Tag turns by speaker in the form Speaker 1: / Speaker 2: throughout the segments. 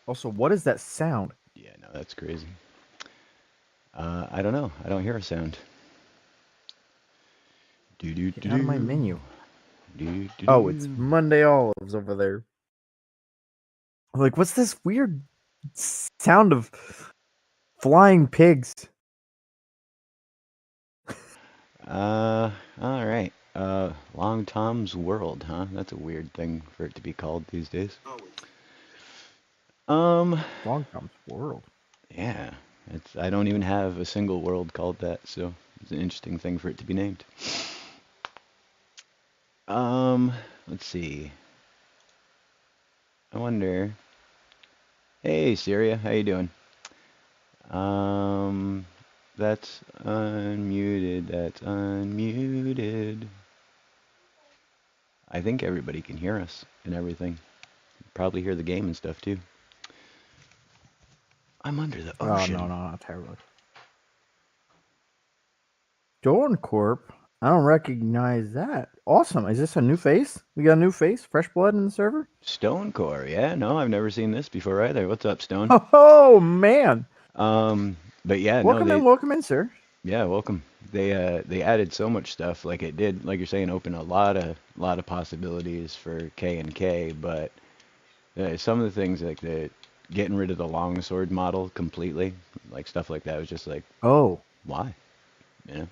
Speaker 1: Also, what is that sound?
Speaker 2: Yeah, no, that's crazy. I don't know. I don't hear a sound. Do do
Speaker 1: Get
Speaker 2: do
Speaker 1: out of my
Speaker 2: do.
Speaker 1: menu.
Speaker 2: Do do
Speaker 1: Oh, it's
Speaker 2: do.
Speaker 1: Monday Olives over there. I'm like, what's this weird sound of flying pigs?
Speaker 2: All right. Long Tom's World, huh? That's a weird thing for it to be called these days. Um,
Speaker 1: Long Tom's World.
Speaker 2: yeah. I don't even have a single world called that, so it's an interesting thing for it to be named. Um, let's see. I wonder. Hey, Syria, how you doing? Um, that's unmuted. That's unmuted. I think everybody can hear us and everything. Probably hear the game and stuff too. I'm under the
Speaker 1: Oh no,
Speaker 2: ocean.
Speaker 1: not terribly. Dawn Corp. I don't recognize that. Awesome. Is this a new face? We got a new face? Fresh blood in the server?
Speaker 2: Stonecore, yeah, no, I've never seen this before either. What's up, Stone?
Speaker 1: Oh man.
Speaker 2: But yeah, no,
Speaker 1: Welcome in, sir.
Speaker 2: yeah, welcome. They added so much stuff, like it did, like you're saying, open a lot of possibilities for K and K, but some of the things like the getting rid of the longsword model completely, like stuff like that was just like,
Speaker 1: Oh.
Speaker 2: why? You know?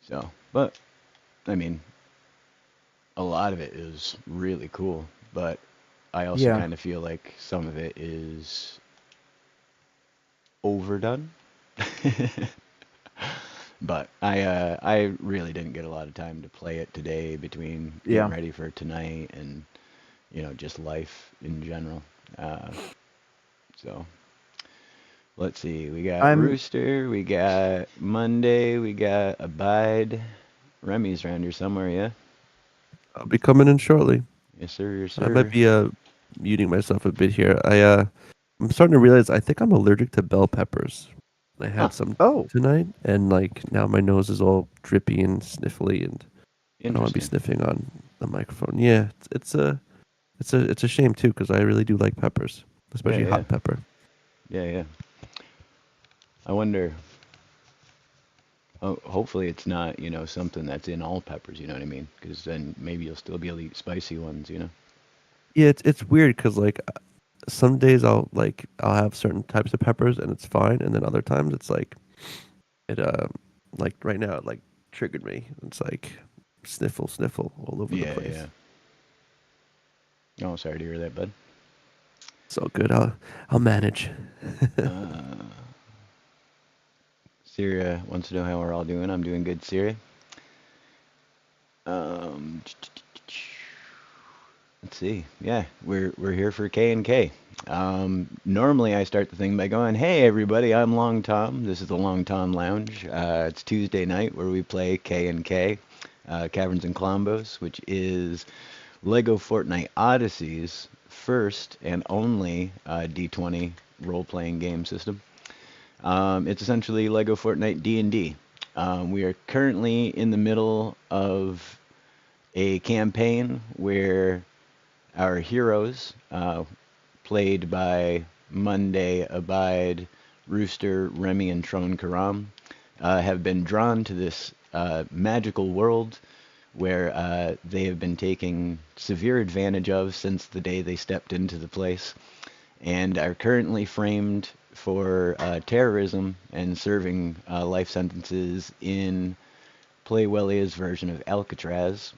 Speaker 2: So, but I mean, a lot of it is really cool, but I also
Speaker 1: Yeah.
Speaker 2: kind of feel like some of it is overdone. But I really didn't get a lot of time to play it today between getting
Speaker 1: Yeah.
Speaker 2: ready for tonight and just life in general. Uh, so let's see. We got
Speaker 1: I'm
Speaker 2: Rooster, we got Monday, we got Abide. Remy's around here somewhere, yeah.
Speaker 3: I'll be coming in shortly.
Speaker 2: Yes sir, yes
Speaker 3: I might
Speaker 2: sir.
Speaker 3: be muting myself a bit here. I'm starting to realize I think I'm allergic to bell peppers. I
Speaker 2: Huh.
Speaker 3: had some
Speaker 1: oh.
Speaker 3: tonight, and like now my nose is all drippy and sniffly, and I don't want to be
Speaker 2: Interesting.
Speaker 3: sniffing on the microphone. Yeah, it's a shame too because I really do like peppers,
Speaker 2: Yeah,
Speaker 3: especially
Speaker 2: yeah,
Speaker 3: hot pepper.
Speaker 2: yeah, yeah. I wonder. Oh, hopefully it's not, something that's in all peppers. You know what I mean? Because then maybe you'll still be able to eat spicy ones. You know?
Speaker 3: Yeah, it's weird because like some days I'll have certain types of peppers and it's fine, and then other times it's like it like right now it like triggered me. It's like sniffle all over the
Speaker 2: Yeah, yeah.
Speaker 3: place.
Speaker 2: Oh, sorry to hear that, bud.
Speaker 3: So good. I'll manage.
Speaker 2: Uh, Syria wants to know how we're all doing. I'm doing good, Syria. Um, let's see. Yeah, we're here for K and K. Normally I start the thing by going, "Hey everybody, I'm Long Tom. This is the Long Tom Lounge. It's Tuesday night where we play K and K, Caverns and Klombos, which is Lego Fortnite Odyssey's first and only D20 role-playing game system. It's essentially Lego Fortnite D&D. We are currently in the middle of a campaign where our heroes, played by Monday, Abide, Rooster, Remy, and Tron Karam, have been drawn to this magical world where they have been taking severe advantage of since the day they stepped into the place and are currently framed for terrorism and serving life sentences in Playwellia's version of Alcatraz,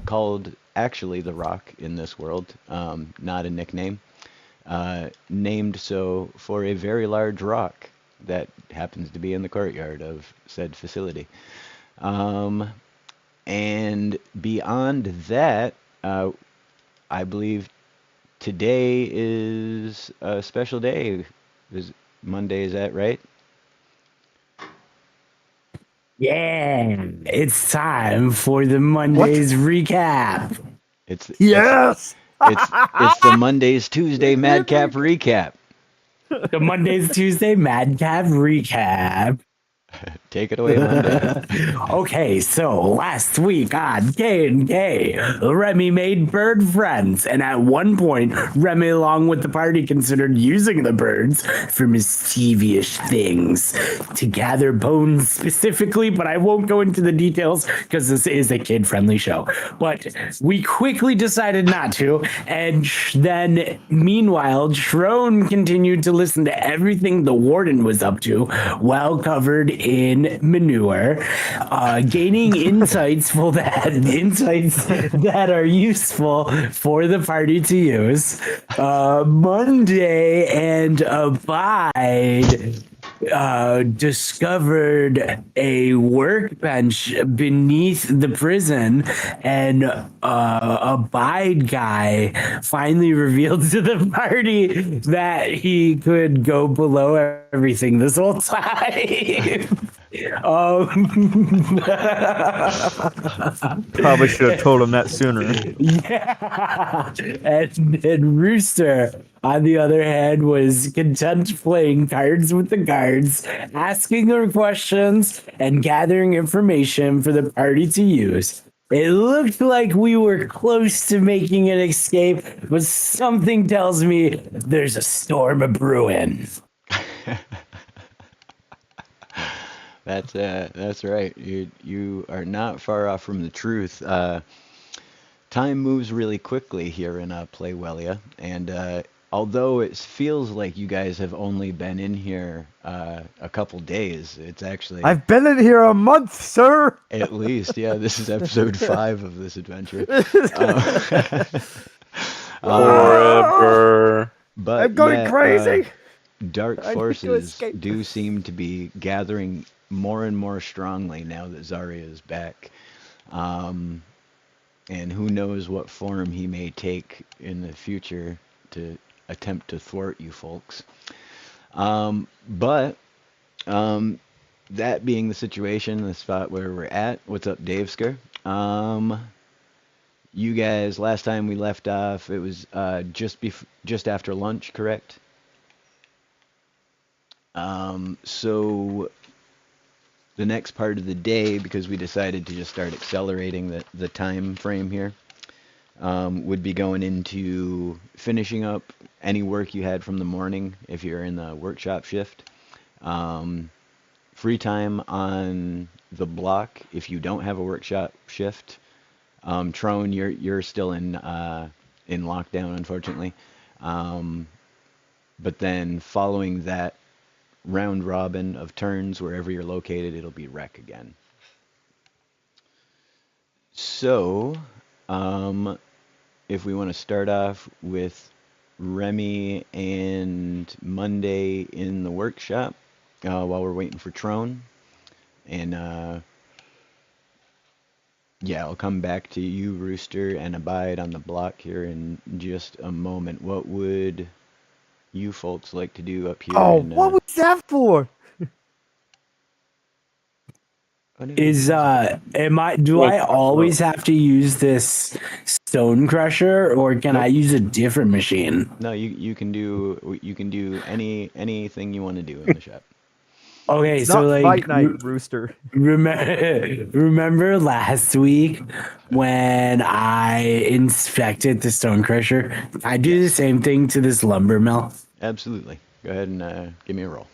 Speaker 2: called actually The Rock in this world, not a nickname, named so for a very large rock that happens to be in the courtyard of said facility. Um, and beyond that, I believe today is a special day. Is Monday, is that right?
Speaker 4: Yeah, it's time for the
Speaker 1: What?
Speaker 4: Mondays recap.
Speaker 2: It's it's
Speaker 1: Yes.
Speaker 2: it's the Mondays Tuesday Madcap recap.
Speaker 4: The Mondays Tuesday Madcap recap.
Speaker 2: Take it away, Monday.
Speaker 4: Okay, so last week on K&K, Remy made bird friends, and at one point, Remy, along with the party, considered using the birds for mischievous things to gather bones specifically, but I won't go into the details because this is a kid-friendly show. But we quickly decided not to, and then meanwhile, Trone continued to listen to everything the warden was up to, well covered in manure, gaining insights that are useful for the party to use. Monday and Abide discovered a workbench beneath the prison, and Abide guy finally revealed to the party that he could go below everything this whole time.
Speaker 1: Probably should have told him that sooner.
Speaker 4: Yeah. And Rooster, on the other hand, was content playing cards with the guards, asking her questions, and gathering information for the party to use. It looked like we were close to making an escape, but something tells me there's a storm brewing.
Speaker 2: That's right. You are not far off from the truth. Time moves really quickly here in Playwellia, and although it feels like you guys have only been in here a couple days, it's actually
Speaker 1: I've been in here a month, sir.
Speaker 2: at least, yeah. This is episode 5 of this adventure.
Speaker 3: Forever.
Speaker 2: But
Speaker 1: I'm going
Speaker 2: yeah,
Speaker 1: crazy.
Speaker 2: dark
Speaker 1: I need to
Speaker 2: forces
Speaker 1: escape.
Speaker 2: do seem to be gathering more and more strongly now that Zarya is back. And who knows what form he may take in the future to attempt to thwart you folks. But that being the situation, the spot where we're at, what's up, Daveskar? You guys, last time we left off, it was just after lunch, correct? So the next part of the day, because we decided to just start accelerating the time frame here, would be going into finishing up any work you had from the morning if you're in the workshop shift. Free time on the block if you don't have a workshop shift. Trone, you're still in lockdown, unfortunately. But then following that round robin of turns, wherever you're located, it'll be rec again. So, if we want to start off with Remy and Monday in the workshop while we're waiting for Trone, and yeah, I'll come back to you, Rooster, and Abide on the block here in just a moment. What would you folks like to do up here?
Speaker 1: Oh, what was that for?
Speaker 4: Do I always have to use this stone crusher, or can I use a different machine?
Speaker 2: No, you can do anything you want to do in the shop.
Speaker 4: Okay,
Speaker 1: It's
Speaker 4: so
Speaker 1: not
Speaker 4: like
Speaker 1: fight night, Rooster.
Speaker 4: remember last week when I inspected the stone crusher? I do the same thing to this lumber mill.
Speaker 2: Absolutely. Go ahead and give me a roll.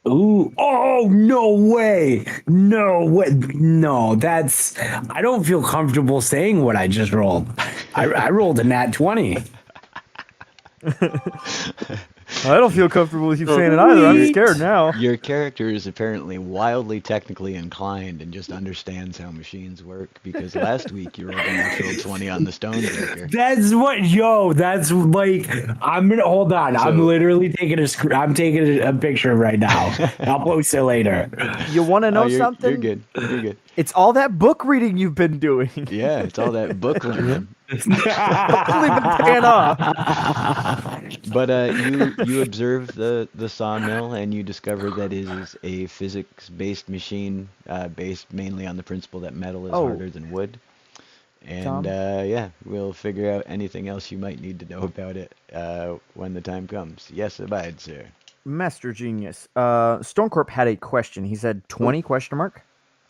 Speaker 4: Ooh, oh, no way. No way. No, that's, I don't feel comfortable saying what I just rolled. I rolled a nat 20.
Speaker 1: I don't feel comfortable with you saying it either. I'm scared now.
Speaker 2: Your character is apparently wildly technically inclined and just understands how machines work, because last week you rolled a natural 20 on the Stonebreaker.
Speaker 4: That's like, I'm gonna, hold on. I'm literally taking I'm taking a picture right now. I'll post it later.
Speaker 1: You want to know something?
Speaker 2: You're good. You're good.
Speaker 1: It's all that book reading you've been doing.
Speaker 2: Yeah, it's all that book learning.
Speaker 1: It's only been paying off.
Speaker 2: But you observe the sawmill, and you discover that it is a physics-based machine, based mainly on the principle that metal is harder than wood. And yeah, we'll figure out anything else you might need to know about it when the time comes. Yes, Abide, sir.
Speaker 1: Master Genius. Stonecorp had a question. He said 20 question mark.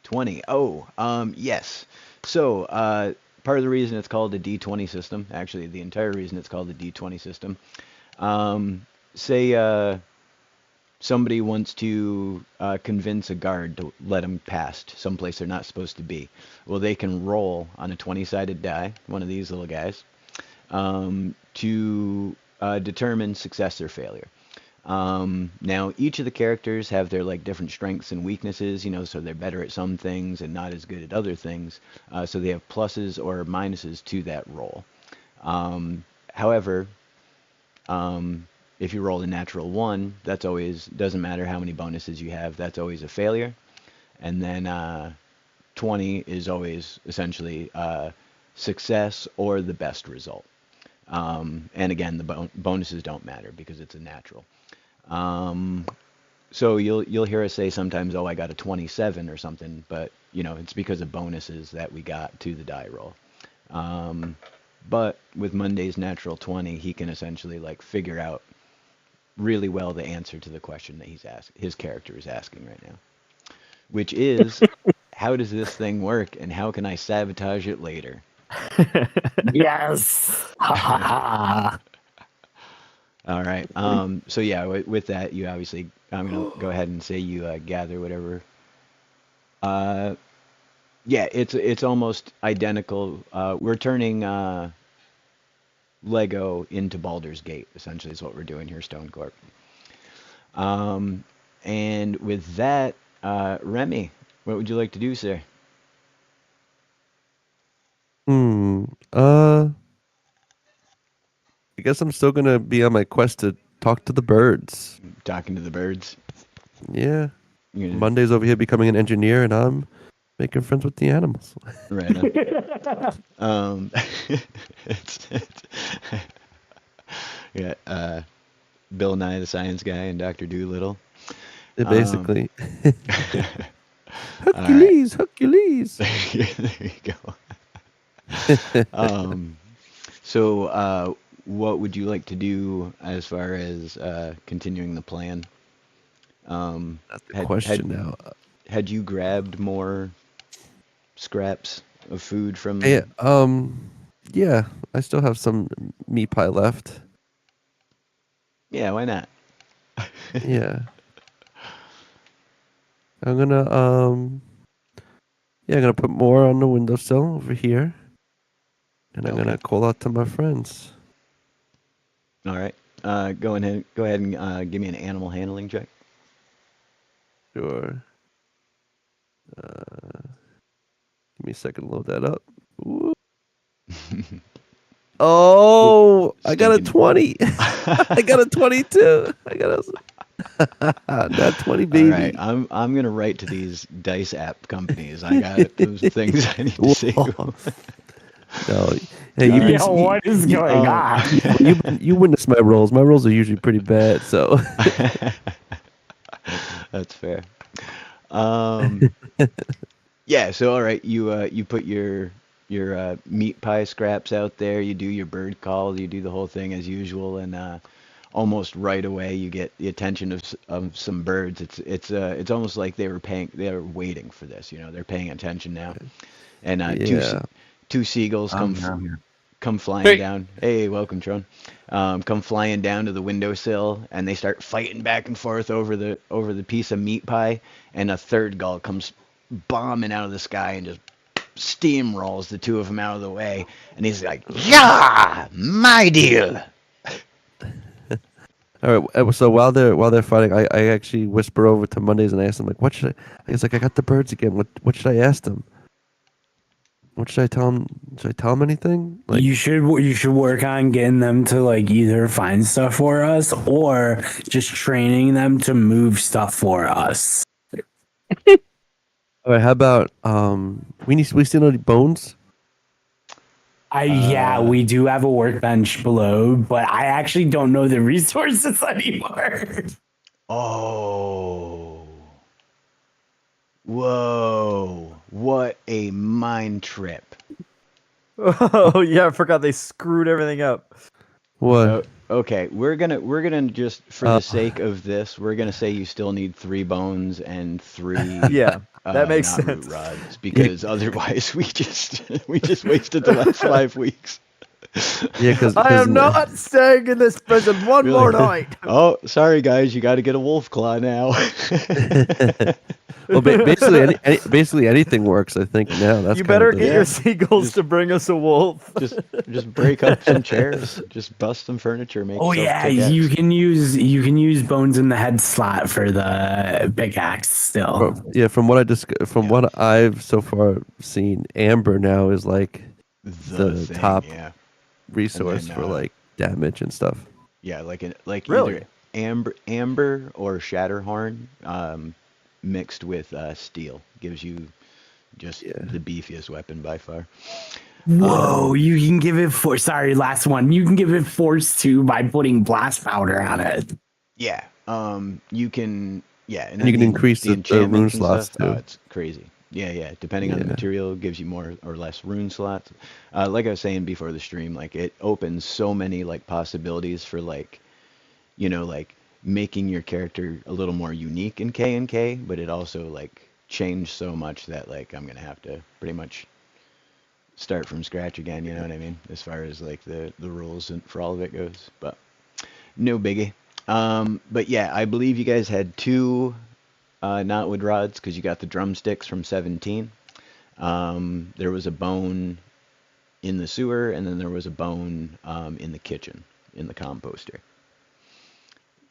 Speaker 2: 20. Oh, yes. So, part of the reason it's called the D20 system, actually, the entire reason it's called the D20 system, say somebody wants to convince a guard to let them past someplace they're not supposed to be. Well, they can roll on a 20-sided die, one of these little guys, to determine success or failure. Now, each of the characters have their like different strengths and weaknesses, so they're better at some things and not as good at other things. So they have pluses or minuses to that roll. However, if you roll a natural 1, that's always, doesn't matter how many bonuses you have, that's always a failure. And then 20 is always essentially success or the best result. And again, the bonuses don't matter because it's a natural. So you'll hear us say sometimes, oh, I got a 27 or something, but it's because of bonuses that we got to the die roll. But with Monday's natural 20, he can essentially like figure out really well the answer to the question that his character is asking right now, which is, how does this thing work and how can I sabotage it later?
Speaker 4: Yes. Ha ha ha.
Speaker 2: All right. So yeah, with that, you obviously, I'm gonna go ahead and say you gather whatever. Yeah, it's almost identical. We're turning Lego into Baldur's Gate. Essentially, is what we're doing here, Stone Corp. And with that, Remy, what would you like to do, sir?
Speaker 3: I guess I'm still gonna be on my quest to talk to the birds.
Speaker 2: Talking to the birds.
Speaker 3: Yeah.
Speaker 2: You're gonna-
Speaker 3: Monday's over here becoming an engineer, and I'm making friends with the animals.
Speaker 2: Right. It's yeah. Bill Nye the Science Guy and Dr. Doolittle.
Speaker 3: Yeah, basically.
Speaker 2: All right.
Speaker 3: Hercules.
Speaker 2: There you go. So, what would you like to do as far as continuing the plan?
Speaker 3: That's the question now.
Speaker 2: Had you grabbed more scraps of food from?
Speaker 3: Yeah, yeah, I still have some meat pie left.
Speaker 2: Yeah, why not?
Speaker 3: Yeah. I'm gonna I'm gonna put more on the windowsill over here. And I'm gonna
Speaker 2: Okay.
Speaker 3: call out to my friends.
Speaker 2: All right. Go ahead and give me an animal handling check.
Speaker 3: Sure. Give me a second to load that up. Ooh. Oh, I got a
Speaker 2: Stinking.
Speaker 3: 20. I got a 22. I got a not 20,
Speaker 2: All
Speaker 3: baby.
Speaker 2: right, I'm gonna write to these dice app companies. I got some things I need to see.
Speaker 3: Whoa. No, hey, you've been,
Speaker 4: Yo, what is going on?
Speaker 3: you witnessed my rolls. My rolls are usually pretty bad, so
Speaker 2: That's fair. Yeah. So all right, you put your meat pie scraps out there. You do your bird call. You do the whole thing as usual, and almost right away you get the attention of some birds. It's almost like they were waiting for this. They're paying attention now, and
Speaker 3: yeah.
Speaker 2: two seagulls
Speaker 5: I'm here.
Speaker 2: come flying down. Hey, welcome, Tron. Come flying down to the windowsill, and they start fighting back and forth over the piece of meat pie. And a third gull comes bombing out of the sky and just steamrolls the two of them out of the way. And he's like, "Yeah, my deal."
Speaker 3: All right. So while they're fighting, I actually whisper over to Mondays and ask them like, "What should I?" He's like, "I got the birds again. What should I ask them? What should I tell them? Should I tell them anything?" Like,
Speaker 4: You should work on getting them to like either find stuff for us or just training them to move stuff for us.
Speaker 3: all right. How about we still need bones.
Speaker 4: Yeah, we do have a workbench below, but I actually don't know the resources anymore.
Speaker 2: Oh. Whoa. What a mind trip.
Speaker 1: Oh yeah, I forgot they screwed everything up.
Speaker 3: What?
Speaker 2: Okay, we're gonna just for the sake of this, we're gonna say you still need 3 bones and 3
Speaker 1: Yeah, that makes
Speaker 2: not root
Speaker 1: sense.
Speaker 2: rods because otherwise we just wasted the last 5 weeks.
Speaker 3: Yeah, because
Speaker 1: I am not staying in this prison one
Speaker 2: We're
Speaker 1: more
Speaker 2: like,
Speaker 1: night.
Speaker 2: oh, sorry guys, you got to get a wolf claw now.
Speaker 3: well, basically anything works. I think now that's
Speaker 1: You
Speaker 3: kind of
Speaker 1: better
Speaker 3: the
Speaker 1: get
Speaker 2: Yeah.
Speaker 1: your seagulls
Speaker 2: Just-
Speaker 1: to bring us a wolf.
Speaker 2: just break up some chairs, just bust some furniture, make
Speaker 4: Oh
Speaker 2: yourself
Speaker 4: yeah,
Speaker 2: a pickaxe.
Speaker 4: you can use bones in the head slot for the pickaxe still.
Speaker 3: from what I've so far seen, amber now is like the
Speaker 2: thing,
Speaker 3: top
Speaker 2: yeah.
Speaker 3: resource
Speaker 2: then,
Speaker 3: for like damage and stuff.
Speaker 2: Yeah, like
Speaker 1: Really?
Speaker 2: either amber or shatterhorn mixed with steel gives you just the beefiest weapon by far.
Speaker 4: Whoa, you can give it last one. You can give it force 2 by putting blast powder on it.
Speaker 2: Yeah. You can and
Speaker 3: And you
Speaker 2: then
Speaker 3: can increase the rune
Speaker 2: enchantments and
Speaker 3: slots
Speaker 2: stuff. Oh,
Speaker 3: too.
Speaker 2: it's crazy. Yeah. Depending on the
Speaker 3: Yeah.
Speaker 2: material, it gives you more or less rune slots. Like I was saying before the stream, like it opens so many like possibilities for like, like making your character a little more unique in K and K, but it also like changed so much that like I'm gonna have to pretty much start from scratch again. You know what I mean? As far as like the rules and for all of it goes, but no biggie. But yeah, I believe you guys had 2 knotwood rods because you got the drumsticks from 17. There was a bone in the sewer, and then there was a bone in the kitchen in the composter.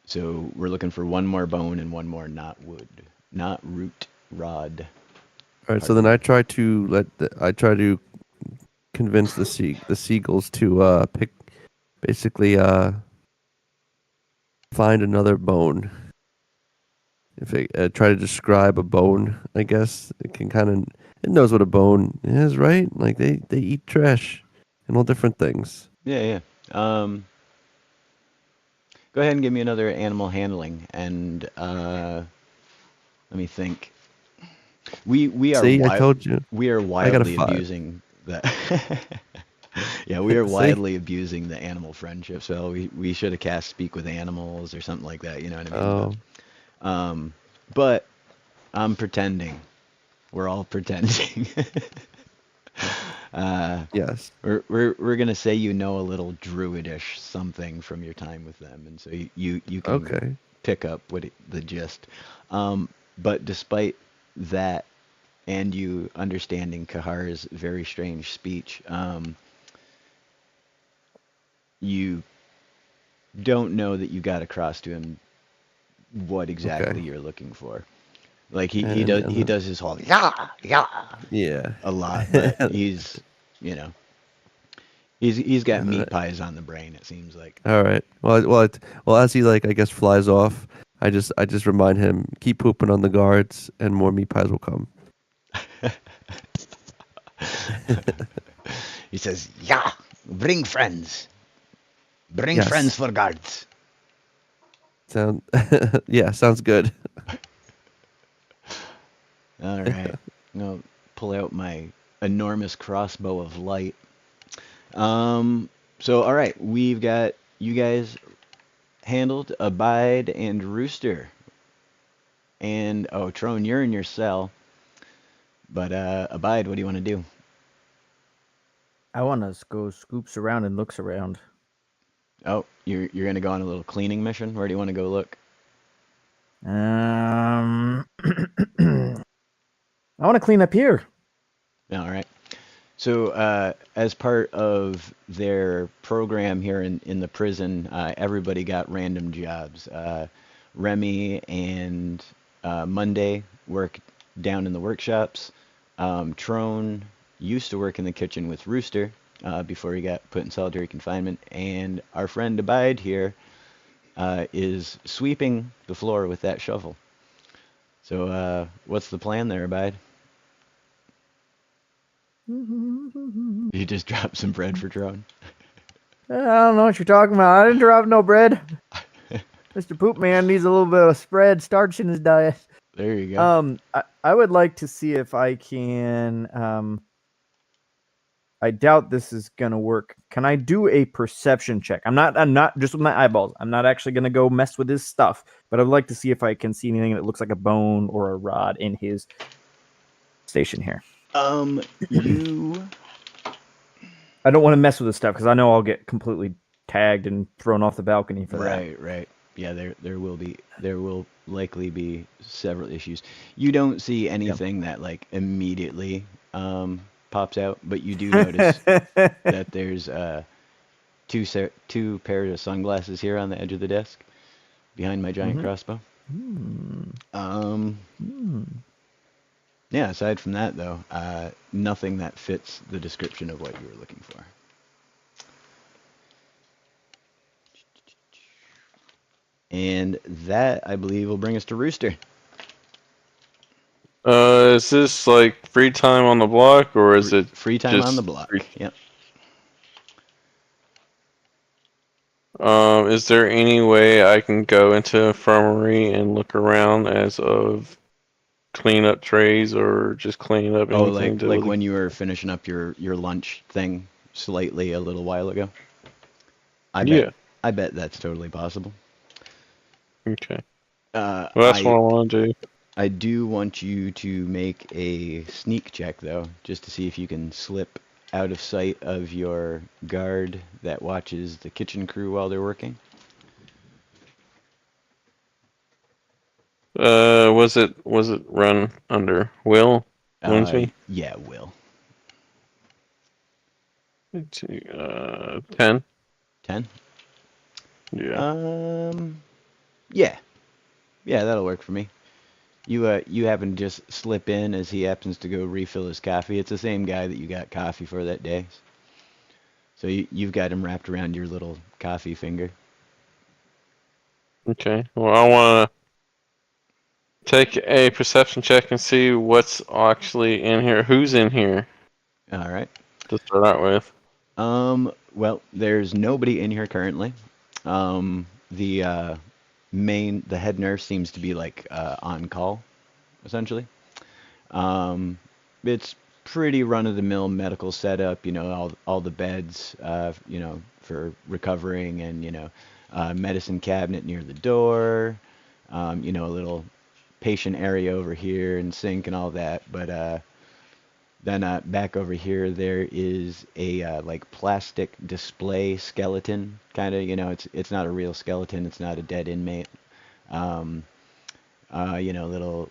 Speaker 2: So we're looking for 1 more bone and 1 more not root rod.
Speaker 3: All right, so then I try to convince the seagulls to pick basically find another bone. If it try to describe a bone, I guess it knows what a bone is, right? Like they eat trash and all different things.
Speaker 2: Yeah. Go ahead and give me another animal handling, and let me think. We are
Speaker 3: See, I told you.
Speaker 2: we are
Speaker 3: I got a
Speaker 2: wildly
Speaker 3: 5.
Speaker 2: abusing that. Yeah, we are
Speaker 3: See?
Speaker 2: wildly abusing the animal friendship. So we should have cast speak with animals or something like that. You know what I mean?
Speaker 3: Oh,
Speaker 2: But I'm pretending. We're all pretending.
Speaker 3: yes.
Speaker 2: We're gonna say you know a little druidish something from your time with them, and so you can
Speaker 3: Okay.
Speaker 2: pick up the gist. But despite that, and you understanding Kahar's very strange speech, you don't know that you got across to him what exactly
Speaker 3: Okay.
Speaker 2: you're looking for. Like he
Speaker 3: And
Speaker 2: does his whole
Speaker 3: yeah.
Speaker 2: a lot, but he's you know he's got
Speaker 3: And
Speaker 2: meat
Speaker 3: then
Speaker 2: pies on the brain. It seems like.
Speaker 3: all right. Well, as he I guess flies off, I just remind him keep pooping on the guards, and more meat pies will come.
Speaker 2: He says, "Yeah, bring friends, bring
Speaker 3: Yes.
Speaker 2: friends for guards."
Speaker 3: Sound yeah, sounds good.
Speaker 2: All right, I'll pull out my enormous crossbow of light. So all right, we've got you guys handled Abide and Rooster, and oh, Trone, you're in your cell. But Abide, what do you want to do?
Speaker 1: I want to go scoops around and looks around.
Speaker 2: Oh, you're gonna go on a little cleaning mission. Where do you want to go look?
Speaker 1: I want to clean up here.
Speaker 2: All right. So as part of their program here in the prison, everybody got random jobs. Remy and Monday work down in the workshops. Trone used to work in the kitchen with Rooster before he got put in solitary confinement. And our friend Abide here is sweeping the floor with that shovel. So what's the plan there, Abide? You just dropped some bread for Trone.
Speaker 1: I don't know what you're talking about. I didn't drop no bread. Mr. Poop Man needs a little bit of spread, starch in his diet.
Speaker 2: There you go.
Speaker 1: I would like to see if I can I doubt this is gonna work. Can I do a perception check? I'm not just with my eyeballs. I'm not actually gonna go mess with his stuff, but I'd like to see if I can see anything that looks like a bone or a rod in his station here.
Speaker 2: You.
Speaker 1: I don't want to mess with his stuff because I know I'll get completely tagged and thrown off the balcony for that.
Speaker 2: Right. Yeah, there will likely be several issues. You don't see anything that like immediately pops out, but you do notice that there's two pairs of sunglasses here on the edge of the desk behind my giant crossbow. Yeah, aside from that though, nothing that fits the description of what you were looking for. And that, I believe, will bring us to Rooster.
Speaker 5: Is this like free time on the block, or is it
Speaker 2: free time
Speaker 5: just
Speaker 2: on the block? Yep.
Speaker 5: Is there any way I can go into infirmary and look around as of clean up trays or just clean up anything?
Speaker 2: Oh, like when you were finishing up your lunch thing slightly a little while ago? I bet that's totally possible.
Speaker 5: Okay. Well, that's what I want to do.
Speaker 2: I do want you to make a sneak check, though, just to see if you can slip out of sight of your guard that watches the kitchen crew while they're working.
Speaker 5: Was it run under Will?
Speaker 2: Yeah, Will.
Speaker 5: 10.
Speaker 2: 10?
Speaker 5: Yeah.
Speaker 2: Yeah, that'll work for me. You happen to just slip in as he happens to go refill his coffee. It's the same guy that you got coffee for that day. So you've got him wrapped around your little coffee finger.
Speaker 5: Okay. Well, I want to take a perception check and see what's actually in here. Who's in here?
Speaker 2: All right.
Speaker 5: To start out with.
Speaker 2: Well, there's nobody in here currently. The head nurse seems to be like on call, essentially. It's pretty run-of-the-mill medical setup, all the beds, for recovering, and medicine cabinet near the door, a little patient area over here and sink and all that. But then back over here there is a like plastic display skeleton, kind of. It's not a real skeleton. It's not a dead inmate.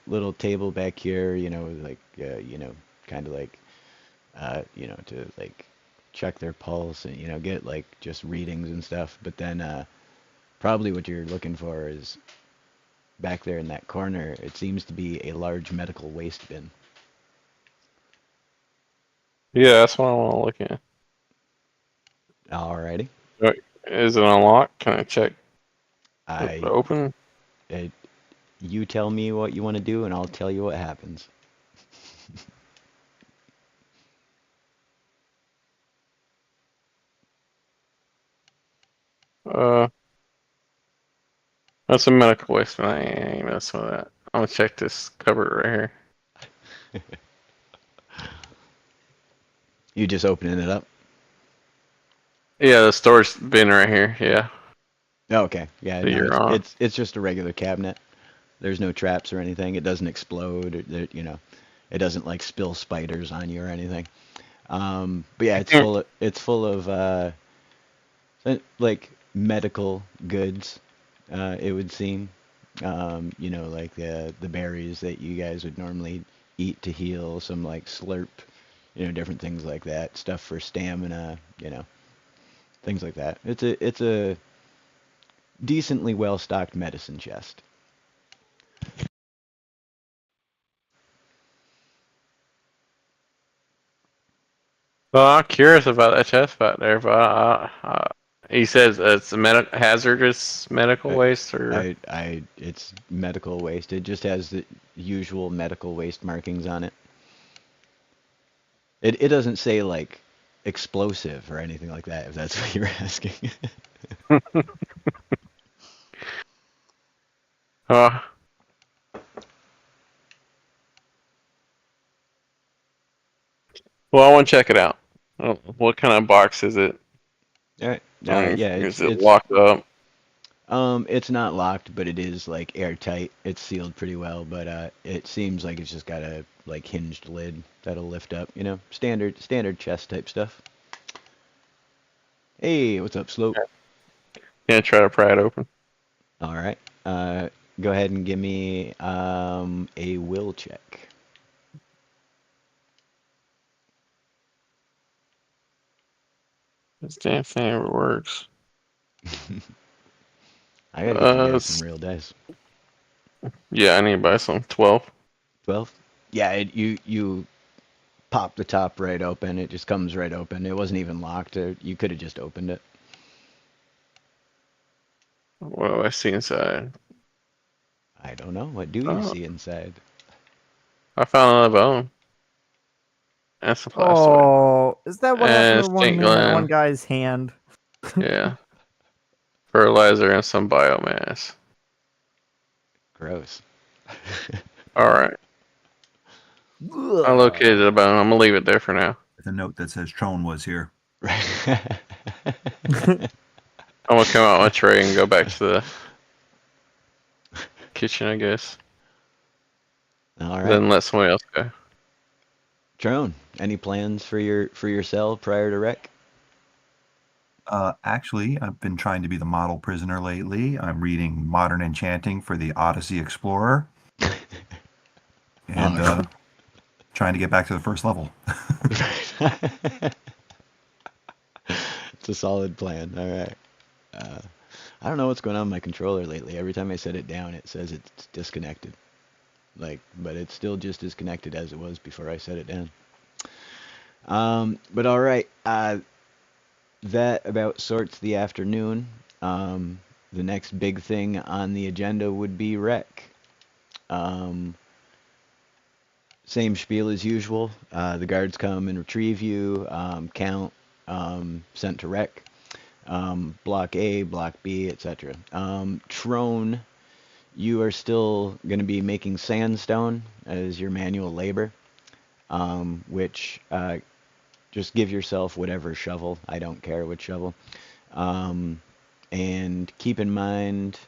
Speaker 2: Little table back here, like kind of like to like check their pulse and get like just readings and stuff. But then probably what you're looking for is back there in that corner. It seems to be a large medical waste bin.
Speaker 5: Yeah, that's what I want to look at.
Speaker 2: Alrighty.
Speaker 5: Is it unlocked? Can I check? Open?
Speaker 2: You tell me what you want to do, and I'll tell you what happens.
Speaker 5: That's a medical waste, but I ain't messing with that. I'm gonna check this cupboard right here.
Speaker 2: You just opening it up?
Speaker 5: Yeah, the storage bin right here. Yeah.
Speaker 2: Okay. Yeah.
Speaker 5: So
Speaker 2: it's just a regular cabinet. There's no traps or anything. It doesn't explode. It doesn't like spill spiders on you or anything. But yeah, it's full of like medical goods. It would seem. Like the berries that you guys would normally eat to heal. Some like slurp. Different things like that. Stuff for stamina. Things like that. It's a decently well stocked medicine chest.
Speaker 5: Well, I'm curious about that chest back there, but he says it's hazardous medical waste, or
Speaker 2: It's medical waste. It just has the usual medical waste markings on it. It doesn't say like explosive or anything like that, if that's what you're asking.
Speaker 5: Well, I want to check it out. Oh, what kind of box is it?
Speaker 2: All right. Yeah,
Speaker 5: Is it locked up?
Speaker 2: it's not locked, but it is like airtight. It's sealed pretty well, but it seems like it's just got a like hinged lid that'll lift up. You know, standard chest type stuff. Hey, what's up, Slope?
Speaker 5: Yeah, try to pry it open.
Speaker 2: All right. Go ahead and give me a will check.
Speaker 5: This damn thing ever works.
Speaker 2: I gotta get you guys some real dice.
Speaker 5: Yeah, I need to buy some. 12.
Speaker 2: 12? Yeah, you pop the top right open. It just comes right open. It wasn't even locked. You could have just opened it.
Speaker 5: What do I see inside?
Speaker 2: I don't know. What do you
Speaker 5: Oh,
Speaker 2: see inside?
Speaker 5: I found another bone. And some plastoid.
Speaker 1: Oh, is that what happened
Speaker 5: And
Speaker 1: to
Speaker 5: stink
Speaker 1: that one
Speaker 5: gland.
Speaker 1: guy's hand?
Speaker 5: Yeah. Fertilizer and some biomass.
Speaker 2: Gross.
Speaker 5: Alright. I located a bone. I'm gonna leave it there for now.
Speaker 6: With a note that says Trone was here.
Speaker 5: I'm gonna come out my tray and go back to the kitchen, I guess.
Speaker 2: All right.
Speaker 5: Then let somebody else go.
Speaker 2: Trone, any plans for your cell prior to rec?
Speaker 6: Actually, I've been trying to be the model prisoner lately. I'm reading Modern Enchanting for the Odyssey Explorer. And trying to get back to the first level.
Speaker 2: It's a solid plan. All right. I don't know what's going on with my controller lately. Every time I set it down, it says it's disconnected. But it's still just as connected as it was before I set it down. But all right. That about sorts the afternoon. The next big thing on the agenda would be rec. Same spiel as usual. The guards come and retrieve you, count, sent to rec. Block A, Block B, etc. Trone, you are still going to be making sandstone as your manual labor, which just give yourself whatever shovel. I don't care which shovel. And keep in mind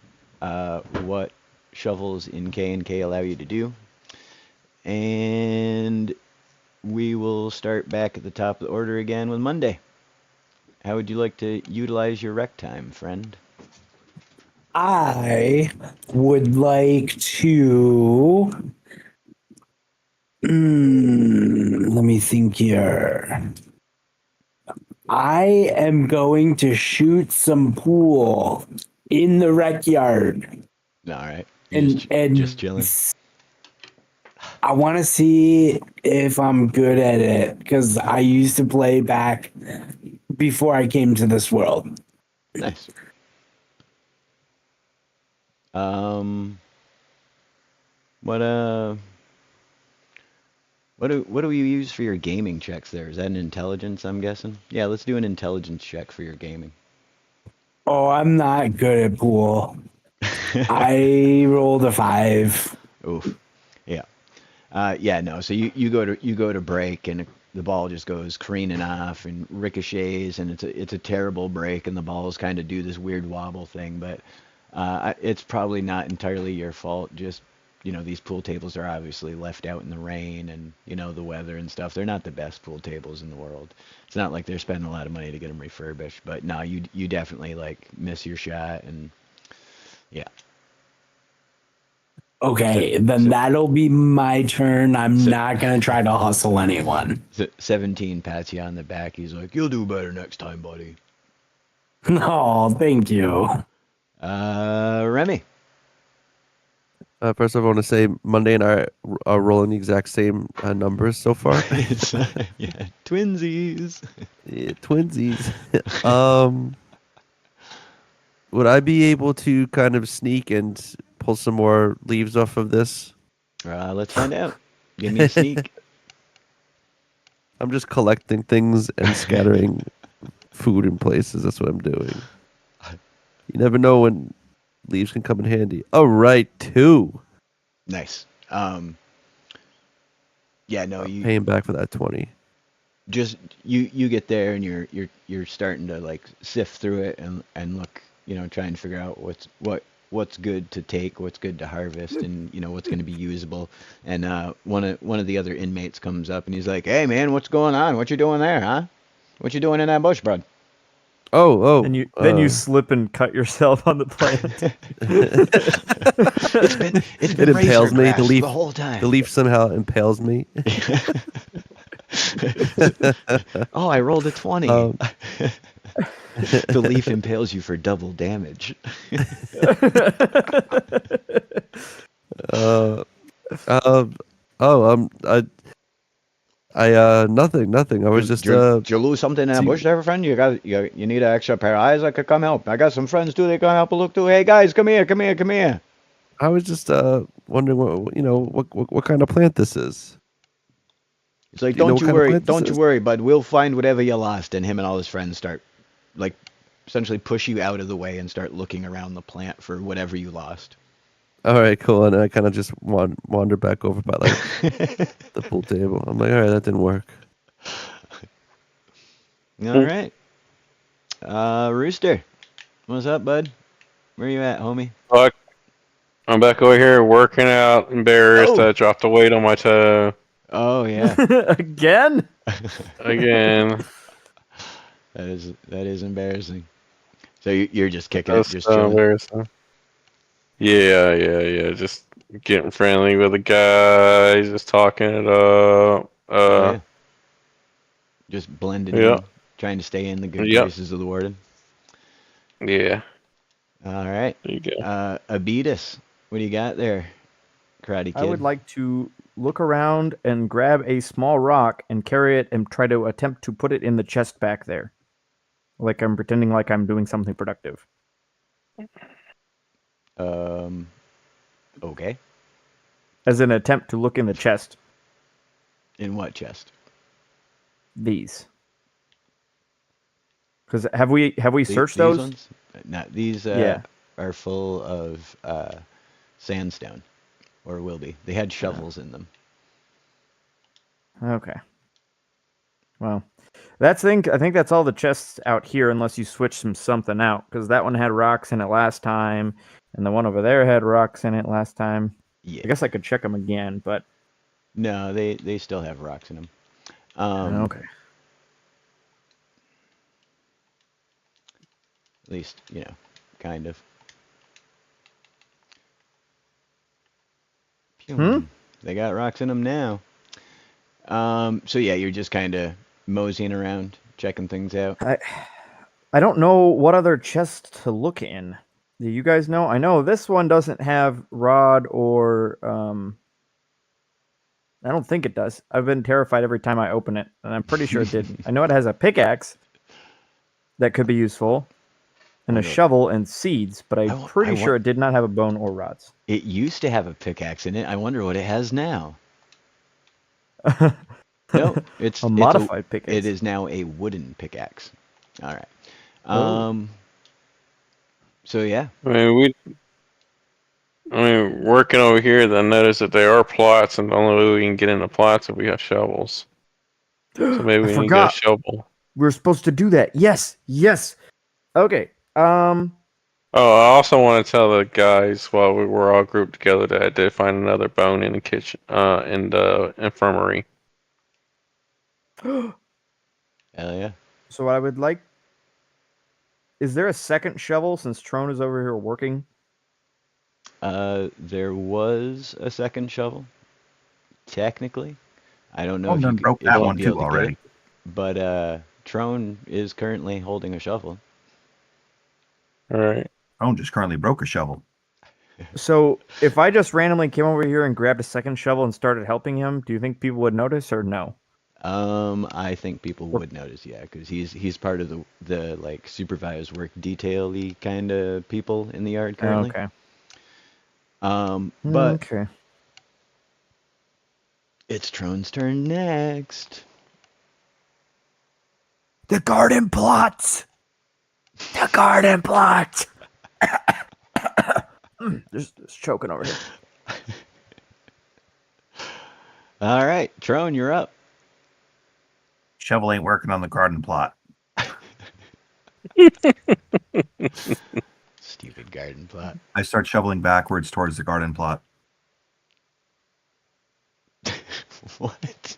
Speaker 2: what shovels in K&K allow you to do. And we will start back at the top of the order again with Monday. How would you like to utilize your rec time, friend?
Speaker 4: I would like to. Let me think here. I am going to shoot some pool in the rec yard.
Speaker 2: All right.
Speaker 4: And
Speaker 2: just chilling.
Speaker 4: I want to see if I'm good at it because I used to play back before I came to this world.
Speaker 2: Nice. What do you use for your gaming checks there? Is that an intelligence, I'm guessing? Yeah, let's do an intelligence check for your gaming.
Speaker 4: Oh, I'm not good at pool. I rolled a 5.
Speaker 2: Oof. Yeah. Yeah, no. So you go to break and the ball just goes careening off and ricochets and it's a terrible break and the balls kind of do this weird wobble thing, but it's probably not entirely your fault. Just, these pool tables are obviously left out in the rain and, the weather and stuff. They're not the best pool tables in the world. It's not like they're spending a lot of money to get them refurbished, but no, you definitely miss your shot and yeah.
Speaker 4: Okay, then that'll be my turn. I'm not going to try to hustle anyone.
Speaker 2: 17 pats you on the back. He's like, you'll do better next time, buddy.
Speaker 4: Oh, thank you.
Speaker 2: Remy.
Speaker 3: First, I want to say Monday and I are rolling the exact same numbers so far.
Speaker 2: It's, yeah, twinsies.
Speaker 3: Yeah, twinsies. Would I be able to kind of sneak and pull some more leaves off of this?
Speaker 2: Let's find out. Give me a sneak.
Speaker 3: I'm just collecting things and scattering food in places. That's what I'm doing. You never know when leaves can come in handy. All right, 2.
Speaker 2: Nice. Yeah, no,
Speaker 3: Paying back for that 20.
Speaker 2: just you get there and you're starting to like sift through it and look, trying to figure out what's good to take, what's good to harvest, and what's going to be usable. And one of the other inmates comes up and he's like, "Hey man, what's going on? What you doing there, huh? What you doing in that bush, bud?"
Speaker 3: Oh.
Speaker 1: Then you slip and cut yourself on the plant.
Speaker 2: It's been
Speaker 3: It impales
Speaker 2: razor
Speaker 3: me.
Speaker 2: grass the whole time.
Speaker 3: The leaf somehow impales me.
Speaker 2: Oh, I rolled a 20.
Speaker 3: Um,
Speaker 2: The leaf impales you for double damage.
Speaker 3: uh, nothing. I was just
Speaker 2: Did you lose something in that
Speaker 3: see-
Speaker 2: bush there, friend? You need an extra pair of eyes? I could come help. I got some friends too. They can help a look too. Hey guys, come here.
Speaker 3: I was just wondering what kind of plant this is.
Speaker 2: It's like,
Speaker 3: Do you know
Speaker 2: don't
Speaker 3: what
Speaker 2: you
Speaker 3: kind of
Speaker 2: worry,
Speaker 3: plant this
Speaker 2: don't you
Speaker 3: is?
Speaker 2: worry, bud. We'll find whatever you lost. And him and all his friends start, like, essentially push you out of the way and start looking around the plant for whatever you lost.
Speaker 3: All right, cool. And I kind of just wander back over by like the pool table. I'm like, all right, that didn't work.
Speaker 2: All right. Rooster, what's up, bud? Where you at, homie?
Speaker 5: Fuck. I'm back over here working out, embarrassed.
Speaker 2: Oh.
Speaker 5: I dropped a weight on my toe
Speaker 2: Oh yeah,
Speaker 1: Again?
Speaker 5: again.
Speaker 2: that is embarrassing. So you're just kicking it,
Speaker 5: That's
Speaker 2: just
Speaker 5: so
Speaker 2: chilling.
Speaker 5: embarrassing. Yeah. Just getting friendly with the guys, just talking it up.
Speaker 2: Yeah. Just blending
Speaker 5: Yeah.
Speaker 2: in, trying to stay in the good
Speaker 5: Yep.
Speaker 2: graces of the warden.
Speaker 5: Yeah.
Speaker 2: All right.
Speaker 5: There you go.
Speaker 2: Abitus, what do you got there, Karate Kid?
Speaker 1: I would like to look around and grab a small rock and carry it and try to attempt to put it in the chest back there. Like I'm pretending like I'm doing something productive.
Speaker 2: Okay.
Speaker 1: As an attempt to look in the chest.
Speaker 2: In what chest?
Speaker 1: These. Because have we searched
Speaker 2: These
Speaker 1: those?
Speaker 2: ones? No, these
Speaker 1: Yeah.
Speaker 2: are full of sandstone, or will be. They had shovels in them.
Speaker 1: Okay. Well, I think that's all the chests out here, unless you switch something out. Because that one had rocks in it last time, and the one over there had rocks in it last time.
Speaker 2: Yeah.
Speaker 1: I guess I could check them again, but
Speaker 2: No, they still have rocks in them.
Speaker 1: okay.
Speaker 2: At least, kind of. Pew. They got rocks in them now. So yeah, you're just kind of moseying around, checking things out.
Speaker 1: I don't know what other chest to look in. Do you guys know? I know this one doesn't have rod or I don't think it does. I've been terrified every time I open it, and I'm pretty sure it didn't. I know it has a pickaxe that could be useful, and a shovel and seeds, but I'm pretty sure it did not have a bone or rods.
Speaker 2: It used to have a pickaxe in it. I wonder what it has now. No, it's
Speaker 1: a modified pickaxe.
Speaker 2: It is now a wooden pickaxe. All right. So yeah.
Speaker 5: Working over here, I noticed that there are plots, and the only way we can get into plots if we have shovels. So maybe we need to get a shovel.
Speaker 1: We were supposed to do that. Yes. Okay.
Speaker 5: Oh, I also want to tell the guys while we were all grouped together that I did find another bone in the kitchen, in the infirmary.
Speaker 2: Hell yeah.
Speaker 1: So what I would like, is there a second shovel since Trone is over here working?
Speaker 2: There was a second shovel. Technically, I don't know
Speaker 6: Oh,
Speaker 2: if
Speaker 6: done
Speaker 2: you
Speaker 6: broke
Speaker 2: if
Speaker 6: that
Speaker 2: you'd
Speaker 6: one
Speaker 2: be
Speaker 6: too
Speaker 2: able to get
Speaker 6: already.
Speaker 2: it, but Trone is currently holding a shovel.
Speaker 5: All right.
Speaker 6: Owen just currently broke a shovel.
Speaker 1: So if I just randomly came over here and grabbed a second shovel and started helping him, do you think people would notice or no?
Speaker 2: I think people would notice, yeah, because he's part of the like supervised work detail-y kind of people in the yard currently.
Speaker 1: Okay.
Speaker 2: But
Speaker 1: okay.
Speaker 2: it's Trone's turn next.
Speaker 1: The garden plots. The garden plots. There's choking over here.
Speaker 2: All right, Trone, you're up.
Speaker 6: Shovel ain't working on the garden plot.
Speaker 2: Stupid garden plot.
Speaker 6: I start shoveling backwards towards the garden plot.
Speaker 2: What?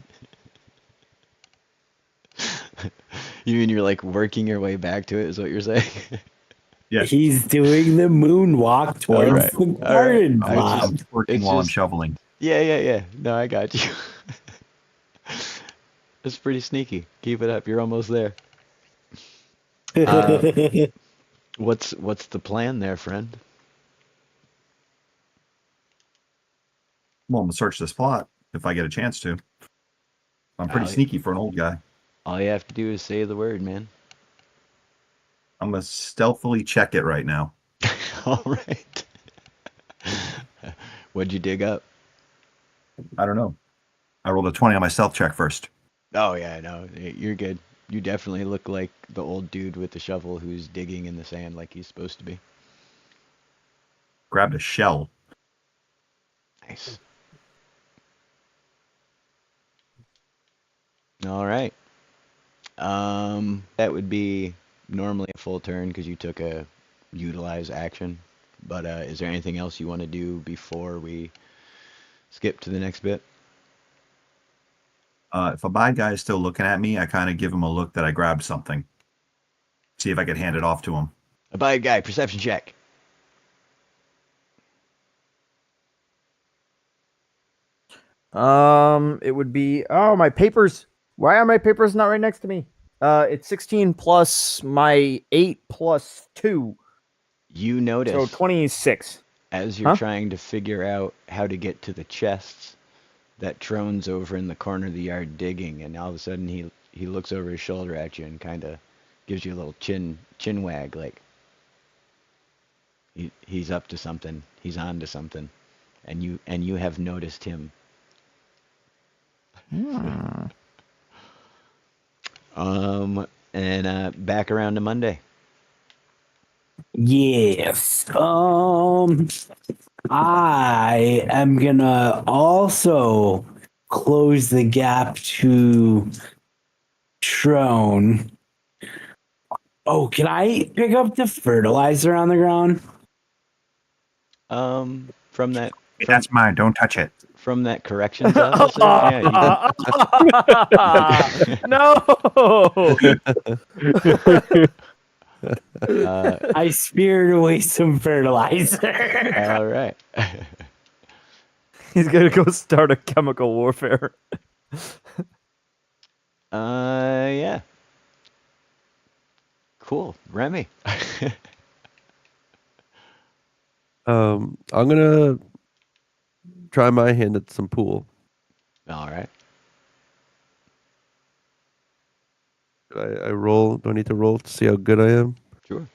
Speaker 2: You mean you're like working your way back to it? Is what you're saying?
Speaker 6: Yeah.
Speaker 4: He's doing the moonwalk towards
Speaker 2: Alright,
Speaker 4: the
Speaker 2: alright.
Speaker 4: garden
Speaker 2: I
Speaker 4: plot.
Speaker 6: I'm working
Speaker 2: it's
Speaker 6: while I'm
Speaker 2: just-
Speaker 6: shoveling.
Speaker 2: Yeah. No, I got you. That's pretty sneaky. Keep it up. You're almost there. What's the plan there, friend?
Speaker 6: Well, I'm gonna search this plot if I get a chance to. I'm pretty
Speaker 2: Oh, yeah.
Speaker 6: sneaky for an old guy.
Speaker 2: All you have to do is say the word, man.
Speaker 6: I'm gonna stealthily check it right now.
Speaker 2: All right. What'd you dig up?
Speaker 6: I don't know. I rolled a 20 on my stealth check first.
Speaker 2: Oh yeah, no, you're good. You definitely look like the old dude with the shovel who's digging in the sand like he's supposed to be.
Speaker 6: Grabbed a shell.
Speaker 2: Nice. All right. That would be normally a full turn because you took a utilize action. But is there anything else you want to do before we skip to the next bit?
Speaker 6: If a bad guy is still looking at me, I kind of give him a look that I grabbed something. See if I could hand it off to him.
Speaker 2: A bad guy, perception check.
Speaker 1: It would be my papers. Why are my papers not right next to me? It's 16 plus my 8 plus 2,
Speaker 2: You notice
Speaker 1: so 26.
Speaker 2: as you're
Speaker 1: Huh?
Speaker 2: trying to figure out how to get to the chests that Trone's over in the corner of the yard digging, and all of a sudden he looks over his shoulder at you and kind of gives you a little chin wag, like he's up to something, he's on to something, and you have noticed him. And back around to Monday.
Speaker 4: Yes. I am gonna also close the gap to Trone. Oh, can I pick up the fertilizer on the ground?
Speaker 2: From that
Speaker 6: That's mine. Don't touch it.
Speaker 2: from that corrections officer. Yeah,
Speaker 1: No.
Speaker 4: I speared away some fertilizer.
Speaker 2: all right.
Speaker 1: He's gonna go start a chemical warfare.
Speaker 2: Yeah. Cool, Remy.
Speaker 3: I'm gonna try my hand at some pool.
Speaker 2: All right.
Speaker 3: I roll? Do I need to roll to see how good I am?
Speaker 2: Sure.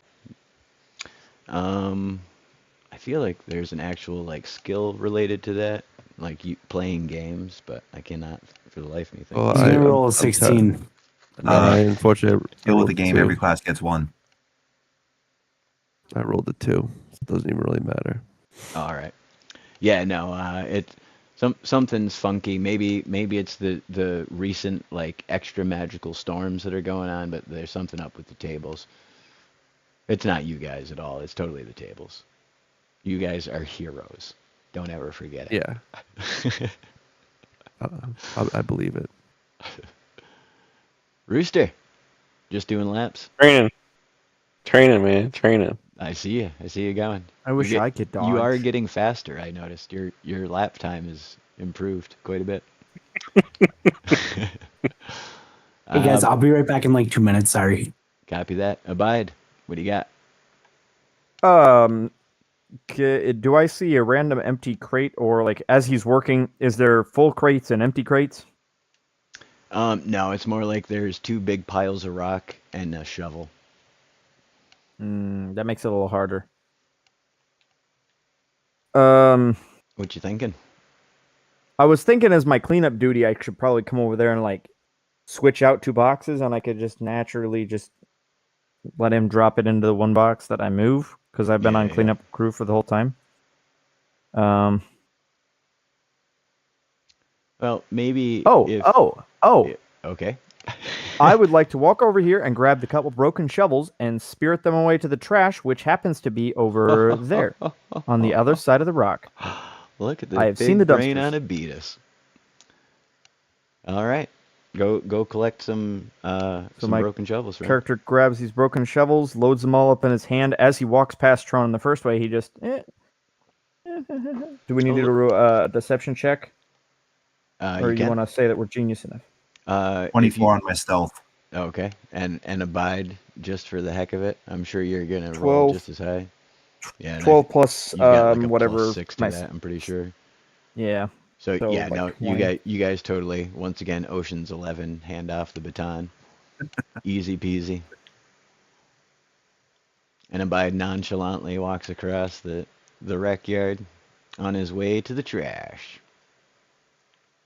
Speaker 2: I feel like there's an actual like skill related to that, like you playing games, but I cannot for the life of me think.
Speaker 3: Oh,
Speaker 4: He's gonna
Speaker 3: I'm-
Speaker 4: roll
Speaker 3: I'm
Speaker 4: a 16.
Speaker 3: I unfortunately
Speaker 6: Skill with the
Speaker 3: rolled
Speaker 6: game.
Speaker 3: two.
Speaker 6: Every class gets one.
Speaker 3: I rolled a 2. So it doesn't even really matter.
Speaker 2: All right. Yeah, no, something's funky. Maybe it's the recent like extra magical storms that are going on, but there's something up with the tables. It's not you guys at all. It's totally the tables. You guys are heroes. Don't ever forget it.
Speaker 3: Yeah. I believe it.
Speaker 2: Rooster, just doing laps.
Speaker 5: Training, man, training.
Speaker 2: I see you. I see you going.
Speaker 1: I wish
Speaker 2: You
Speaker 1: I could dodge.
Speaker 2: You are getting faster. I noticed your lap time is improved quite a bit.
Speaker 4: Hey guys, I'll be right back in like 2 minutes. Sorry.
Speaker 2: Copy that. Abide. What do you got?
Speaker 1: Do I see a random empty crate, or like as he's working, is there full crates and empty crates?
Speaker 2: No, it's more like there's 2 big piles of rock and a shovel.
Speaker 1: That makes it a little harder.
Speaker 2: What you thinking?
Speaker 1: I was thinking as my cleanup duty, I should probably come over there and like switch out 2 boxes, and I could just naturally just let him drop it into the one box that I move, because I've been on
Speaker 2: Yeah.
Speaker 1: cleanup crew for the whole time.
Speaker 2: Well, maybe.
Speaker 1: Oh.
Speaker 2: Yeah, okay.
Speaker 1: I would like to walk over here and grab the couple broken shovels and spirit them away to the trash, which happens to be over there on the other side of the rock.
Speaker 2: Look at
Speaker 1: I
Speaker 2: this
Speaker 1: have seen
Speaker 2: big
Speaker 1: the
Speaker 2: brain
Speaker 1: dumpsters.
Speaker 2: on a beatus. All right, go collect some
Speaker 1: my
Speaker 2: broken shovels. Right?
Speaker 1: Character grabs these broken shovels, loads them all up in his hand. As he walks past Tron in the first way, he just... Do we need to do a deception check? Or you want to say that we're genius enough?
Speaker 6: 24 on my stealth.
Speaker 2: Okay, and abide just for the heck of it. I'm sure you're gonna
Speaker 1: 12,
Speaker 2: roll just as high. Yeah,
Speaker 1: 12 plus
Speaker 2: you got like a
Speaker 1: whatever.
Speaker 2: plus 6 to that. I'm pretty sure.
Speaker 1: Yeah.
Speaker 2: So yeah,
Speaker 1: like
Speaker 2: no,
Speaker 1: 20.
Speaker 2: you guys totally once again Ocean's 11 hand off the baton, easy peasy. And Abide nonchalantly walks across the rec yard on his way to the trash.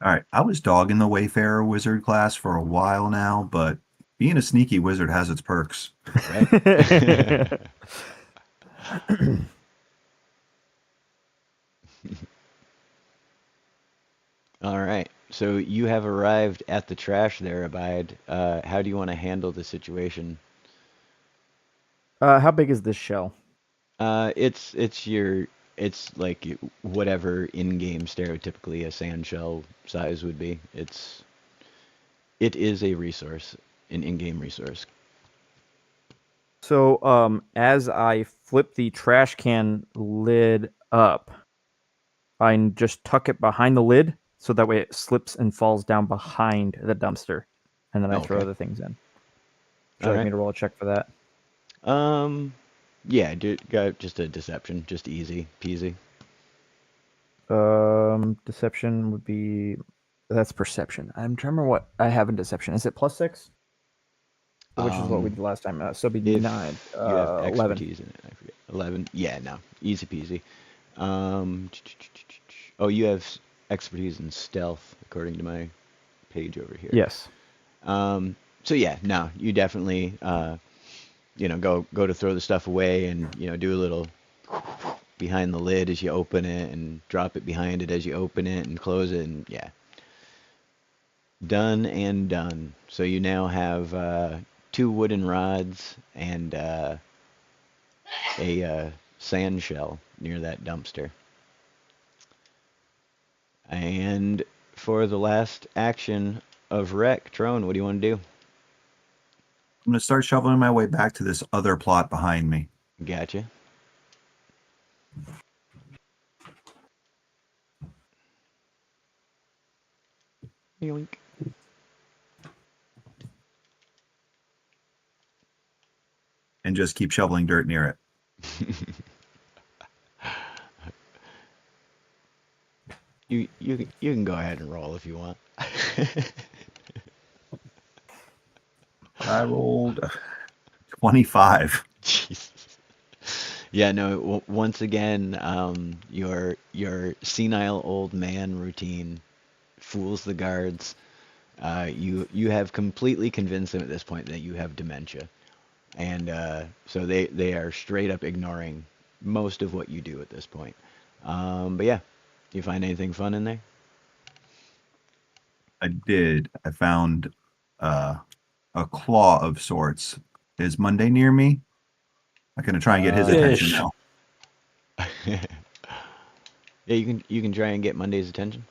Speaker 6: All right, I was dogging the Wayfarer wizard class for a while now, but being a sneaky wizard has its perks.
Speaker 2: Right? All right. So you have arrived at the trash there, Abide. How do you want to handle the situation?
Speaker 1: How big is this shell?
Speaker 2: It's like whatever in-game stereotypically a sand shell size would be. It is a resource, an in-game resource.
Speaker 1: So, as I flip the trash can lid up, I just tuck it behind the lid so that way it slips and falls down behind the dumpster, and then I throw the things in. Would you like me to roll a check for that?
Speaker 2: Yeah, got just a deception, just easy peasy.
Speaker 1: Deception would be... That's perception. I'm trying to remember what I have in deception. Is it +6? Which is what we did last time. So it'd be 9.
Speaker 2: You have
Speaker 1: 11.
Speaker 2: expertise in it. I forget. 11. Yeah, no, easy peasy. Oh, you have expertise in stealth, according to my page over here.
Speaker 1: Yes.
Speaker 2: So yeah, no, you definitely, go to throw the stuff away and do a little behind the lid as you open it and drop it behind it as you open it and close it, and yeah, done and done. So you now have 2 wooden rods and a sand shell near that dumpster. And for the last action of Wreck, Trone, what do you want to do?
Speaker 6: I'm going to start shoveling my way back to this other plot behind me.
Speaker 2: Gotcha. Yoink.
Speaker 6: And just keep shoveling dirt near it.
Speaker 2: You can go ahead and roll if you want.
Speaker 6: I rolled 25.
Speaker 2: Jesus. Yeah, no. Once again, your senile old man routine fools the guards. You have completely convinced them at this point that you have dementia, and so they are straight up ignoring most of what you do at this point. But yeah, do you find anything fun in there?
Speaker 6: I did. I found a claw of sorts. Is Monday near me? I'm gonna try and get his attention now.
Speaker 2: Yeah, you can try and get Monday's attention.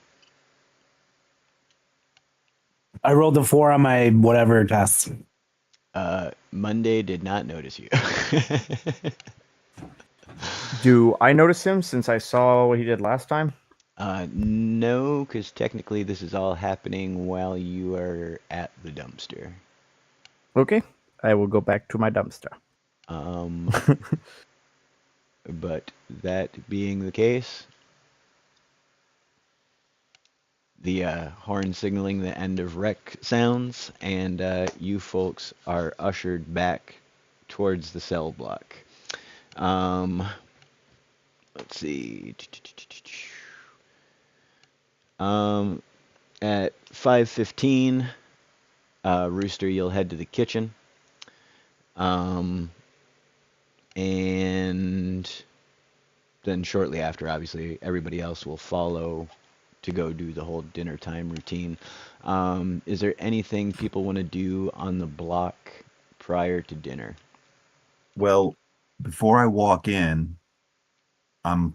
Speaker 4: I rolled a 4 on my whatever test.
Speaker 2: Monday did not notice you.
Speaker 1: Do I notice him since I saw what he did last time?
Speaker 2: No, because technically this is all happening while you are at the dumpster.
Speaker 1: Okay, I will go back to my dumpster.
Speaker 2: But that being the case, the horn signaling the end of Wreck sounds, and you folks are ushered back towards the cell block. Let's see. At 5:15, Rooster, you'll head to the kitchen. And then shortly after, obviously, everybody else will follow to go do the whole dinner time routine. Is there anything people want to do on the block prior to dinner?
Speaker 6: Well, before I walk in, I'm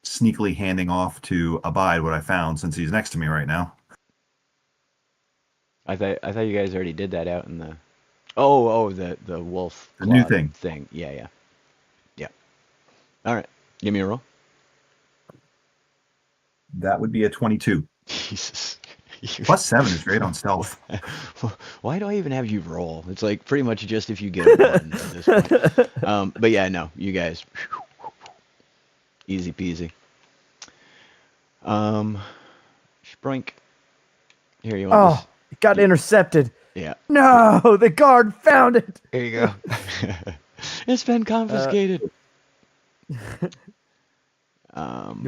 Speaker 6: sneakily handing off to Abide what I found since he's next to me right now.
Speaker 2: I thought you guys already did that out in the. Oh, the wolf.
Speaker 6: The new
Speaker 2: claw
Speaker 6: thing.
Speaker 2: Yeah. All right, give me a roll.
Speaker 6: That would be a 22.
Speaker 2: Jesus.
Speaker 6: Plus 7 is great on stealth.
Speaker 2: Why do I even have you roll? It's like pretty much just if you get a 1 at this point. But yeah, no, you guys, easy peasy. Sproink. Here, you want this?
Speaker 1: It got intercepted.
Speaker 2: Yeah.
Speaker 1: No, the guard found it.
Speaker 2: Here you go. It's been confiscated.
Speaker 1: Do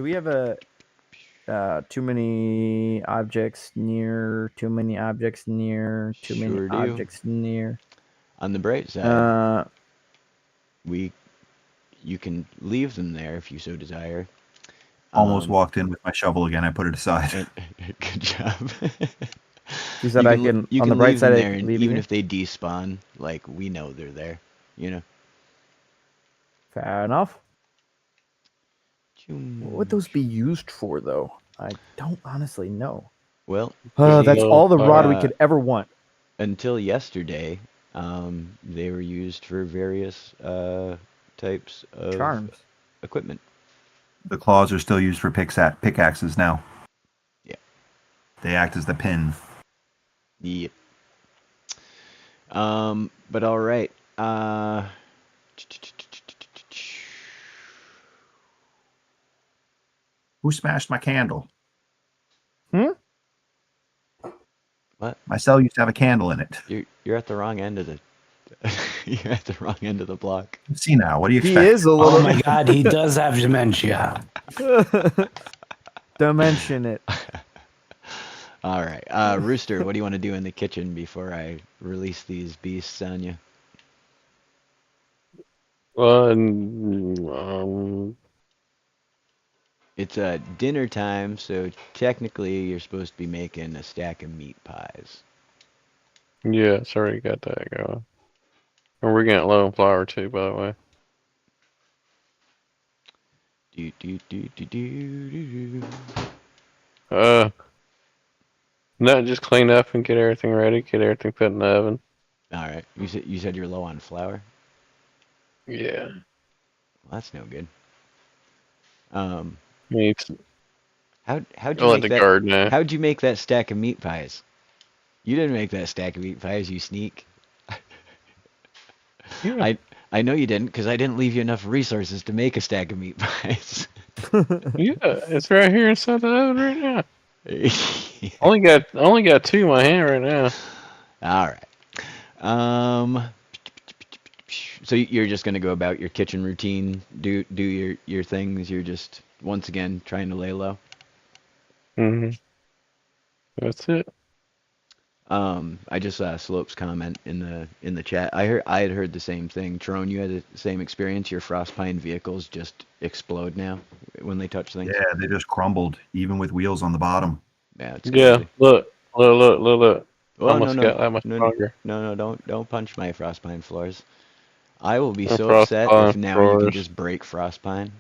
Speaker 1: we have too many objects near? Too many objects near? Too many
Speaker 2: Sure do.
Speaker 1: objects near?
Speaker 2: On the bright side,
Speaker 1: Uh,
Speaker 2: you can leave them there if you so desire.
Speaker 6: Almost walked in with my shovel again. I put it aside.
Speaker 2: Good job.
Speaker 1: you said I can.
Speaker 2: You
Speaker 1: On
Speaker 2: can
Speaker 1: the bright
Speaker 2: leave them
Speaker 1: side,
Speaker 2: there,
Speaker 1: I can
Speaker 2: and
Speaker 1: leave
Speaker 2: even
Speaker 1: it
Speaker 2: if they despawn, like we know they're there. You know.
Speaker 1: Fair enough. What
Speaker 2: Choom.
Speaker 1: would those be used for, though? I don't honestly know.
Speaker 2: Well,
Speaker 1: That's all the rod we
Speaker 2: uh,
Speaker 1: could ever want.
Speaker 2: until yesterday, they were used for various types of
Speaker 1: Charms.
Speaker 2: equipment.
Speaker 6: The claws are still used for pickaxes now.
Speaker 2: Yeah.
Speaker 6: They act as the pin.
Speaker 2: Yep. But all right.
Speaker 6: Who smashed my candle?
Speaker 2: What?
Speaker 6: My cell used to have a candle in it.
Speaker 2: You're at the wrong end of the. You're at the wrong end of the block.
Speaker 6: See now, what do you
Speaker 1: He
Speaker 6: expect?
Speaker 1: is a little.
Speaker 4: Oh my god, he does have dementia.
Speaker 1: Dimension it.
Speaker 2: All right, Rooster, what do you want to do in the kitchen before I release these beasts on you? It's dinner time, so technically you're supposed to be making a stack of meat pies.
Speaker 5: Yeah, it's already got that going. And we're getting low on flour too, by the way. No, just clean up and get everything ready. Get everything put in the oven.
Speaker 2: All right, you said you're low on flour.
Speaker 5: Yeah.
Speaker 2: Well, that's no good.
Speaker 5: Needs.
Speaker 2: How'd
Speaker 5: I'll
Speaker 2: you
Speaker 5: let
Speaker 2: make
Speaker 5: the
Speaker 2: that?
Speaker 5: guard know.
Speaker 2: How'd you make that stack of meat pies? You didn't make that stack of meat pies, you sneak.
Speaker 5: Yeah.
Speaker 2: I know you didn't, because I didn't leave you enough resources to make a stack of meat pies.
Speaker 5: Yeah, it's right here inside the oven right now. Only got 2 in my hand right now.
Speaker 2: All right. So you're just gonna go about your kitchen routine, do your things. You're just once again trying to lay low.
Speaker 5: That's it.
Speaker 2: I just saw Slope's comment in the chat. I had heard the same thing. Tyrone, you had the same experience. Your Frostpine vehicles just explode now when they touch things.
Speaker 6: Yeah, they just crumbled, even with wheels on the bottom.
Speaker 2: Yeah, it's
Speaker 5: Yeah,
Speaker 2: crazy.
Speaker 5: look.
Speaker 2: Well,
Speaker 5: Almost got that much stronger.
Speaker 2: No, don't punch my Frostpine floors. I will be
Speaker 5: The
Speaker 2: so upset if
Speaker 5: Frostpine
Speaker 2: now you can
Speaker 5: floors.
Speaker 2: just break Frostpine.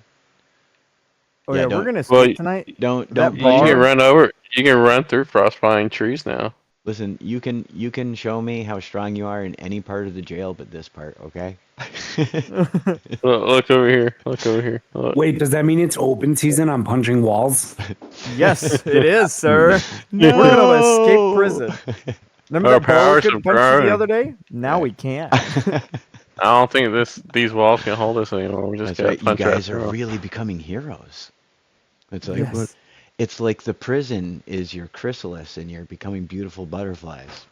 Speaker 1: Oh
Speaker 2: Yeah,
Speaker 1: yeah,
Speaker 2: don't-
Speaker 1: we're gonna
Speaker 5: Well,
Speaker 1: sleep tonight.
Speaker 2: Don't
Speaker 1: That
Speaker 5: You
Speaker 1: bar-
Speaker 5: can run over. You can run through frostpine trees now.
Speaker 2: listen. You can show me how strong you are in any part of the jail, but this part, okay?
Speaker 5: Look over here. Look over here. Look.
Speaker 4: Wait, does that mean it's open season on punching walls?
Speaker 1: Yes, it is, sir. We're gonna escape prison. Remember
Speaker 5: Our
Speaker 1: that ball
Speaker 5: powers
Speaker 1: couldn't
Speaker 5: have
Speaker 1: punch you
Speaker 5: grown.
Speaker 1: the other day? Now we can't.
Speaker 5: I don't think these walls can hold us anymore. We just
Speaker 2: That's
Speaker 5: got
Speaker 2: right. You
Speaker 5: punch
Speaker 2: guys
Speaker 5: right
Speaker 2: are
Speaker 5: through 'em.
Speaker 2: really becoming heroes. It's like
Speaker 1: Yes.
Speaker 2: it's like the prison is your chrysalis, and you're becoming beautiful butterflies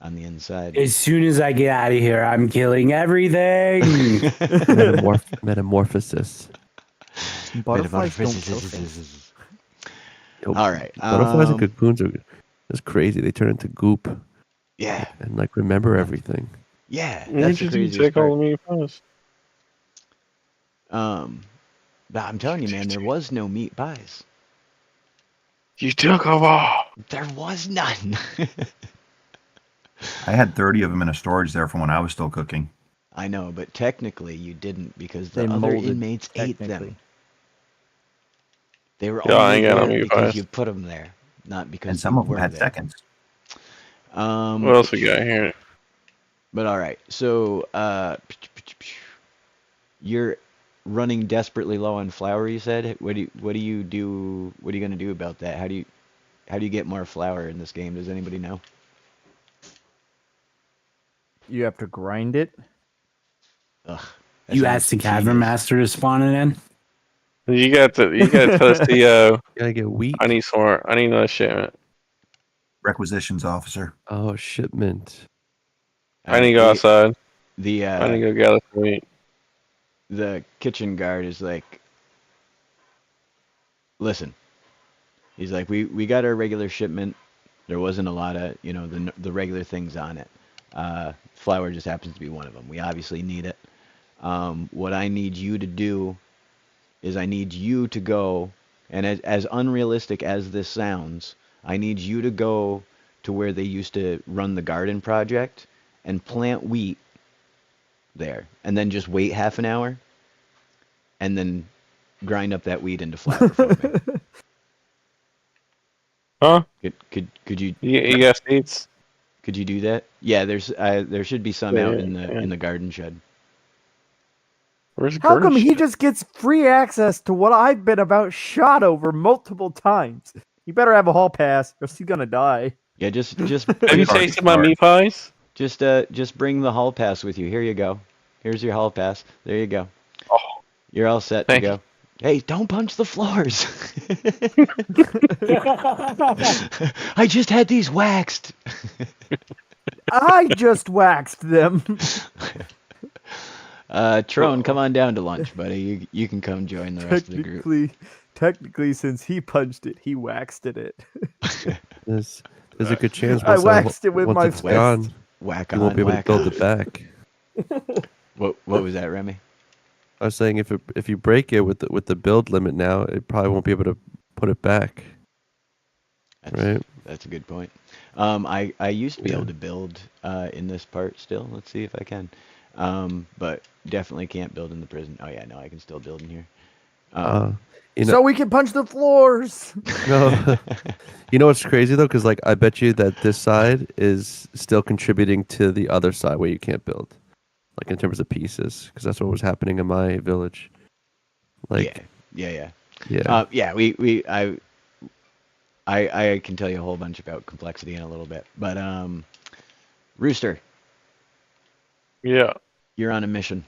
Speaker 2: on the inside.
Speaker 4: As soon as I get out of here, I'm killing everything.
Speaker 3: Metamorphosis.
Speaker 1: Butterflies don't kill things.
Speaker 3: Yo,
Speaker 2: All right.
Speaker 3: Butterflies and cocoons are it's crazy. They turn into goop
Speaker 2: Yeah,
Speaker 3: and like remember everything.
Speaker 2: yeah.
Speaker 5: You
Speaker 2: That's the
Speaker 5: just
Speaker 2: craziest
Speaker 5: take all
Speaker 2: part.
Speaker 5: the meat pies.
Speaker 2: But I'm telling you, man, there was no meat pies.
Speaker 5: You took them all.
Speaker 2: There was none.
Speaker 6: I had 30 of them in a storage there from when I was still cooking.
Speaker 2: I know, but technically you didn't because the
Speaker 1: They
Speaker 2: other
Speaker 1: molded,
Speaker 2: inmates ate them.
Speaker 1: technically.
Speaker 2: They were
Speaker 5: Yeah, I
Speaker 2: only
Speaker 5: ain't got no
Speaker 2: there
Speaker 5: meat
Speaker 2: because
Speaker 5: pies.
Speaker 2: you put them there, not because
Speaker 6: And some
Speaker 2: you
Speaker 6: of them
Speaker 2: were
Speaker 6: had
Speaker 2: there.
Speaker 6: seconds.
Speaker 5: What else we got here?
Speaker 2: But all right, so you're running desperately low on flour. You said. What do you do? What are you gonna do about that? How do you get more flour in this game? Does anybody know?
Speaker 1: You have to grind it.
Speaker 2: Ugh. that
Speaker 4: You
Speaker 2: sounds
Speaker 4: asked the Cavern
Speaker 2: tedious.
Speaker 4: Master to spawn it in?
Speaker 5: You got tell the CEO.
Speaker 3: You gotta get wheat.
Speaker 5: I need another shipment.
Speaker 6: Requisitions officer.
Speaker 3: Oh, shipment.
Speaker 5: I need to go outside.
Speaker 2: The
Speaker 5: I need to go gather some meat.
Speaker 2: the kitchen guard is like, listen. He's like, we got our regular shipment. There wasn't a lot of the regular things on it. Flour just happens to be one of them. We obviously need it. What I need you to do is I need you to go, and as unrealistic as this sounds, I need you to go to where they used to run the garden project and plant wheat there, and then just wait half an hour, and then grind up that wheat into flour for me.
Speaker 5: Huh?
Speaker 2: Could you
Speaker 5: You got seeds?
Speaker 2: could you do that? Yeah, there should be some out in the garden shed.
Speaker 5: Where's
Speaker 1: How come
Speaker 5: Gertie
Speaker 1: he
Speaker 5: shit?
Speaker 1: just gets free access to what I've been about shot over multiple times? You better have a hall pass, or else he's gonna die.
Speaker 2: Yeah, just
Speaker 5: Have you
Speaker 6: Cards
Speaker 5: tasted my
Speaker 6: are-
Speaker 5: meat pies?
Speaker 2: just bring the hall pass with you. Here you go. Here's your hall pass. There you go.
Speaker 5: Oh,
Speaker 2: You're all set
Speaker 5: Thank
Speaker 2: to go. Hey, don't punch the floors. I just had these waxed.
Speaker 1: I just waxed them.
Speaker 2: Trone, come on down to lunch, buddy. You can come join the rest of the group.
Speaker 1: Technically, since he punched it, he waxed it.
Speaker 3: There's a good chance
Speaker 1: I
Speaker 3: once,
Speaker 1: waxed it with
Speaker 3: once
Speaker 1: my
Speaker 3: it's
Speaker 1: fist.
Speaker 3: gone,
Speaker 2: Whack
Speaker 3: you won't
Speaker 2: on,
Speaker 3: be able to
Speaker 2: whack
Speaker 3: build
Speaker 2: on.
Speaker 3: it back.
Speaker 2: What was that, Remy?
Speaker 3: I was saying if you break it with the build limit now, it probably won't be able to put it back. Right.
Speaker 2: That's a good point. I used to be
Speaker 3: Yeah.
Speaker 2: able to build in this part still. Let's see if I can. But definitely can't build in the prison. Oh yeah, no, I can still build in here.
Speaker 3: You know,
Speaker 1: So we can punch the floors.
Speaker 3: no, you know what's crazy though, because like I bet you that this side is still contributing to the other side where you can't build, like in terms of pieces, because that's what was happening in my village. Like
Speaker 2: yeah.
Speaker 3: yeah,
Speaker 2: I can tell you a whole bunch about complexity in a little bit, but Rooster,
Speaker 5: yeah.
Speaker 2: you're on a mission.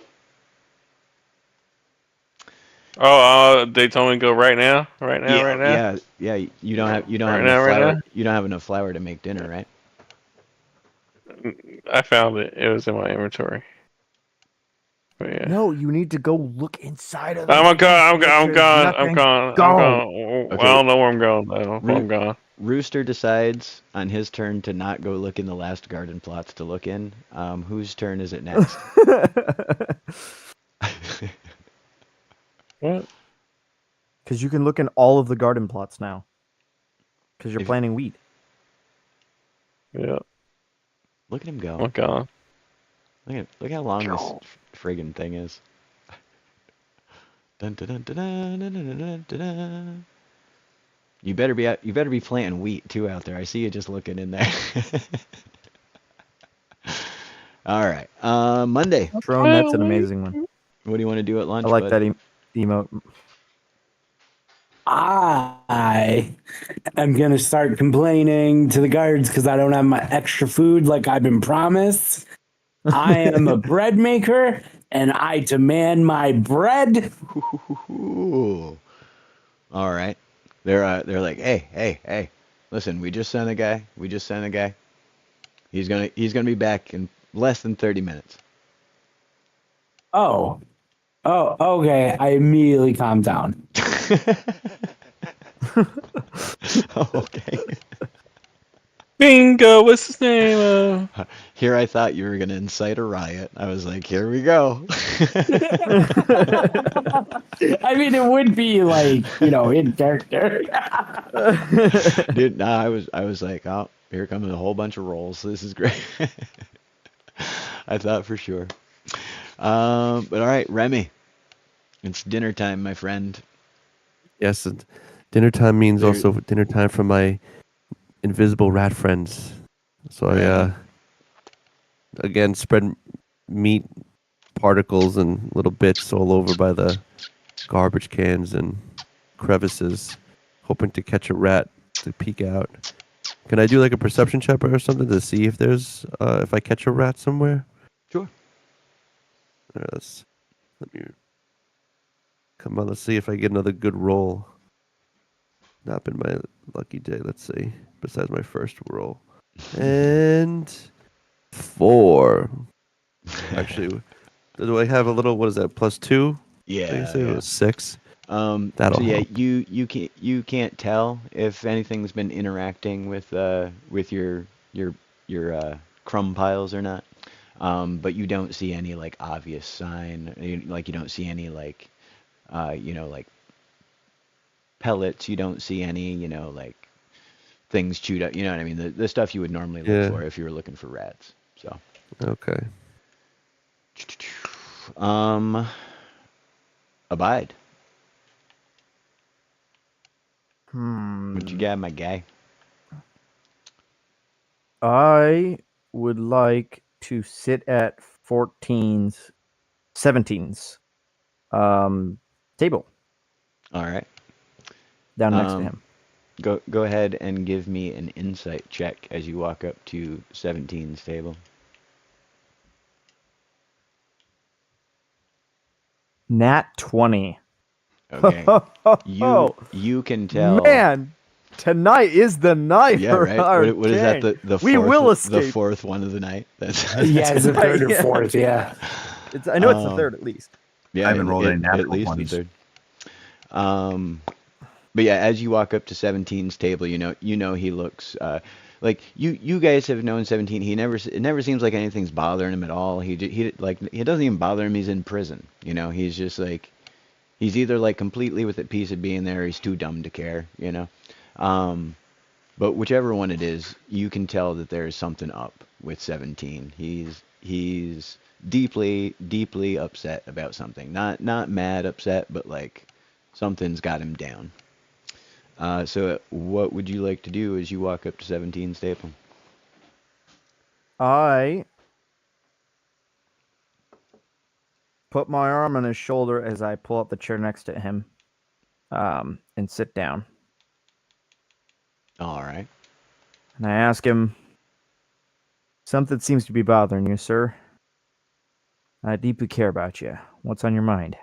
Speaker 5: Oh, they told me to go right now. Right now.
Speaker 2: Yeah. You don't have
Speaker 5: Right
Speaker 2: enough
Speaker 5: now, right
Speaker 2: flour.
Speaker 5: now?
Speaker 2: You don't have enough flour to make dinner, right?
Speaker 5: I found it. It was in my inventory. But yeah.
Speaker 1: No, you need to go look inside of.
Speaker 5: I'm gone.
Speaker 1: There's
Speaker 5: I'm
Speaker 1: nothing.
Speaker 5: gone.
Speaker 1: Go.
Speaker 5: I don't know where I'm going though.
Speaker 2: Ru-
Speaker 5: I'm gone.
Speaker 2: Rooster decides on his turn to not go look in the last garden plots to look in. Whose turn is it next?
Speaker 5: What?
Speaker 1: Because you can look in all of the garden plots now. Because you're
Speaker 2: If-
Speaker 1: planting wheat.
Speaker 5: Yeah.
Speaker 2: Look at him go.
Speaker 5: I'm gone.
Speaker 2: Look how long this friggin' thing is. Dun, dun, dun, dun, dun, dun, dun, dun, dun, dun. You better be planting wheat too out there. I see you just looking in there. All right. Monday.
Speaker 1: Drone, that's an amazing one.
Speaker 2: What do you want to do at lunch?
Speaker 1: I like
Speaker 2: bud?
Speaker 1: that emote.
Speaker 4: I am going to start complaining to the guards because I don't have my extra food like I've been promised. I am a bread maker and I demand my bread.
Speaker 2: Ooh. All right. They're like, hey. Listen, we just sent a guy. He's gonna be back in less than 30 minutes.
Speaker 4: Oh, okay. I immediately calmed down.
Speaker 2: Okay.
Speaker 5: Bingo! What's his name?
Speaker 2: Here I thought you were gonna incite a riot. I was like, here we go.
Speaker 4: I mean, it would be like, in character.
Speaker 2: Dude, nah, I was like, oh, here comes a whole bunch of rolls. This is great. I thought for sure. But all right, Remy, it's dinner time, my friend.
Speaker 3: Yes, and dinner time means
Speaker 2: There-
Speaker 3: also dinner time for my invisible rat friends. So
Speaker 2: Yeah.
Speaker 3: I again spread meat particles and little bits all over by the garbage cans and crevices, hoping to catch a rat to peek out. Can I do like a perception check or something to see if there's if I catch a rat somewhere?
Speaker 2: Sure.
Speaker 3: Let me come on. Let's see if I get another good roll. Not been my lucky day. Let's see. Besides my first roll, and 4. Actually, do I have a little? What is that? +2?
Speaker 2: Yeah.
Speaker 3: I say it was 6.
Speaker 2: So
Speaker 3: That'll
Speaker 2: yeah,
Speaker 3: help.
Speaker 2: you can't tell if anything's been interacting with your crumb piles or not. But you don't see any like obvious sign. Like you don't see any like like pellets. You don't see any like things chewed up. You know what I mean? The stuff you would normally look
Speaker 3: Yeah.
Speaker 2: for if you were looking for rats. So
Speaker 3: Okay.
Speaker 2: abide. What you
Speaker 1: Hmm.
Speaker 2: got, my guy?
Speaker 1: I would like to sit at 17's table
Speaker 2: All right.
Speaker 1: down next to
Speaker 2: Um,
Speaker 1: him.
Speaker 2: Go ahead and give me an insight check as you walk up to 17's table.
Speaker 1: Nat 20.
Speaker 2: Okay.
Speaker 1: Oh,
Speaker 2: You can tell.
Speaker 1: man, tonight is the night
Speaker 2: Yeah,
Speaker 1: for
Speaker 2: right.
Speaker 1: our
Speaker 2: What is that?
Speaker 1: king.
Speaker 2: The
Speaker 1: We
Speaker 2: fourth,
Speaker 1: will
Speaker 2: the
Speaker 1: escape.
Speaker 2: fourth one of the night. That's
Speaker 4: Yeah, it's the third or
Speaker 1: Yeah.
Speaker 4: fourth. Yeah.
Speaker 1: I know it's the
Speaker 2: Um,
Speaker 1: third at least.
Speaker 2: yeah.
Speaker 6: I haven't rolled any
Speaker 2: at
Speaker 6: natural
Speaker 2: least
Speaker 6: 20s.
Speaker 2: the third. But yeah, as you walk up to 17's table, you know he looks like you guys have known 17. It never seems like anything's bothering him at all. He doesn't even bother him. He's in prison. He's just like he's either like completely with at peace of being there, or he's too dumb to care. But whichever one it is, you can tell that there is something up with 17. He's deeply deeply upset about something. Not mad upset, but like something's got him down. So what would you like to do as you walk up to 17's table?
Speaker 1: I put my arm on his shoulder as I pull up the chair next to him, and sit down.
Speaker 2: All right.
Speaker 1: And I ask him, something seems to be bothering you, sir. I deeply care about you. What's on your mind?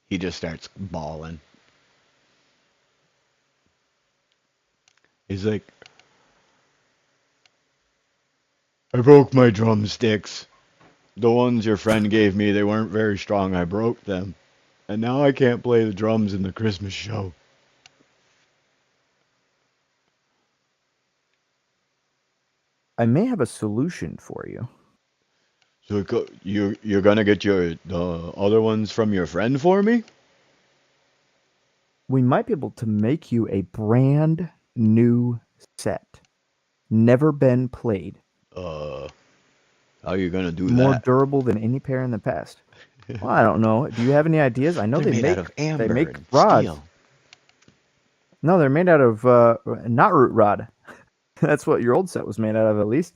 Speaker 2: He just starts bawling. He's like, I broke my drumsticks. The ones your friend gave me, they weren't very strong. I broke them. And now I can't play the drums in the Christmas show.
Speaker 1: I may have a solution for you.
Speaker 2: So you're gonna get the other ones from your friend for me?
Speaker 1: We might be able to make you a brand new set. Never been played.
Speaker 2: How you gonna do
Speaker 1: More
Speaker 2: that?
Speaker 1: durable than any pair in the past. Well, I don't know. Do you have any ideas? I know
Speaker 2: They're
Speaker 1: they
Speaker 2: made
Speaker 1: make
Speaker 2: out of amber
Speaker 1: they make
Speaker 2: and
Speaker 1: rods.
Speaker 2: steel.
Speaker 1: No, they're made out of not root rod. That's what your old set was made out of, at least.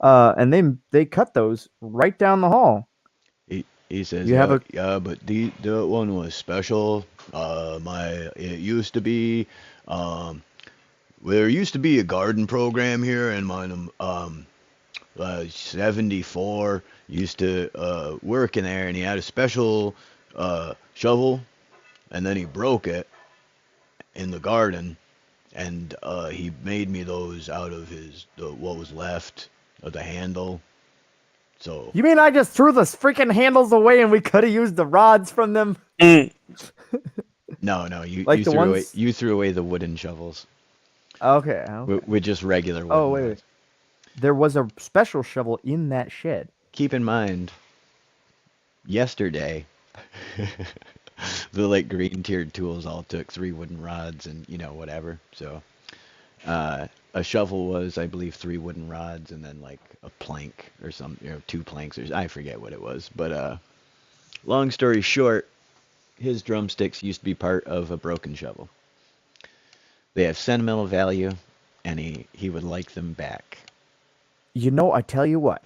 Speaker 1: And they cut those right down the hall.
Speaker 2: He says,
Speaker 1: You have a-
Speaker 2: yeah, but the one was special. It used to be, there used to be a garden program here, and mine, 74 used to work in there, and he had a special shovel, and then he broke it in the garden, and he made me those out of what was left of the handle. So
Speaker 1: You mean I just threw the freaking handles away and we could have used the rods from them?
Speaker 5: Mm.
Speaker 2: No, you
Speaker 1: Like the ones.
Speaker 2: you threw away the wooden shovels
Speaker 1: Okay. Okay.
Speaker 2: with just regular wooden
Speaker 1: Oh wait.
Speaker 2: rods.
Speaker 1: There was a special shovel in that shed.
Speaker 2: Keep in mind, yesterday, the like green tiered tools all took 3 wooden rods and whatever. So a shovel was, I believe, 3 wooden rods and then like a plank or some 2 planks, or I forget what it was. But long story short, his drumsticks used to be part of a broken shovel. They have sentimental value, and he would like them back.
Speaker 1: I tell you what.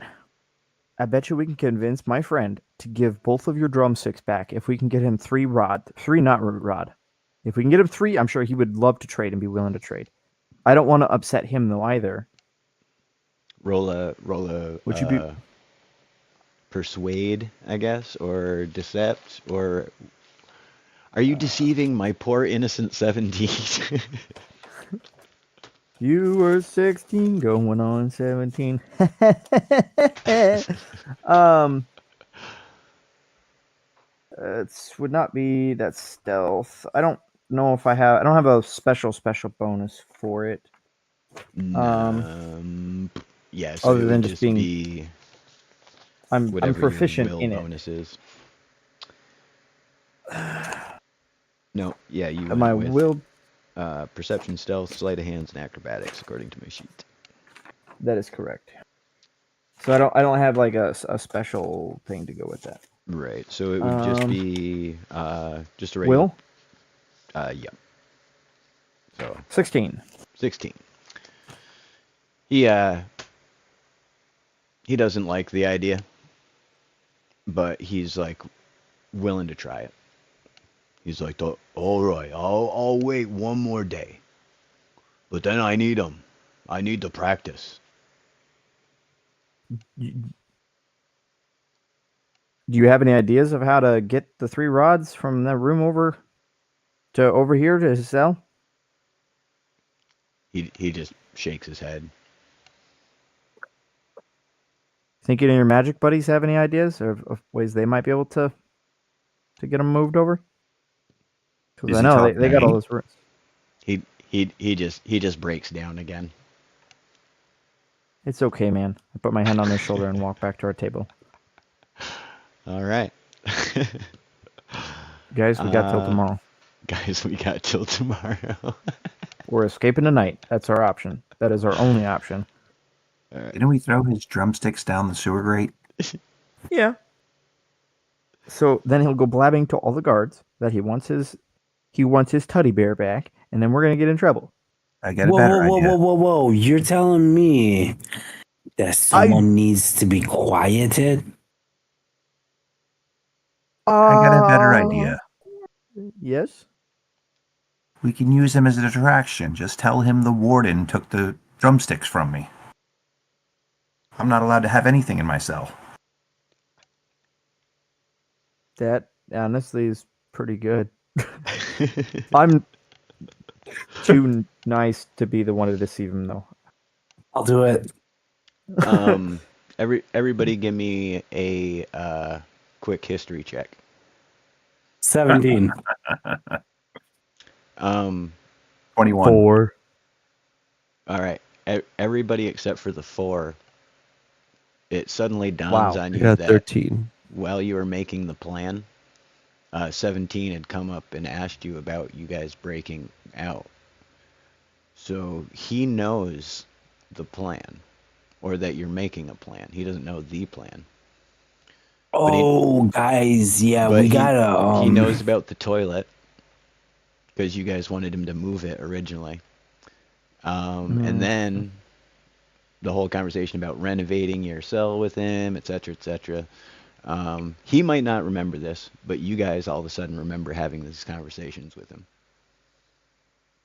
Speaker 1: I bet you we can convince my friend to give both of your drumsticks back if we can get him 3 not rod. If we can get him 3, I'm sure he would love to trade and be willing to trade. I don't want to upset him though either.
Speaker 2: Roll a
Speaker 1: Would you be
Speaker 2: persuade, I guess, or decept, or are you deceiving my poor innocent 17?
Speaker 1: You were 16 going on 17. It would not be that stealth. I don't know if I don't have a special bonus for it.
Speaker 2: Yeah, so
Speaker 1: other
Speaker 2: it
Speaker 1: than
Speaker 2: would
Speaker 1: just being
Speaker 2: be
Speaker 1: I'm
Speaker 2: whatever
Speaker 1: proficient
Speaker 2: your will
Speaker 1: in it.
Speaker 2: bonus is. No, yeah, you
Speaker 1: My
Speaker 2: went with
Speaker 1: will
Speaker 2: perception, stealth, sleight of hands, and acrobatics, according to my sheet.
Speaker 1: that is correct. So I don't have like a special thing to go with that.
Speaker 2: Right. So it would just be just a regular.
Speaker 1: Will?
Speaker 2: Yeah. So
Speaker 1: 16.
Speaker 2: 16. He doesn't like the idea, but he's like willing to try it. He's like, all right, I'll wait one more day, but then I need them. I need to practice.
Speaker 1: Do you have any ideas of how to get the 3 rods from that room over here to sell?
Speaker 2: He just shakes his head.
Speaker 1: Think any of your magic buddies have any ideas of ways they might be able to get them moved over? Because
Speaker 6: Does
Speaker 1: I
Speaker 6: he
Speaker 1: know
Speaker 6: talk
Speaker 1: they got all
Speaker 6: Dane?
Speaker 1: those rooms.
Speaker 2: He just breaks down again.
Speaker 1: It's okay, man. I put my hand on his shoulder and walk back to our table.
Speaker 2: All right.
Speaker 1: Guys, we got till tomorrow.
Speaker 2: Guys, we got till tomorrow.
Speaker 1: We're escaping tonight. That's our option. That is our only option.
Speaker 2: All right.
Speaker 6: Didn't we throw his drumsticks down the sewer grate?
Speaker 1: Yeah. So then he'll go blabbing to all the guards that he wants his teddy bear back, and then we're gonna get in trouble.
Speaker 6: I get a better idea.
Speaker 4: Whoa! You're telling me that someone needs to be quieted?
Speaker 6: I got a better idea.
Speaker 1: Yes.
Speaker 6: We can use him as a distraction. Just tell him the warden took the drumsticks from me. I'm not allowed to have anything in my cell.
Speaker 1: That honestly is pretty good. I'm too nice to be the one to deceive him, though.
Speaker 4: I'll do it.
Speaker 2: Everybody give me a quick history check.
Speaker 4: 17.
Speaker 6: 21.
Speaker 1: 4.
Speaker 2: All right. Everybody except for the 4. It suddenly dawns on
Speaker 3: I
Speaker 2: you
Speaker 3: got
Speaker 2: that
Speaker 3: 13.
Speaker 2: while you were making the plan, 17 had come up and asked you about you guys breaking out. So he knows the plan, or that you're making a plan. He doesn't know the plan.
Speaker 4: Guys, yeah,
Speaker 2: But
Speaker 4: we gotta.
Speaker 2: He knows about the toilet because you guys wanted him to move it originally. And then the whole conversation about renovating your cell with him, etc., etc. He might not remember this, but you guys all of a sudden remember having these conversations with him.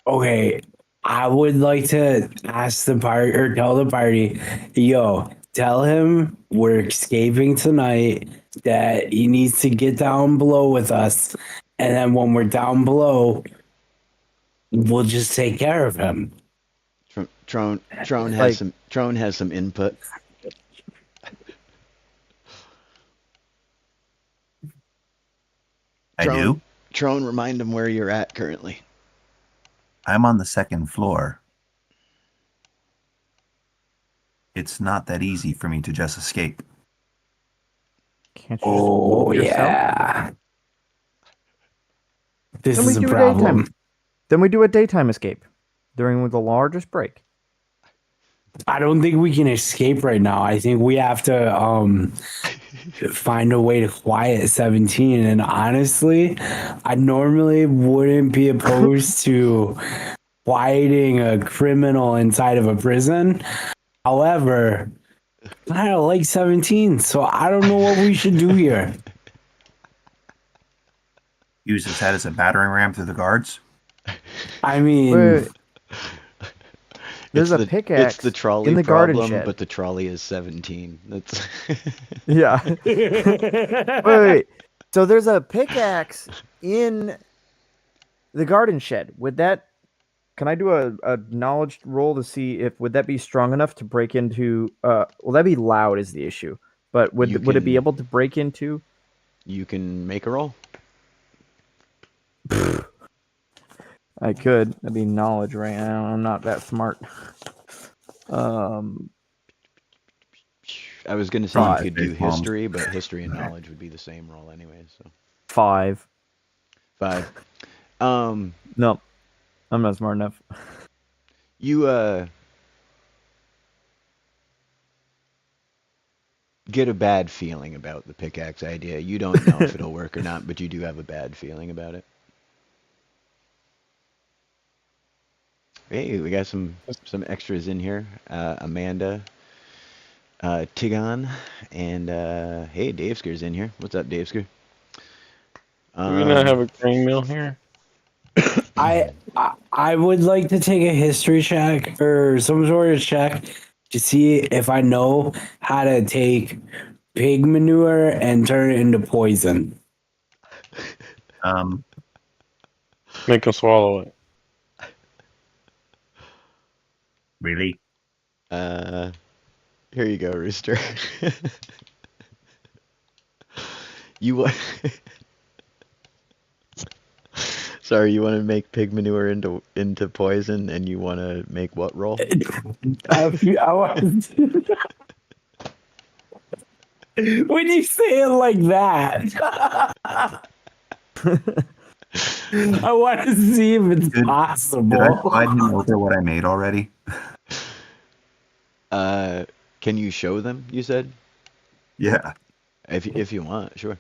Speaker 4: Okay, I would like to ask the party or tell the party, yo, tell him we're escaping tonight, that he needs to get down below with us, and then when we're down below, we'll just take care of him.
Speaker 2: Trone has some input.
Speaker 6: I do?
Speaker 2: Trone, remind them where you're at currently.
Speaker 6: I'm on the second floor. It's not that easy for me to just escape.
Speaker 1: Can't you just
Speaker 4: Oh
Speaker 1: move yourself?
Speaker 4: yeah. This
Speaker 1: Then we
Speaker 4: is a
Speaker 1: do a
Speaker 4: problem.
Speaker 1: daytime. Then we do a daytime escape during the largest break.
Speaker 4: I don't think we can escape right now. I think we have to find a way to quiet 17. And honestly, I normally wouldn't be opposed to quieting a criminal inside of a prison. However, I don't like 17, so I don't know what we should do here.
Speaker 6: Use his head as a battering ram through the guards.
Speaker 4: I mean,
Speaker 1: Wait, there's
Speaker 2: It's
Speaker 1: a pickaxe
Speaker 2: It's the trolley
Speaker 1: in the garden
Speaker 2: problem,
Speaker 1: shed.
Speaker 2: but the trolley is 17. That's
Speaker 1: Yeah. Wait. So there's a pickaxe in the garden shed. Can I do a knowledge roll to see if would that be strong enough to break into? Well, that'd be loud is the issue. But would it be able to break into?
Speaker 2: You can make a roll.
Speaker 1: I could. That'd be knowledge, right? I'm not that smart.
Speaker 2: I was going to say
Speaker 1: Five.
Speaker 2: you could do
Speaker 6: Big bomb.
Speaker 2: history, but history and knowledge would be the same roll anyway. So
Speaker 1: 5.
Speaker 2: 5.
Speaker 1: No, I'm not smart enough.
Speaker 2: You get a bad feeling about the pickaxe idea. You don't know if it'll work or not, but you do have a bad feeling about it. Hey, we got some extras in here. Amanda, Tigon, and hey, Davesker in here. What's up, Davesker?
Speaker 5: Do we not have a grain mill here?
Speaker 4: I would like to take a history check or some sort of check to see if I know how to take pig manure and turn it into poison.
Speaker 5: Make them swallow it.
Speaker 6: Really?
Speaker 2: Here you go, Rooster. You wa- Sorry, you want to make pig manure into poison, and you want to make what roll?
Speaker 4: I want when you say it like that, I want to see if it's
Speaker 6: Did I
Speaker 4: possible.
Speaker 6: slide him over what I made already?
Speaker 2: Can you show them? You said,
Speaker 6: Yeah.
Speaker 2: if you want, sure.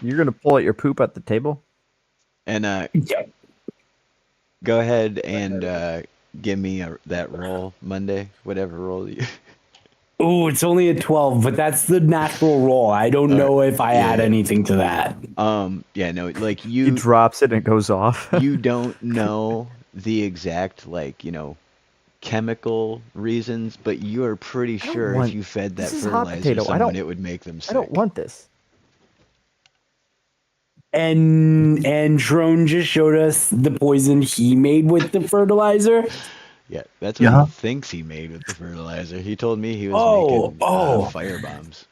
Speaker 1: You're gonna pull out your poop at the table?
Speaker 2: And
Speaker 4: Yeah.
Speaker 2: go ahead and give me that roll Monday, whatever roll you.
Speaker 4: Oh, it's only a 12, but that's the natural roll. I don't know if I add
Speaker 2: yeah.
Speaker 4: anything to that.
Speaker 2: Yeah, no, like
Speaker 1: He drops it and it goes off.
Speaker 2: you don't know the exact chemical reasons, but you are pretty sure if you fed that
Speaker 1: this is hot
Speaker 2: fertilizer
Speaker 1: potato.
Speaker 2: to someone, it would make them sick.
Speaker 1: I don't want this.
Speaker 4: And Drone just showed us the poison he made with the fertilizer.
Speaker 2: Yeah, that's what
Speaker 6: Yeah.
Speaker 2: he thinks he made with the fertilizer. He told me he was making fire bombs.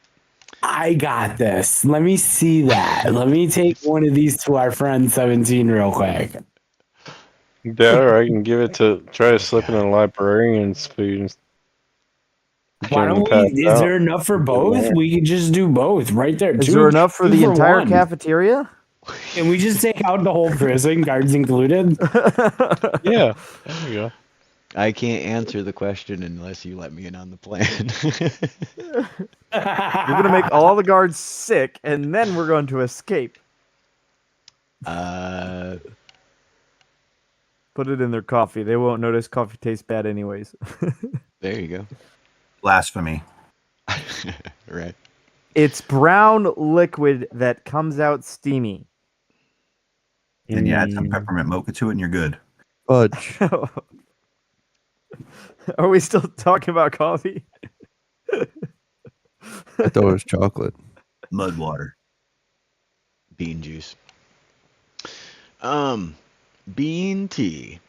Speaker 4: I got this. Let me see that. Let me take one of these to our friend 17 real quick.
Speaker 5: Yeah, or I can give it to try to slip in a librarian's food. And
Speaker 4: Why don't we? Is there enough for both? We could just do both right there.
Speaker 1: Is there enough for the entire cafeteria?
Speaker 4: Can we just take out the whole prison, guards included?
Speaker 5: Yeah, there you go.
Speaker 2: I can't answer the question unless you let me in on the plan.
Speaker 1: We're gonna make all the guards sick, and then we're going to escape. Put it in their coffee. They won't notice coffee tastes bad anyways.
Speaker 2: There you go.
Speaker 6: Blasphemy.
Speaker 2: Right.
Speaker 1: It's brown liquid that comes out steamy.
Speaker 6: Then you add some peppermint mocha to it and you're good.
Speaker 3: Fudge.
Speaker 1: Are we still talking about coffee?
Speaker 3: I thought it was chocolate.
Speaker 6: Mud water.
Speaker 2: Bean juice. Bean tea.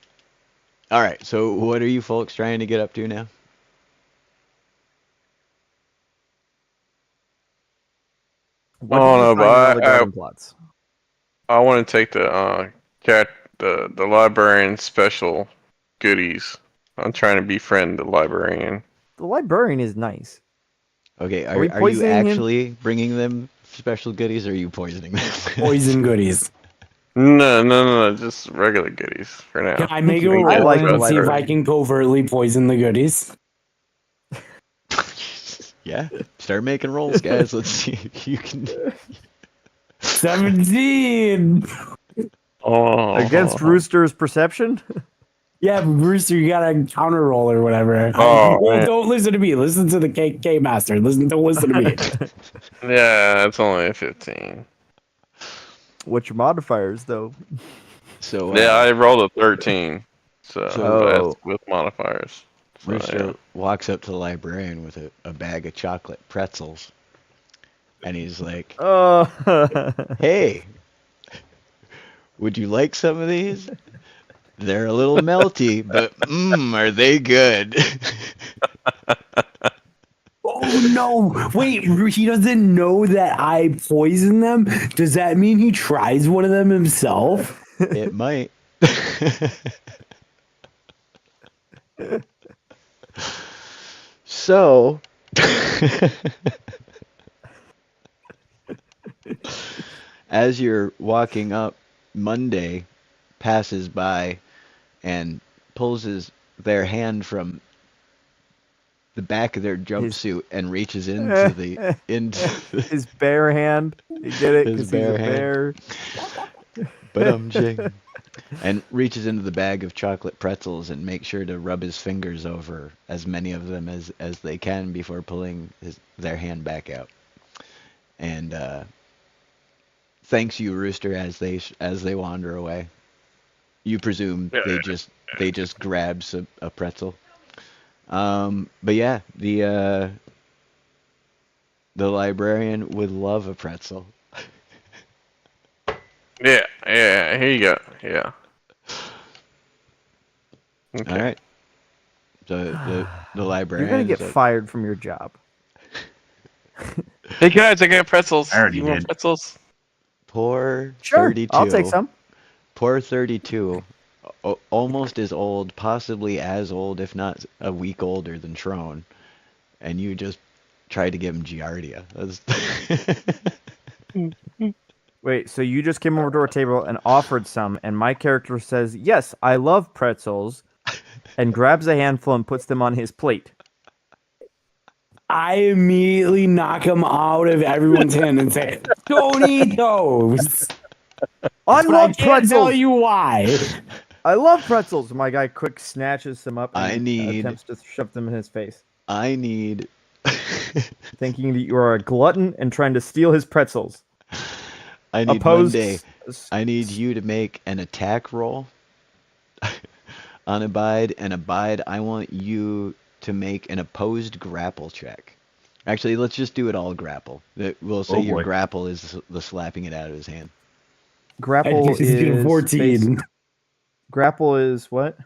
Speaker 2: All right, so what are you folks trying to get up to now?
Speaker 1: What
Speaker 5: Oh,
Speaker 1: did you
Speaker 5: no,
Speaker 1: find in
Speaker 5: but
Speaker 1: all the garden plots?
Speaker 5: I want to take the the librarian special goodies. I'm trying to befriend the librarian.
Speaker 1: The librarian is nice.
Speaker 2: Okay,
Speaker 1: Are we
Speaker 2: are you
Speaker 1: poisoning him?
Speaker 2: actually bringing them special goodies, or are you poisoning them?
Speaker 4: Poison goodies.
Speaker 5: No, just regular goodies for now.
Speaker 4: Can I make a
Speaker 1: you-
Speaker 4: roll
Speaker 1: I like
Speaker 4: and
Speaker 1: the
Speaker 4: see if I
Speaker 1: library.
Speaker 4: can covertly poison the goodies?
Speaker 2: Yeah, start making rolls, guys. Let's see if you can.
Speaker 4: 17.
Speaker 5: Oh,
Speaker 1: Against Rooster's perception?
Speaker 4: Yeah, but Brewster, you got a counter roll or whatever.
Speaker 5: Oh,
Speaker 4: Well,
Speaker 5: man.
Speaker 4: don't listen to me. Listen to the KK Master. Don't listen to me.
Speaker 5: Yeah, it's only a 15.
Speaker 1: What's your modifiers, though?
Speaker 2: So
Speaker 5: Yeah, I rolled a 13. So
Speaker 1: Oh.
Speaker 5: that's with modifiers. So,
Speaker 2: Rooster
Speaker 5: yeah.
Speaker 2: walks up to the librarian with a bag of chocolate pretzels, and he's like,
Speaker 1: Oh.
Speaker 2: "Hey, would you like some of these? They're a little melty, but are they good?"
Speaker 4: Oh, no. Wait, he doesn't know that I poisoned them? Does that mean he tries one of them himself?
Speaker 2: It might. So, as you're walking up, Monday passes by and pulls their hand from the back of their jumpsuit and reaches into
Speaker 1: His bare hand. You get it?
Speaker 2: His
Speaker 1: Because he's
Speaker 2: bare
Speaker 1: a
Speaker 2: hand.
Speaker 1: bear.
Speaker 2: And reaches into the bag of chocolate pretzels and makes sure to rub his fingers over as many of them as they can before pulling their hand back out. And thanks you, Rooster, as they wander away. You presume they just grabs a pretzel. But yeah, the librarian would love a pretzel.
Speaker 5: Yeah, here you go. Yeah. Okay.
Speaker 2: All right. So the librarian.
Speaker 1: You're going to get
Speaker 2: is like,
Speaker 1: fired from your job.
Speaker 5: Hey guys, I got pretzels.
Speaker 6: I already
Speaker 5: You want
Speaker 6: did.
Speaker 5: pretzels?
Speaker 2: Poor
Speaker 1: Sure.
Speaker 2: 32.
Speaker 1: I'll take some.
Speaker 2: Poor 32. Almost as old, possibly as old, if not a week older than Trone. And you just tried to give him Giardia.
Speaker 1: Wait, so you just came over to our table and offered some, and my character says, "Yes, I love pretzels," and grabs a handful and puts them on his plate.
Speaker 4: I immediately knock him out of everyone's hand and say, "Don't eat those."
Speaker 1: I
Speaker 4: But I
Speaker 1: love
Speaker 4: can't tell
Speaker 1: pretzels.
Speaker 4: you why.
Speaker 1: I love pretzels. My guy quick snatches them up and
Speaker 2: I
Speaker 1: attempts to shove them in his face,
Speaker 2: need
Speaker 1: thinking that you are a glutton and trying to steal his pretzels.
Speaker 2: Monday. I need you to make an attack roll on Abide, and Abide, I want you to make an opposed grapple check. Actually, let's just do it all grapple. We'll say
Speaker 6: Oh,
Speaker 2: your
Speaker 6: boy.
Speaker 2: grapple is the slapping it out of his hand.
Speaker 1: Grapple
Speaker 4: He's getting
Speaker 1: is
Speaker 4: 14.
Speaker 1: grapple is what?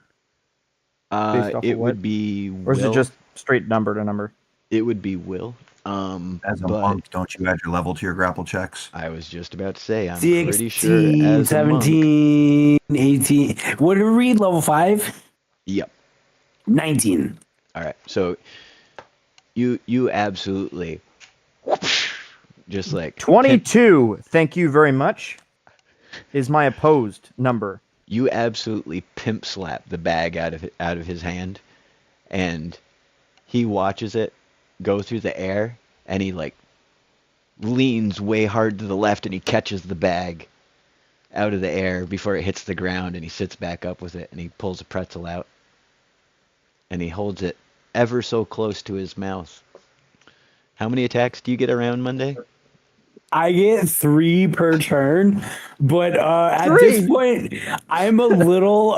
Speaker 1: Based off
Speaker 2: It
Speaker 1: of
Speaker 2: would
Speaker 1: what?
Speaker 2: be
Speaker 1: Or is it
Speaker 2: will.
Speaker 1: just straight number to number?
Speaker 2: It would be will.
Speaker 6: As a
Speaker 2: But
Speaker 6: monk, don't you add your level to your grapple checks?
Speaker 2: I was just about to say, I'm pretty
Speaker 4: 16,
Speaker 2: sure as a monk.
Speaker 4: 17, 18. What did we read? Level 5?
Speaker 2: Yep.
Speaker 4: 19.
Speaker 2: All right. So you absolutely just like
Speaker 1: 22. Thank you very much. Is my opposed number.
Speaker 2: you absolutely pimp slap the bag out of his hand, and he watches it go through the air, and he like leans way hard to the left, and he catches the bag out of the air before it hits the ground, and he sits back up with it, and he pulls a pretzel out, and he holds it ever so close to his mouth. How many attacks do you get around Monday?
Speaker 4: I get 3 per turn, but at this point, I'm a little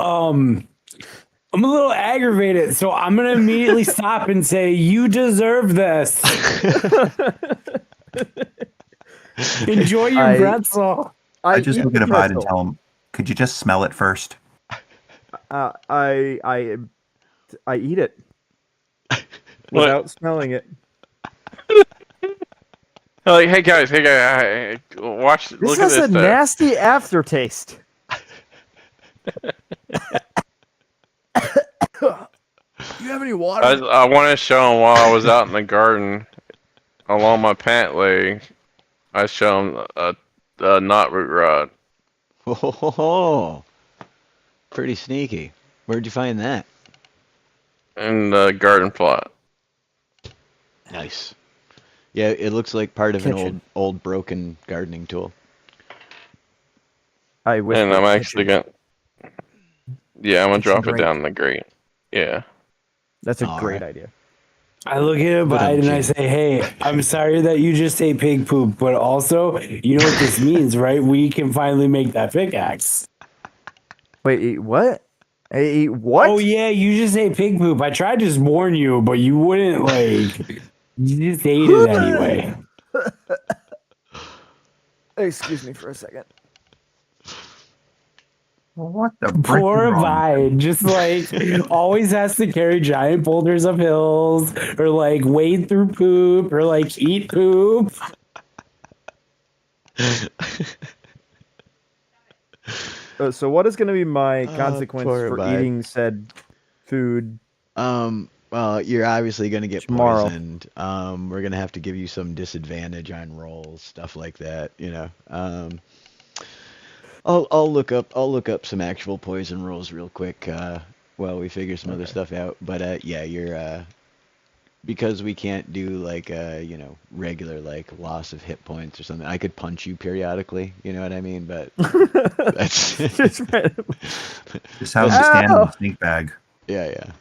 Speaker 4: aggravated, so I'm gonna immediately stop and say, "You deserve this. Enjoy your pretzel."
Speaker 6: I just
Speaker 1: eat
Speaker 6: look at
Speaker 1: the
Speaker 6: Abide and
Speaker 1: pretzel.
Speaker 6: tell him, could you just smell it first?
Speaker 1: I eat it without smelling it.
Speaker 5: Like, hey guys, watch.
Speaker 1: This
Speaker 5: Look at
Speaker 1: has
Speaker 5: this.
Speaker 1: a nasty aftertaste. Do you have any water?
Speaker 5: I want to show him while I was out in the garden along my pant leg. I show him a knot root rod.
Speaker 2: Oh, pretty sneaky. Where'd you find that?
Speaker 5: In the garden plot.
Speaker 2: Nice. Yeah, it looks like part of an
Speaker 1: Kitchen.
Speaker 2: old broken gardening tool.
Speaker 1: I whispered
Speaker 5: And I'm
Speaker 1: kitchen.
Speaker 5: actually gonna. Yeah, I'm gonna
Speaker 1: Kitchen
Speaker 5: drop it
Speaker 1: grate.
Speaker 5: down in the grate. Yeah.
Speaker 1: That's a
Speaker 2: All
Speaker 1: great
Speaker 2: right.
Speaker 1: idea.
Speaker 4: I look at Abide and I say, hey, I'm sorry that you just ate pig poop, but also, you know what this means, right? We can finally make that pickaxe.
Speaker 1: Wait, eat what? Eat what?
Speaker 4: Oh, yeah, you just ate pig poop. I tried to just warn you, but you wouldn't, like, you just ate it anyway.
Speaker 1: Excuse me for a second.
Speaker 6: What the
Speaker 4: Poor
Speaker 6: frick is wrong?
Speaker 4: Abide, just like always has to carry giant boulders up hills, or like wade through poop, or like eat poop.
Speaker 1: So what is going to be my
Speaker 2: Oh,
Speaker 1: consequence
Speaker 2: poor
Speaker 1: for
Speaker 2: Abide.
Speaker 1: eating said food?
Speaker 2: Well, you're obviously gonna get
Speaker 1: Tomorrow.
Speaker 2: poisoned. We're gonna have to give you some disadvantage on rolls, stuff like that. You know. I'll look up some actual poison rolls real quick while we figure some other stuff out. But yeah, you're because we can't do like you know, regular like loss of hit points or something. I could punch you periodically, you know what I mean? But that's
Speaker 1: Just randomly.
Speaker 6: Just how you stand in
Speaker 1: Ow!
Speaker 6: the sneak bag.
Speaker 2: yeah.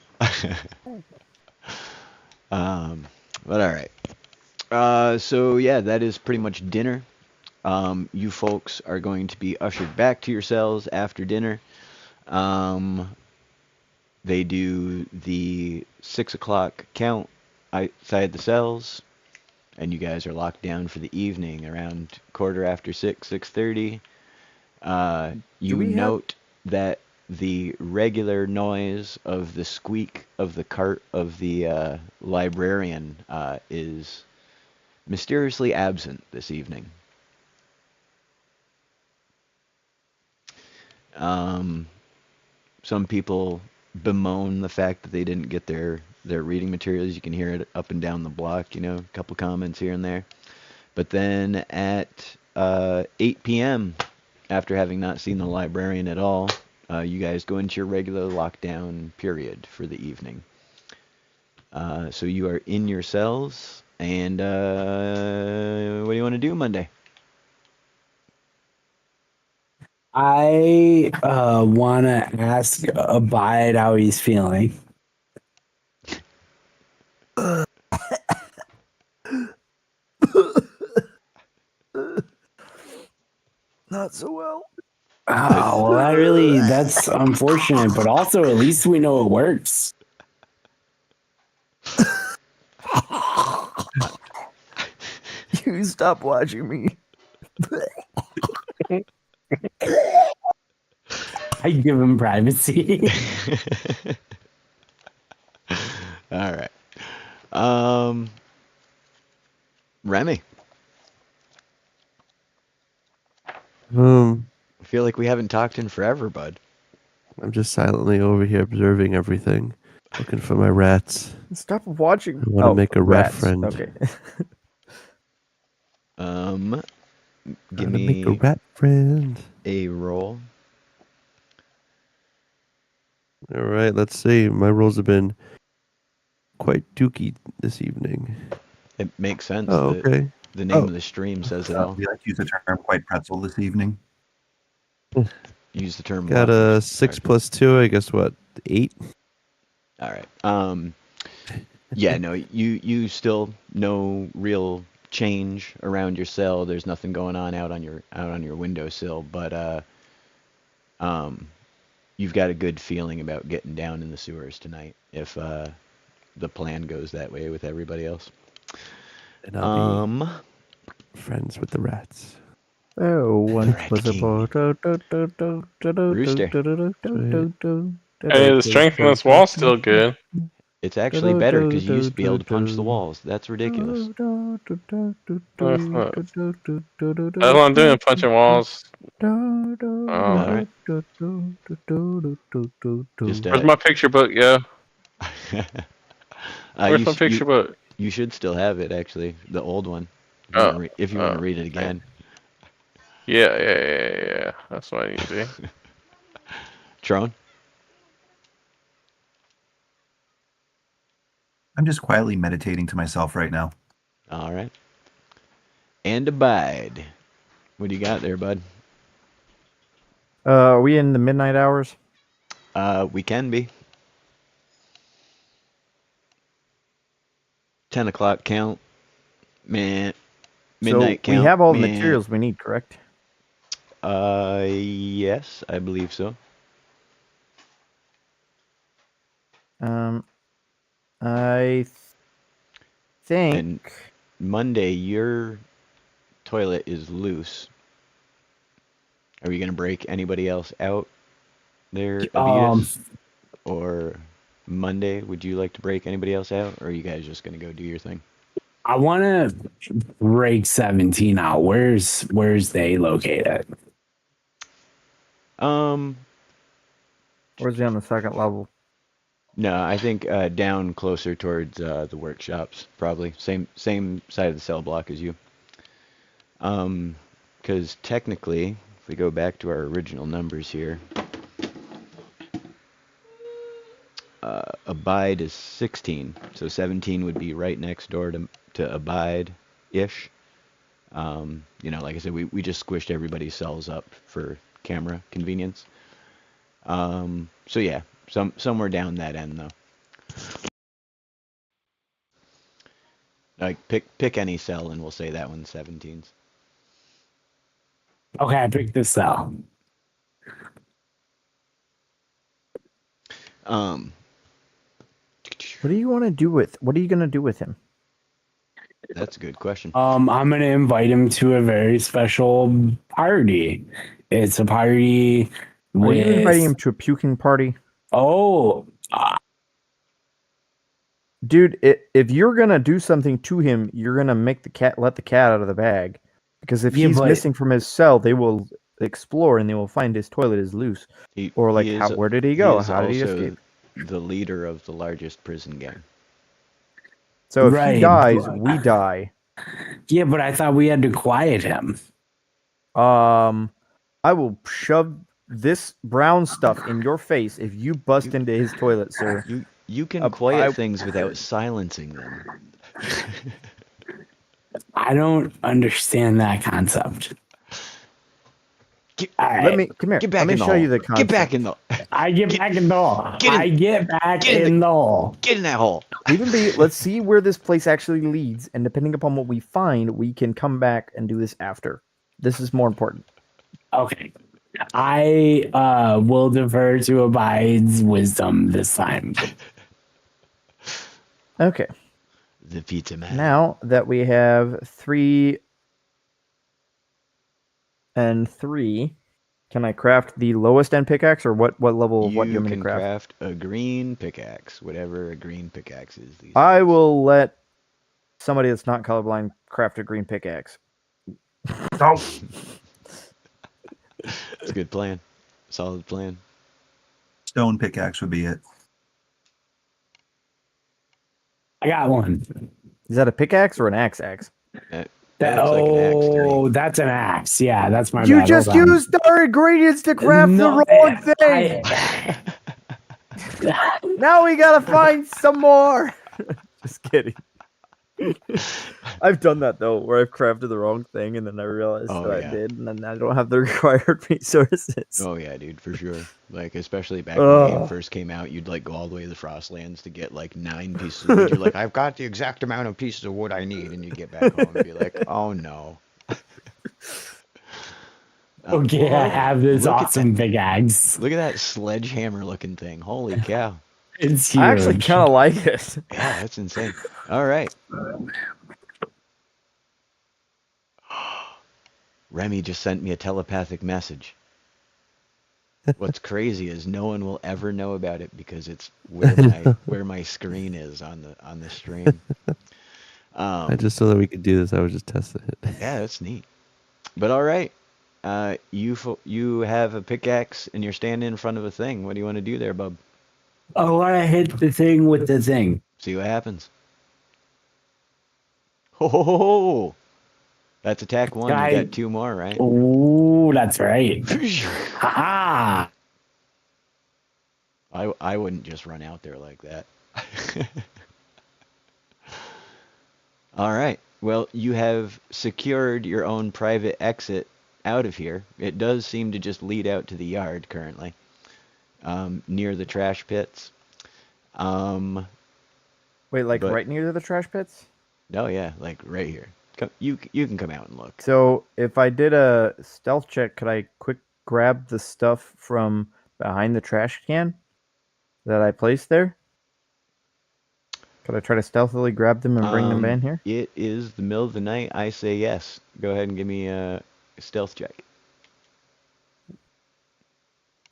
Speaker 2: But all right. So yeah, that is pretty much dinner. You folks are going to be ushered back to your cells after dinner. They do the 6 o'clock count outside the cells, and you guys are locked down for the evening around 6:15, 6:30. You
Speaker 1: we have-
Speaker 2: note that the regular noise of the squeak of the cart of the librarian is mysteriously absent this evening. Some people bemoan the fact that they didn't get their reading materials. You can hear it up and down the block, you know, a couple comments here and there. But then at 8 p.m., after having not seen the librarian at all, you guys go into your regular lockdown period for the evening. So you are in your cells, and what do you want to do Monday?
Speaker 4: I want to ask Abide how he's feeling.
Speaker 1: Not so well.
Speaker 4: Oh, well, that's unfortunate, but also at least we know it works.
Speaker 1: You stop watching me.
Speaker 4: I give him privacy.
Speaker 2: All right. Remy, I feel like we haven't talked in forever, bud.
Speaker 3: I'm just silently over here observing everything, looking for my rats.
Speaker 1: Stop watching.
Speaker 3: I wanna make a rat
Speaker 1: rats.
Speaker 3: friend.
Speaker 1: Okay.
Speaker 2: Give
Speaker 3: Gotta make a
Speaker 2: me
Speaker 3: rat friend.
Speaker 2: a roll.
Speaker 3: All right, let's see. My rolls have been quite dookie this evening.
Speaker 2: It makes sense.
Speaker 3: Oh,
Speaker 2: that
Speaker 3: okay.
Speaker 2: The name of the stream says it all.
Speaker 6: We like to use the term quite pretzel this evening.
Speaker 2: Use the term.
Speaker 3: Got
Speaker 2: waffles.
Speaker 3: a 6 plus 2. I guess what? 8.
Speaker 2: All right. Yeah. No. You still no real change around your cell. There's nothing going on out on your windowsill, but you've got a good feeling about getting down in the sewers tonight if the plan goes that way with everybody else.
Speaker 3: And I'll be friends with the rats.
Speaker 1: Oh, one
Speaker 2: Rat
Speaker 1: was a
Speaker 2: King.
Speaker 1: Rooster.
Speaker 2: Rooster.
Speaker 5: Hey, the strength in this wall's still good.
Speaker 2: It's actually better because you used to be able to punch the walls. That's ridiculous.
Speaker 5: That's what I'm doing, punching walls.
Speaker 2: Alright. Just,
Speaker 5: Where's my picture book, yo? Where's
Speaker 2: you,
Speaker 5: my
Speaker 2: sh-
Speaker 5: picture book?
Speaker 2: you should still have it, actually. The old one.
Speaker 5: Oh,
Speaker 2: If you want to read it again.
Speaker 5: Yeah. That's what I need to do.
Speaker 2: Tron?
Speaker 6: I'm just quietly meditating to myself right now.
Speaker 2: Alright. And Abide. What do you got there, bud?
Speaker 1: Are we in the midnight hours?
Speaker 2: We can be. 10 o'clock count. Man. Midnight
Speaker 1: so
Speaker 2: count.
Speaker 1: we have all the
Speaker 2: man.
Speaker 1: materials we need, correct?
Speaker 2: Yes, I believe so.
Speaker 1: I think.
Speaker 2: And Monday, your toilet is loose. Are we going to break anybody else out there, Avitas? Or Monday, would you like to break anybody else out? Or are you guys just going to go do your thing?
Speaker 4: I want to break 17 out. Where's they located?
Speaker 1: Where's he on the second level?
Speaker 2: No, I think down closer towards the workshops, probably. Same side of the cell block as you. Because technically, if we go back to our original numbers here, Abide is 16, so 17 would be right next door to Abide-ish. Like I said, we just squished everybody's cells up for camera convenience. So yeah, somewhere down that end though. Like pick any cell and we'll say that one's 17s.
Speaker 4: Okay, I picked this cell.
Speaker 1: What do you want to do with? What are you gonna do with him?
Speaker 2: That's a good question.
Speaker 4: I'm gonna invite him to a very special party. It's a party
Speaker 1: Are
Speaker 4: with.
Speaker 1: you inviting him to a puking party?
Speaker 4: Oh,
Speaker 1: Dude, if you're gonna do something to him, you're gonna let the cat out of the bag. Because if
Speaker 4: Yeah,
Speaker 1: he's
Speaker 4: but-
Speaker 1: missing from his cell, they will explore and they will find his toilet is loose. Or like, where did he go? How did he
Speaker 2: also
Speaker 1: escape?
Speaker 2: the leader of the largest prison gang.
Speaker 1: So if
Speaker 4: Right,
Speaker 1: he dies,
Speaker 4: but-
Speaker 1: we die.
Speaker 4: yeah, but I thought we had to quiet him.
Speaker 1: I will shove this brown stuff in your face if you bust into his toilet, sir.
Speaker 2: You can
Speaker 1: I-
Speaker 2: quiet things without silencing them.
Speaker 4: I don't understand that concept.
Speaker 2: Get,
Speaker 4: All right.
Speaker 1: Come here.
Speaker 2: get back
Speaker 1: Let me
Speaker 2: in the
Speaker 1: show
Speaker 2: hole.
Speaker 1: you the concept.
Speaker 2: Get back in the.
Speaker 4: I get back in the hole.
Speaker 2: Get in-
Speaker 4: I get back
Speaker 2: get in
Speaker 4: in the hole.
Speaker 2: Get in that hole.
Speaker 1: Leave him be. Let's see where this place actually leads, and depending upon what we find, we can come back and do this after. This is more important.
Speaker 4: Okay. I will defer to Abide's wisdom this time.
Speaker 1: Okay.
Speaker 2: The pizza man.
Speaker 1: Now that we have 3 and 3, can I craft the lowest end pickaxe, or what level of what do you want me to
Speaker 2: can
Speaker 1: craft?
Speaker 2: craft a green pickaxe, whatever a green pickaxe is. These
Speaker 1: I
Speaker 2: days.
Speaker 1: will let somebody that's not colorblind craft a green pickaxe.
Speaker 2: It's a good plan. Solid plan.
Speaker 6: Stone pickaxe would be it.
Speaker 4: I got one.
Speaker 1: Is that a pickaxe or an axe?
Speaker 2: That looks like an axe to me.
Speaker 4: That's an axe. Yeah, that's my
Speaker 1: You
Speaker 4: bad.
Speaker 1: just
Speaker 4: Hold on.
Speaker 1: used our ingredients to craft
Speaker 4: No,
Speaker 1: the wrong thing. Now we gotta find some more. Just kidding. I've done that though, where I've crafted the wrong thing and then I realized
Speaker 2: Oh,
Speaker 1: that
Speaker 2: yeah.
Speaker 1: I did, and then I don't have the required resources.
Speaker 2: Oh yeah, dude, for sure. Like especially back when the game first came out, you'd like go all the way to the Frostlands to get like 9 pieces of wood. You're like, I've got the exact amount of pieces of wood I need, and you get back home and be like, oh no.
Speaker 4: Okay, I have this
Speaker 2: Look at
Speaker 4: awesome big axe.
Speaker 2: Look at that sledgehammer looking thing. Holy cow.
Speaker 4: It's huge.
Speaker 1: I actually kind of like it.
Speaker 2: Yeah, that's insane. All right. Remy just sent me a telepathic message. What's crazy is no one will ever know about it because it's where my screen is on the stream.
Speaker 3: I just so that we could do this, I was just testing it.
Speaker 2: Yeah, that's neat. But all right, you have a pickaxe and you're standing in front of a thing. What do you want to do there, bub?
Speaker 4: I want to hit the thing with the thing.
Speaker 2: See what happens. Ho ho ho ho! That's attack 1. You got 2 more, right?
Speaker 4: Oh, that's right. Ha
Speaker 2: I wouldn't just run out there like that. All right. Well, you have secured your own private exit out of here. It does seem to just lead out to the yard currently, near the trash pits.
Speaker 1: Wait, like
Speaker 2: But-
Speaker 1: right near the trash pits?
Speaker 2: Oh yeah, like right here. You can come out and look.
Speaker 1: So if I did a stealth check, could I quick grab the stuff from behind the trash can that I placed there? Could I try to stealthily grab them and bring them in here?
Speaker 2: It is the middle of the night. I say yes. Go ahead and give me a stealth check.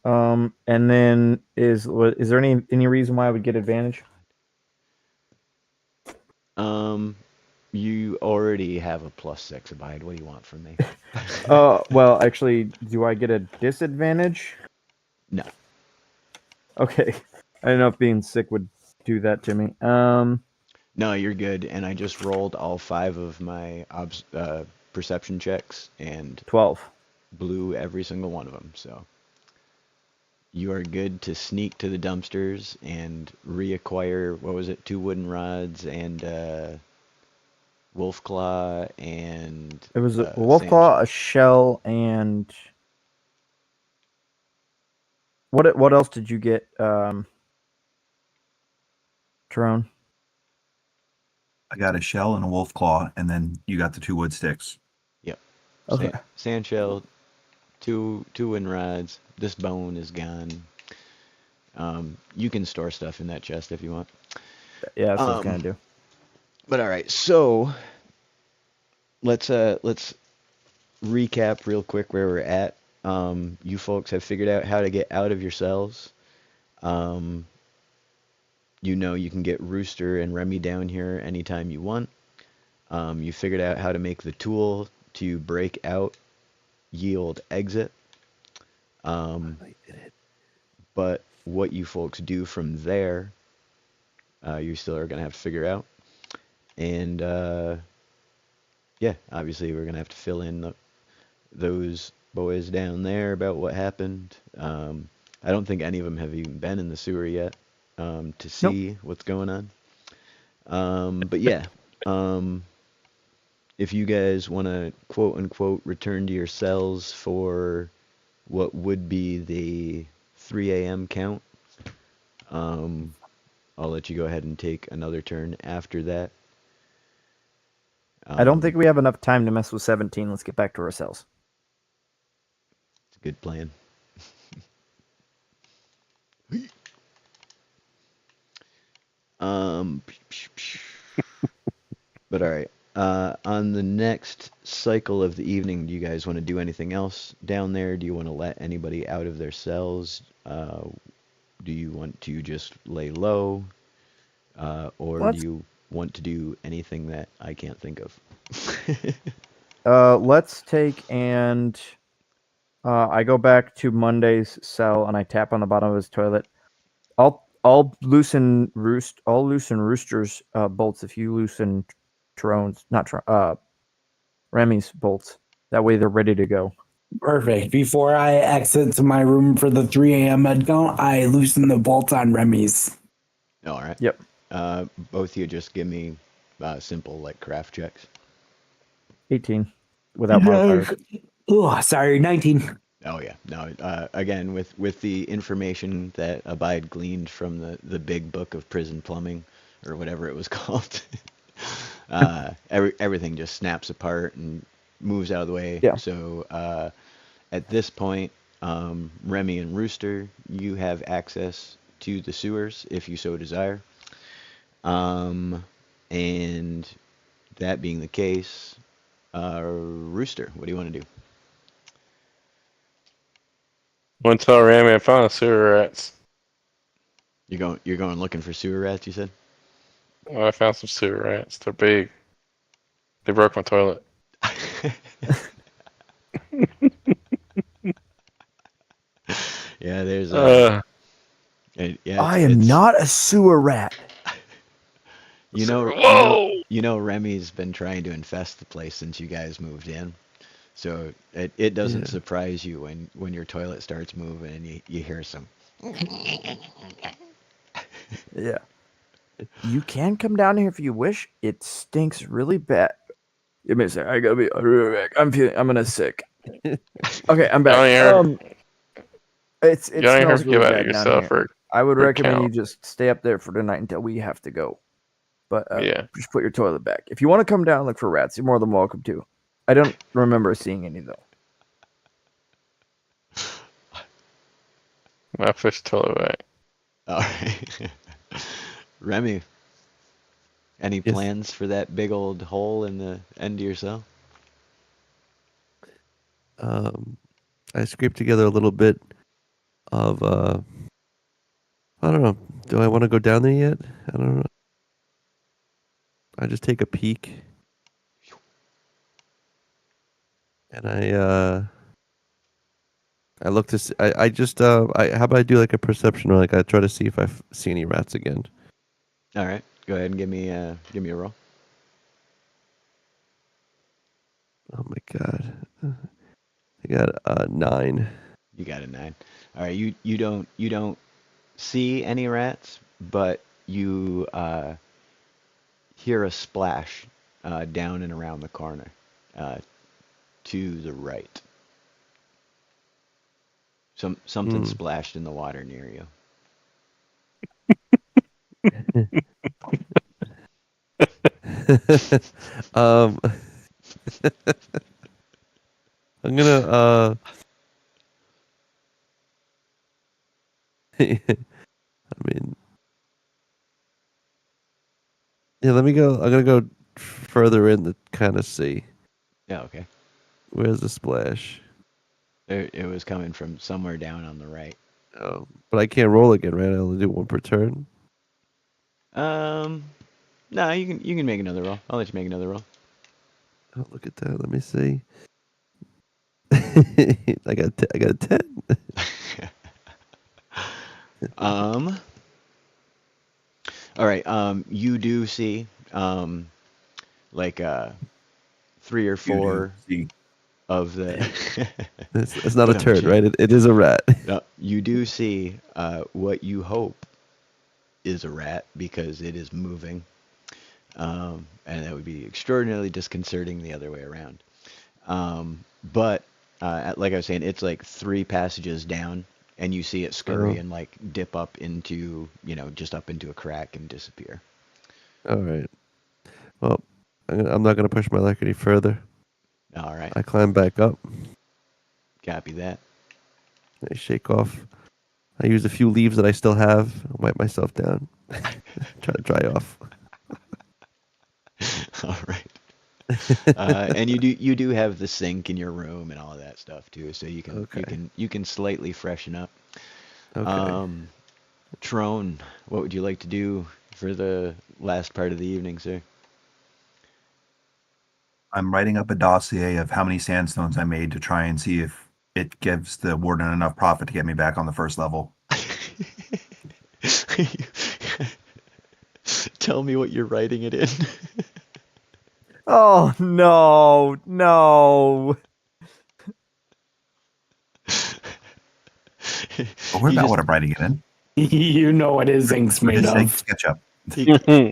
Speaker 1: And then is there any reason why I would get advantage?
Speaker 2: You already have a +6 abide. What do you want from me?
Speaker 1: Well, actually, do I get a disadvantage?
Speaker 2: No.
Speaker 1: Okay, I don't know if being sick would do that to me.
Speaker 2: No, you're good. And I just rolled all 5 of my perception checks and
Speaker 1: 12.
Speaker 2: blew every single one of them. So you are good to sneak to the dumpsters and reacquire, what was it, 2 wooden rods and wolf claw and
Speaker 1: It was a
Speaker 2: sand
Speaker 1: wolf claw, a shell, and what else did you get, Tyrone?
Speaker 6: I got a shell and a wolf claw, and then you got the 2 wood sticks.
Speaker 2: Yep.
Speaker 1: Okay.
Speaker 2: Sand shell, two wooden rods. This bone is gone. You can store stuff in that chest if you want.
Speaker 1: Yeah, that's what I was gonna do.
Speaker 2: But all right, so let's recap real quick where we're at. You folks have figured out how to get out of your cells. You know you can get Rooster and Remy down here anytime you want. You figured out how to make the tool to break out, yield exit. But what you folks do from there, you still are going to have to figure out. And yeah, obviously we're going to have to fill in those boys down there about what happened. I don't think any of them have even been in the sewer yet to see what's going on. But yeah, if you guys want to quote unquote return to your cells for what would be the 3 a.m. count, I'll let you go ahead and take another turn after that.
Speaker 1: I don't think we have enough time to mess with 17. Let's get back to our cells.
Speaker 2: It's a good plan. But all right. On the next cycle of the evening, do you guys want to do anything else down there? Do you want to let anybody out of their cells? Do you want to just lay low? Or do you want to do anything that I can't think of?
Speaker 1: Let's take and I go back to Monday's cell and I tap on the bottom of his toilet. I'll loosen Rooster's bolts if you loosen Remy's bolts. That way they're ready to go.
Speaker 4: Perfect. Before I exit to my room for the 3 a.m. med count, I loosen the bolts on Remy's.
Speaker 2: All right.
Speaker 1: Yep.
Speaker 2: Both of you just give me simple like craft checks.
Speaker 1: 18 without modifiers.
Speaker 4: Oh, sorry, 19.
Speaker 2: Oh yeah, no. Again, with the information that Abide gleaned from the big book of prison plumbing, or whatever it was called, everything just snaps apart and moves out of the way.
Speaker 1: Yeah.
Speaker 2: So at this point, Remy and Rooster, you have access to the sewers if you so desire. And that being the case, Rooster, what do you want to do?
Speaker 5: One tell Rami I found sewer rats.
Speaker 2: You're going looking for sewer rats, you said?
Speaker 5: Oh, I found some sewer rats. They're big. They broke my toilet.
Speaker 2: Yeah, there's yeah,
Speaker 1: I am not a sewer rat.
Speaker 5: Whoa!
Speaker 2: Remy's been trying to infest the place since you guys moved in. So it doesn't surprise you when your toilet starts moving and you hear some.
Speaker 1: Yeah. You can come down here if you wish. It stinks really bad. Give me a sec. I gotta be right back. I'm gonna sick. Okay, I'm back. It
Speaker 5: You don't even have
Speaker 1: smells
Speaker 5: to give
Speaker 1: really
Speaker 5: out
Speaker 1: bad down
Speaker 5: yourself
Speaker 1: here.
Speaker 5: or
Speaker 1: I would
Speaker 5: or
Speaker 1: recommend you
Speaker 5: count.
Speaker 1: just stay up there for tonight until we have to go. But
Speaker 5: Yeah.
Speaker 1: just put your toilet back. If you want to come down and look for rats, you're more than welcome to. I don't remember seeing any though.
Speaker 5: My fish toilet back.
Speaker 2: All right. Remy, any
Speaker 3: Yes.
Speaker 2: plans for that big old hole in the end of your cell?
Speaker 3: I scraped together a little bit of I don't know. Do I want to go down there yet? I don't know. I just take a peek, and I look to see, I just how about I do like a perception or like I try to see if I see any rats again.
Speaker 2: All right, go ahead and give me a roll.
Speaker 3: Oh my god, I got 9.
Speaker 2: You got a 9. All right, you don't see any rats, but you hear a splash down and around the corner to the right. Something splashed in the water near you.
Speaker 3: I'm gonna I mean, yeah, let me go. I'm gonna go further in to kind of see.
Speaker 2: Yeah, okay.
Speaker 3: Where's the splash?
Speaker 2: It was coming from somewhere down on the right.
Speaker 3: Oh, but I can't roll again, right? I only do one per turn.
Speaker 2: No, you can make another roll. I'll let you make another roll.
Speaker 3: Oh, look at that. Let me see. I got a 10.
Speaker 2: All right. You do see like 3 or 4
Speaker 6: See,
Speaker 2: of the.
Speaker 3: It's not a
Speaker 2: But I'm
Speaker 3: turd,
Speaker 2: kidding.
Speaker 3: right? It is a rat.
Speaker 2: No, you do see what you hope is a rat because it is moving, and that would be extraordinarily disconcerting the other way around. But like I was saying, it's like 3 passages down, and you see it scurry and like dip up into just up into a crack and disappear.
Speaker 3: All right. Well, I'm not gonna push my luck any further.
Speaker 2: All right,
Speaker 3: I climb back up.
Speaker 2: copy that.
Speaker 3: I shake off. I use a few leaves that I still have. Wipe myself down. Try to dry off.
Speaker 2: All right. And you do have the sink in your room and all of that stuff too, so you can slightly freshen up.
Speaker 3: Okay.
Speaker 2: Trone, what would you like to do for the last part of the evening, sir?
Speaker 6: I'm writing up a dossier of how many sandstones I made to try and see if it gives the warden enough profit to get me back on the first level.
Speaker 2: Tell me what you're writing it in.
Speaker 1: Oh no, no.
Speaker 6: But we're not what I'm writing it in.
Speaker 4: You know what his ink's made
Speaker 6: Just take
Speaker 4: of.
Speaker 6: SketchUp.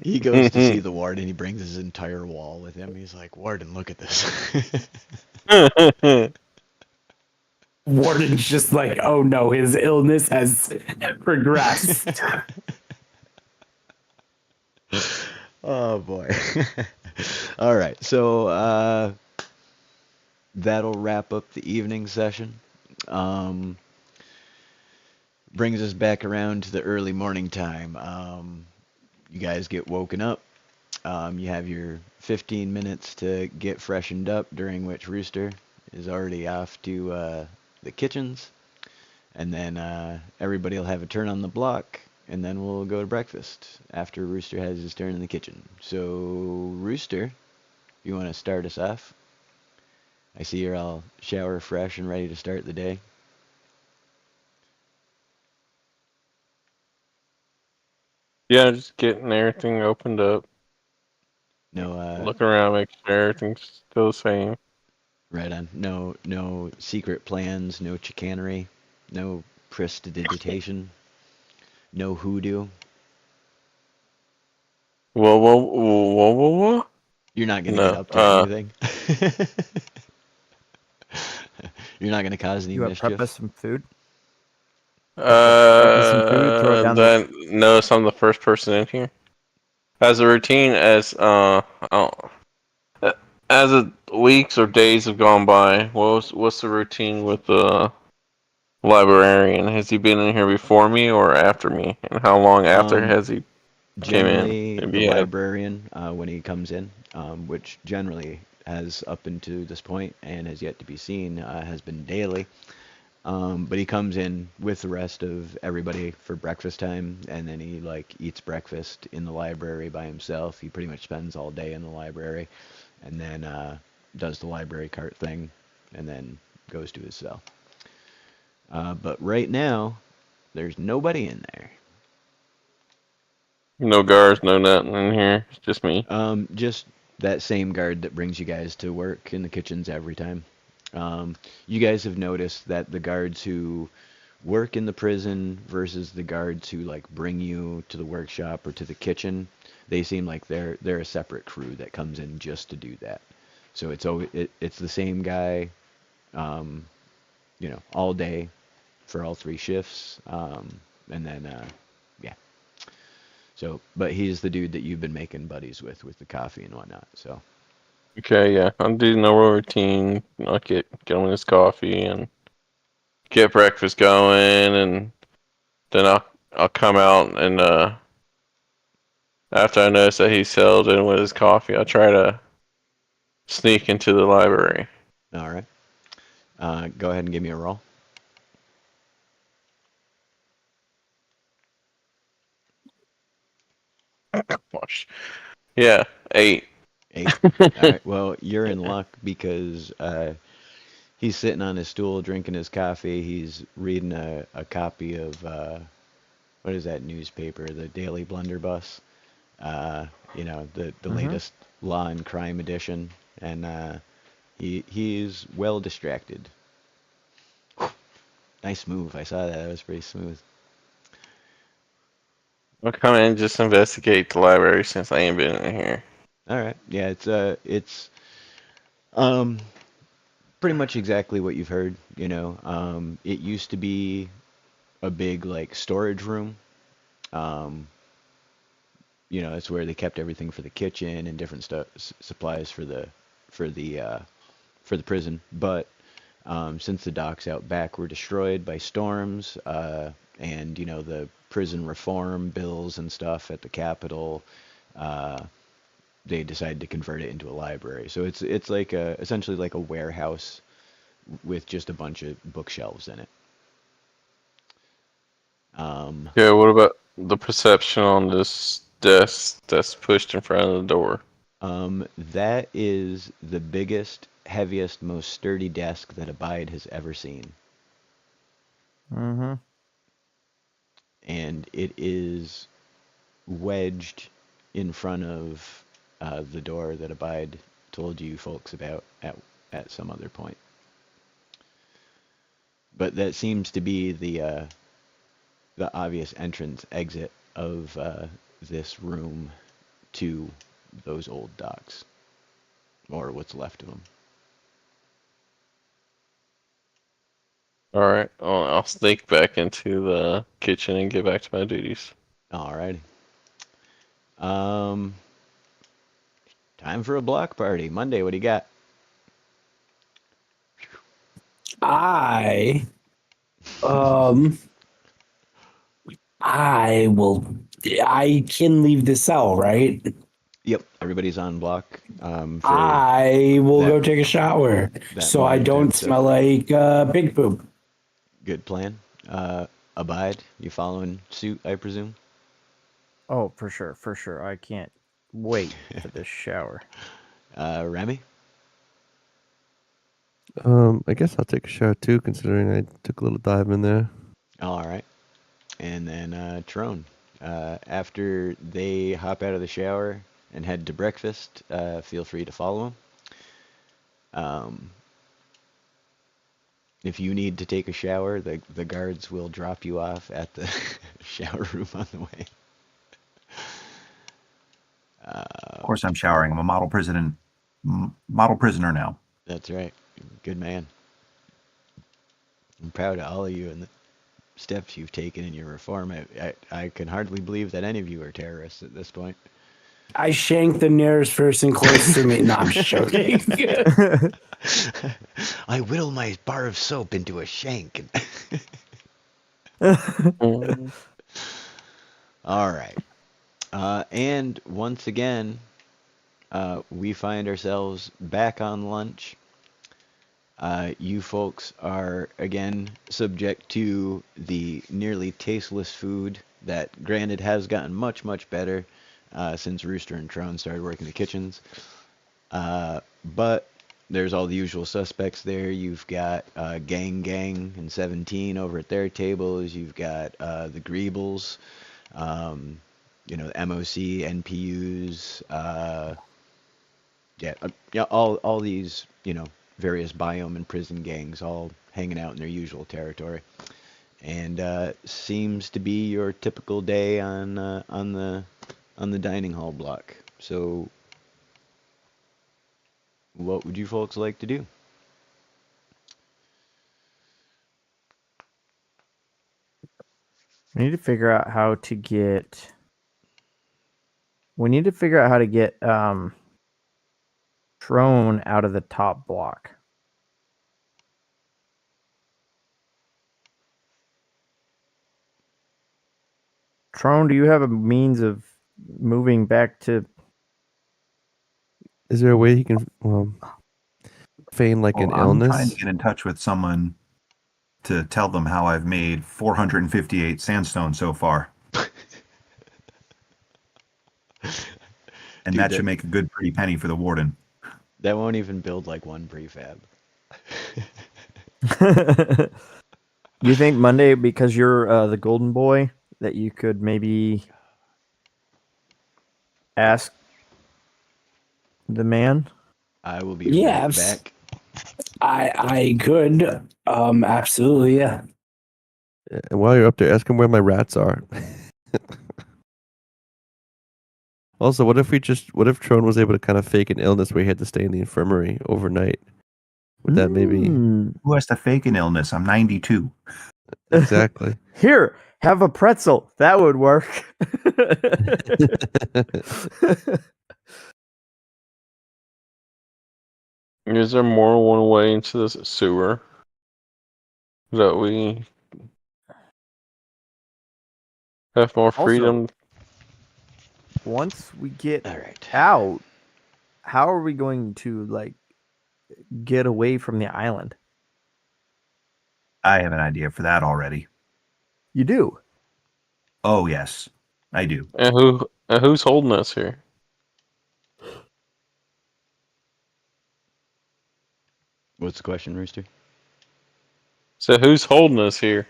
Speaker 2: He goes to see the warden. He brings his entire wall with him. He's like, "Warden, look at this."
Speaker 4: Warden's just like, oh no, his illness has progressed.
Speaker 2: Oh boy. All right. So that'll wrap up the evening session. Brings us back around to the early morning time. You guys get woken up. You have your 15 minutes to get freshened up, during which Rooster is already off to the kitchens. And then everybody will have a turn on the block, and then we'll go to breakfast after Rooster has his turn in the kitchen. So, Rooster, you want to start us off? I see you're all shower fresh and ready to start the day.
Speaker 5: Yeah, just getting everything opened up.
Speaker 2: No,
Speaker 5: Look around, make sure everything's still the same.
Speaker 2: right on. No secret plans, no chicanery, no prestidigitation, no hoodoo.
Speaker 5: Whoa.
Speaker 2: You're not gonna get
Speaker 5: No.
Speaker 2: up to anything. You're not gonna cause any
Speaker 1: You want to prep
Speaker 2: mischief.
Speaker 1: us some food? Prep us some food, throw it down the-
Speaker 5: Then notice I'm the first person in here. As a routine, as the weeks or days have gone by, what's the routine with the librarian? Has he been in here before me or after me? And how long after has he came in?
Speaker 2: Generally,
Speaker 5: Maybe
Speaker 2: the
Speaker 5: he had-
Speaker 2: librarian, when he comes in, which generally has up until this point and has yet to be seen, has been daily. But he comes in with the rest of everybody for breakfast time, and then he like eats breakfast in the library by himself. He pretty much spends all day in the library, and then does the library cart thing, and then goes to his cell. But right now, there's nobody in there.
Speaker 5: No guards, no nothing in here. It's just me.
Speaker 2: Just that same guard that brings you guys to work in the kitchens every time. You guys have noticed that the guards who work in the prison versus the guards who like bring you to the workshop or to the kitchen, they seem like they're a separate crew that comes in just to do that. So it's the same guy, all day for all 3 shifts, and then yeah. So, but he's the dude that you've been making buddies with the coffee and whatnot. So.
Speaker 5: Okay, yeah. I'm doing no routine. I'll get him his coffee and get breakfast going, and then I'll come out and after I notice that he's settled in with his coffee, I'll try to sneak into the library.
Speaker 2: All right. Go ahead and give me a roll.
Speaker 5: Gosh. Yeah, 8.
Speaker 2: 8. All right. Well, you're in luck because he's sitting on his stool drinking his coffee. He's reading a copy of what is that newspaper? The Daily Blunderbuss. The latest Law and Crime edition, and he's well distracted. Nice move. I saw that. That was pretty smooth.
Speaker 5: I'll come in and just investigate the library since I ain't been in here.
Speaker 2: All right. Yeah, it's pretty much exactly what you've heard. It used to be a big like storage room. It's where they kept everything for the kitchen and different stuff, supplies for the prison. But since the docks out back were destroyed by storms, and the prison reform bills and stuff at the Capitol, they decided to convert it into a library. So it's like essentially like a warehouse with just a bunch of bookshelves in it.
Speaker 5: Yeah, what about the perception on this desk that's pushed in front of the door?
Speaker 2: That is the biggest, heaviest, most sturdy desk that Abide has ever seen.
Speaker 1: Mm-hmm.
Speaker 2: And it is wedged in front of the door that Abide told you folks about at some other point. But that seems to be the obvious entrance exit of this room to those old docks, or what's left of them.
Speaker 5: All right, I'll sneak back into the kitchen and get back to my duties.
Speaker 2: Alrighty. Time for a block party. Monday, what do you got?
Speaker 4: I can leave the cell, right?
Speaker 2: Yep, everybody's on block.
Speaker 4: I will go take a shower
Speaker 2: that
Speaker 4: so I
Speaker 2: moment,
Speaker 4: don't
Speaker 2: so-
Speaker 4: smell like pig poop.
Speaker 2: Good plan. Abide, you following suit, I presume?
Speaker 1: Oh, for sure. I can't wait for this shower.
Speaker 2: Remy?
Speaker 3: I guess I'll take a shower too, considering I took a little dive in there.
Speaker 2: All right. And then Trone. After they hop out of the shower and head to breakfast, feel free to follow them. If you need to take a shower, the guards will drop you off at the shower room on the way.
Speaker 6: Of course, I'm showering. I'm a model prisoner now.
Speaker 2: That's right. Good man. I'm proud of all of you and the steps you've taken in your reform. I can hardly believe that any of you are terrorists at this point.
Speaker 4: I shanked the nearest person close to me. No, I'm just joking.
Speaker 2: I whittle my bar of soap into a shank. All right. And once again, we find ourselves back on lunch. You folks are again subject to the nearly tasteless food that, granted, has gotten much, much better since Rooster and Tron started working the kitchens. But there's all the usual suspects there. You've got Gang and 17 over at their tables. You've got the Greebles, MOC, NPUs, all these, various biome and prison gangs all hanging out in their usual territory. And seems to be your typical day on the dining hall block. So what would you folks like to do?
Speaker 1: We need to figure out how to get Trone out of the top block. Trone, do you have a means of moving back to?
Speaker 3: Is there a way he can feign like an
Speaker 6: I'm trying
Speaker 3: illness?
Speaker 6: to get in touch with someone to tell them how I've made 458 sandstone so far. And
Speaker 2: Dude,
Speaker 6: that should make a good pretty penny for the warden.
Speaker 2: That won't even build like one prefab.
Speaker 1: You think Monday, because you're the golden boy, that you could maybe ask the man?
Speaker 2: I will be
Speaker 4: Yeah,
Speaker 2: right back.
Speaker 4: I could. Absolutely, yeah.
Speaker 3: And while you're up there, ask him where my rats are. Also, what if Trone was able to kind of fake an illness where he had to stay in the infirmary overnight? Would that maybe
Speaker 6: Who has to fake an illness? I'm 92.
Speaker 3: exactly?
Speaker 1: Here, have a pretzel. That would work.
Speaker 5: Is there more than one way into this sewer that we have more freedom?
Speaker 1: Once we get
Speaker 2: All right.
Speaker 1: out, how are we going to get away from the island?
Speaker 6: I have an idea for that already.
Speaker 1: You do?
Speaker 6: Oh, yes, I do.
Speaker 5: And who's holding us here?
Speaker 2: What's the question, Rooster?
Speaker 5: So who's holding us here?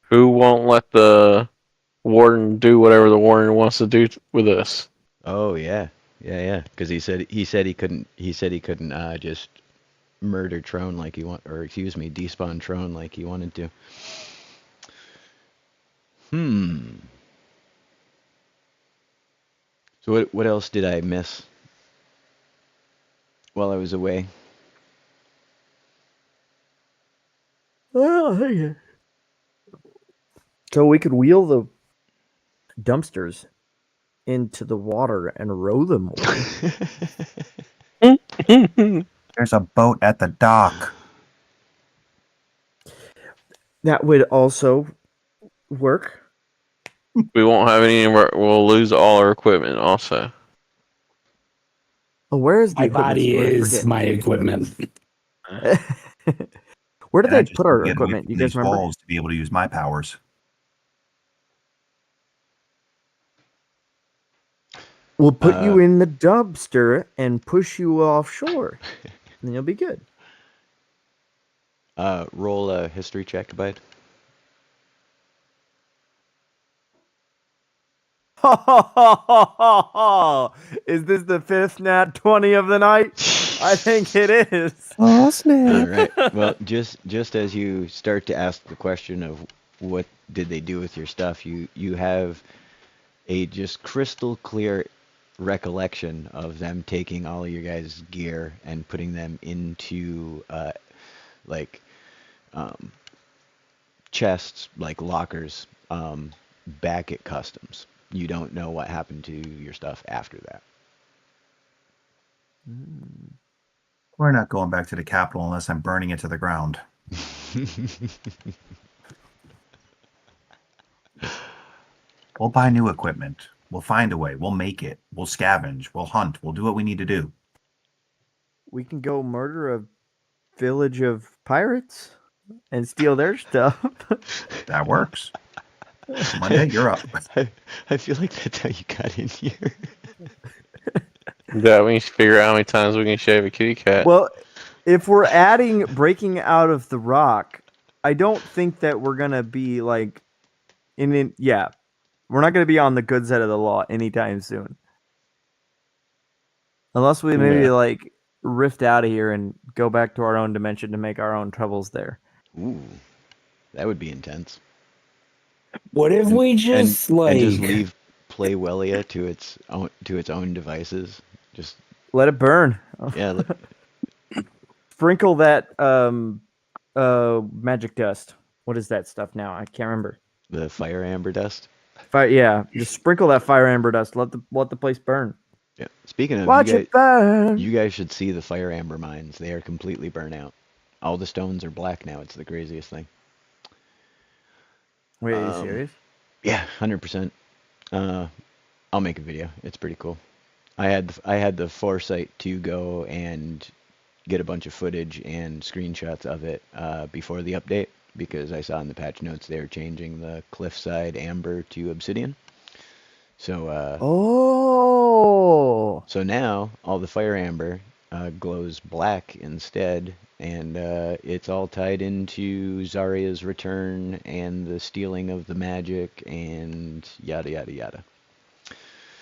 Speaker 5: Who won't let the warden do whatever the warden wants to do with us?
Speaker 2: Oh yeah. Because he said he couldn't just murder Trone like he despawn Trone like he wanted to. So what else did I miss while I was away?
Speaker 1: Oh, so we could wheel the dumpsters into the water and row them away.
Speaker 6: There's a boat at the dock.
Speaker 1: That would also work.
Speaker 5: We won't have any. We'll lose all our equipment also.
Speaker 1: Oh, where is the
Speaker 4: My
Speaker 1: equipment
Speaker 4: body
Speaker 1: stored? I
Speaker 4: is
Speaker 1: forget.
Speaker 4: my equipment.
Speaker 1: Where did
Speaker 6: And I
Speaker 1: they
Speaker 6: just
Speaker 1: put
Speaker 6: need to
Speaker 1: our
Speaker 6: get away
Speaker 1: equipment?
Speaker 6: from
Speaker 1: You guys
Speaker 6: these
Speaker 1: remember?
Speaker 6: walls to be able to use my powers.
Speaker 1: We'll put you
Speaker 2: Uh,
Speaker 1: in the dumpster and push you offshore. And then you'll be good.
Speaker 2: Roll a history check, bud.
Speaker 1: Is this the 5th nat 20 of the night? I think it is.
Speaker 3: Oh
Speaker 2: All
Speaker 3: snap!
Speaker 2: right. Well, just as you start to ask the question of what did they do with your stuff, you have a just crystal clear recollection of them taking all of your guys' gear and putting them into like um, chests, like lockers, back at customs. You don't know what happened to your stuff after that.
Speaker 6: We're not going back to the capital unless I'm burning it to the ground. We'll buy new equipment. We'll find a way. We'll make it. We'll scavenge. We'll hunt. We'll do what we need to do.
Speaker 1: We can go murder a village of pirates and steal their stuff.
Speaker 6: That works. Monday, you're up.
Speaker 2: I feel like that's how you got in here.
Speaker 5: Yeah, we need to figure out how many times we can shave a kitty cat.
Speaker 1: Well, if we're adding breaking out of the rock, I don't think that we're gonna be like yeah. We're not gonna be on the good side of the law anytime soon. Unless we maybe
Speaker 2: Yeah.
Speaker 1: like rift out of here and go back to our own dimension to make our own troubles there.
Speaker 2: Ooh, that would be intense.
Speaker 4: What if we just like
Speaker 2: and just leave Playwellia to its own devices? Just
Speaker 1: Let it burn.
Speaker 2: yeah.
Speaker 1: Sprinkle that magic dust. What is that stuff now? I can't remember.
Speaker 2: The fire amber dust.
Speaker 1: Yeah, just sprinkle that fire amber dust. Let the place burn.
Speaker 2: Yeah. Speaking of,
Speaker 1: Watch it burn.
Speaker 2: you guys should see the fire amber mines. They are completely burnt out. All the stones are black now. It's the craziest thing.
Speaker 1: Wait, are you serious?
Speaker 2: Yeah, 100%. I'll make a video. It's pretty cool. I had the foresight to go and get a bunch of footage and screenshots of it before the update, because I saw in the patch notes they were changing the cliffside amber to obsidian. So so now all the fire amber glows black instead, and it's all tied into Zarya's return and the stealing of the magic and yada yada yada.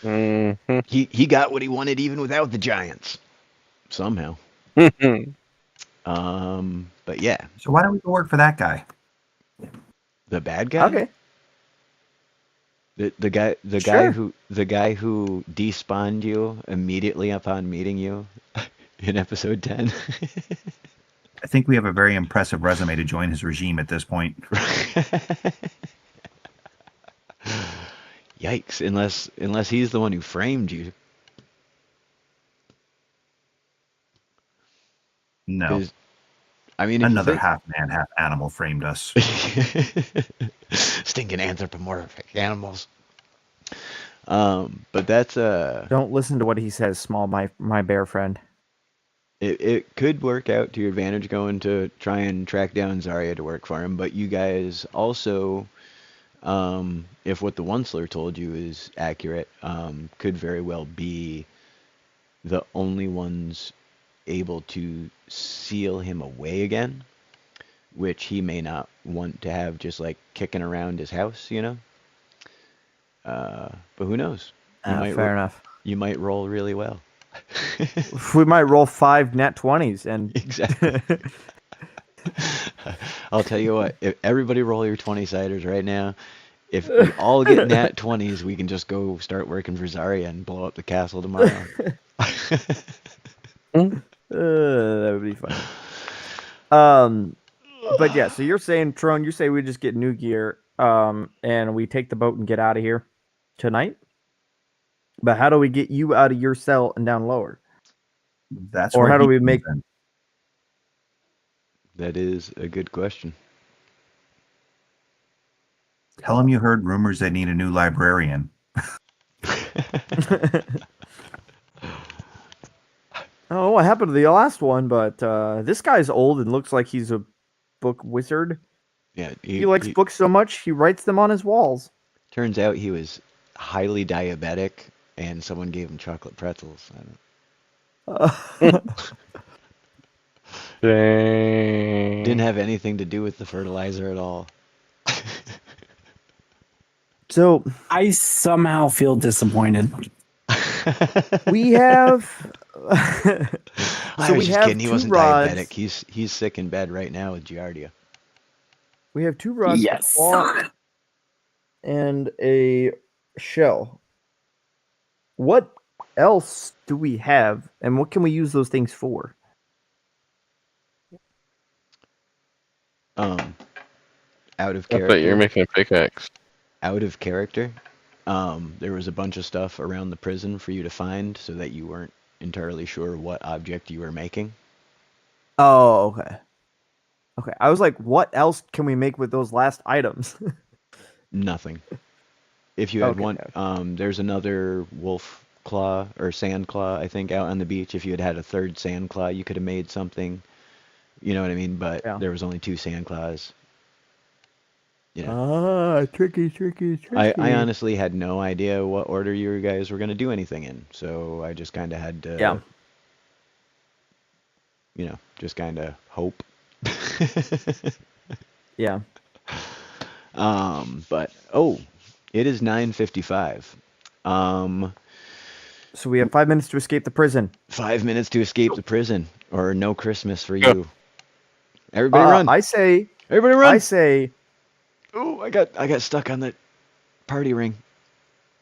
Speaker 5: Mm-hmm.
Speaker 2: He got what he wanted even without the giants somehow. But yeah,
Speaker 6: So why don't we go work for that guy?
Speaker 2: the bad guy.
Speaker 1: Okay.
Speaker 2: The guy
Speaker 1: Sure.
Speaker 2: who despawned you immediately upon meeting you in episode 10.
Speaker 6: I think we have a very impressive resume to join his regime at this point.
Speaker 2: Yikes! Unless he's the one who framed you.
Speaker 6: No,
Speaker 2: 'Cause, I mean, if
Speaker 6: another
Speaker 2: you
Speaker 6: half man, half animal framed us.
Speaker 2: think... stinking anthropomorphic animals. But that's
Speaker 1: Don't listen to what he says, small my bear friend.
Speaker 2: it could work out to your advantage going to try and track down Zarya to work for him, but you guys also, if what the Onceler told you is accurate, could very well be the only ones able to seal him away again, which he may not want to have just like kicking around his house, you know? But who knows?
Speaker 1: Fair enough.
Speaker 2: You might roll really well.
Speaker 1: We might roll 5 nat 20s and
Speaker 2: Exactly. I'll tell you what, if everybody roll your 20-siders right now, if we all get nat 20s, we can just go start working for Zarya and blow up the castle tomorrow.
Speaker 1: that would be fun. But yeah, so you're saying, Tron, you say we just get new gear, and we take the boat and get out of here tonight? But how do we get you out of your cell and down lower?
Speaker 6: That's
Speaker 1: Or
Speaker 6: where
Speaker 1: how do
Speaker 6: he
Speaker 1: we
Speaker 6: comes
Speaker 1: make-
Speaker 6: in.
Speaker 2: That is a good question.
Speaker 6: Tell him you heard rumors they need a new librarian.
Speaker 1: Oh, what happened to the last one? But this guy's old and looks like he's book wizard.
Speaker 2: Yeah,
Speaker 1: He likes books so much, he writes them on his walls.
Speaker 2: turns out he was highly diabetic, and someone gave him chocolate pretzels.
Speaker 5: Dang.
Speaker 2: Didn't have anything to do with the fertilizer at all.
Speaker 1: So
Speaker 4: I somehow feel disappointed.
Speaker 1: we have.
Speaker 2: I
Speaker 1: so
Speaker 2: was
Speaker 1: we
Speaker 2: just
Speaker 1: have
Speaker 2: kidding. He
Speaker 1: two
Speaker 2: wasn't
Speaker 1: rods.
Speaker 2: diabetic. He's sick in bed right now with giardia.
Speaker 1: We have 2 rods,
Speaker 4: Yes.
Speaker 1: a claw, and a shell. What else do we have, and what can we use those things for?
Speaker 2: Out of
Speaker 5: I bet you're
Speaker 2: character.
Speaker 5: making a pickaxe.
Speaker 2: Out of character. There was a bunch of stuff around the prison for you to find, so that you weren't entirely sure what object you were making.
Speaker 1: Oh, okay. Okay, I was like, what else can we make with those last items?
Speaker 2: Nothing. If you had
Speaker 1: Okay,
Speaker 2: one,
Speaker 1: okay.
Speaker 2: there's another wolf claw or sand claw, I think, out on the beach. If you had had a third sand claw, you could have made something. You know what I mean? But
Speaker 1: Yeah.
Speaker 2: there was only 2 sand claws. You know.
Speaker 1: Tricky.
Speaker 2: I honestly had no idea what order you guys were going to do anything in, so I just kind of had to,
Speaker 1: Yeah.
Speaker 2: just kind of hope.
Speaker 1: Yeah.
Speaker 2: But it is 9:55.
Speaker 1: So we have 5 minutes to escape the prison.
Speaker 2: 5 minutes to escape the prison, or no Christmas for
Speaker 5: Go.
Speaker 2: you. Everybody run!
Speaker 1: I say,
Speaker 2: Everybody run! Oh, I got stuck on the party ring.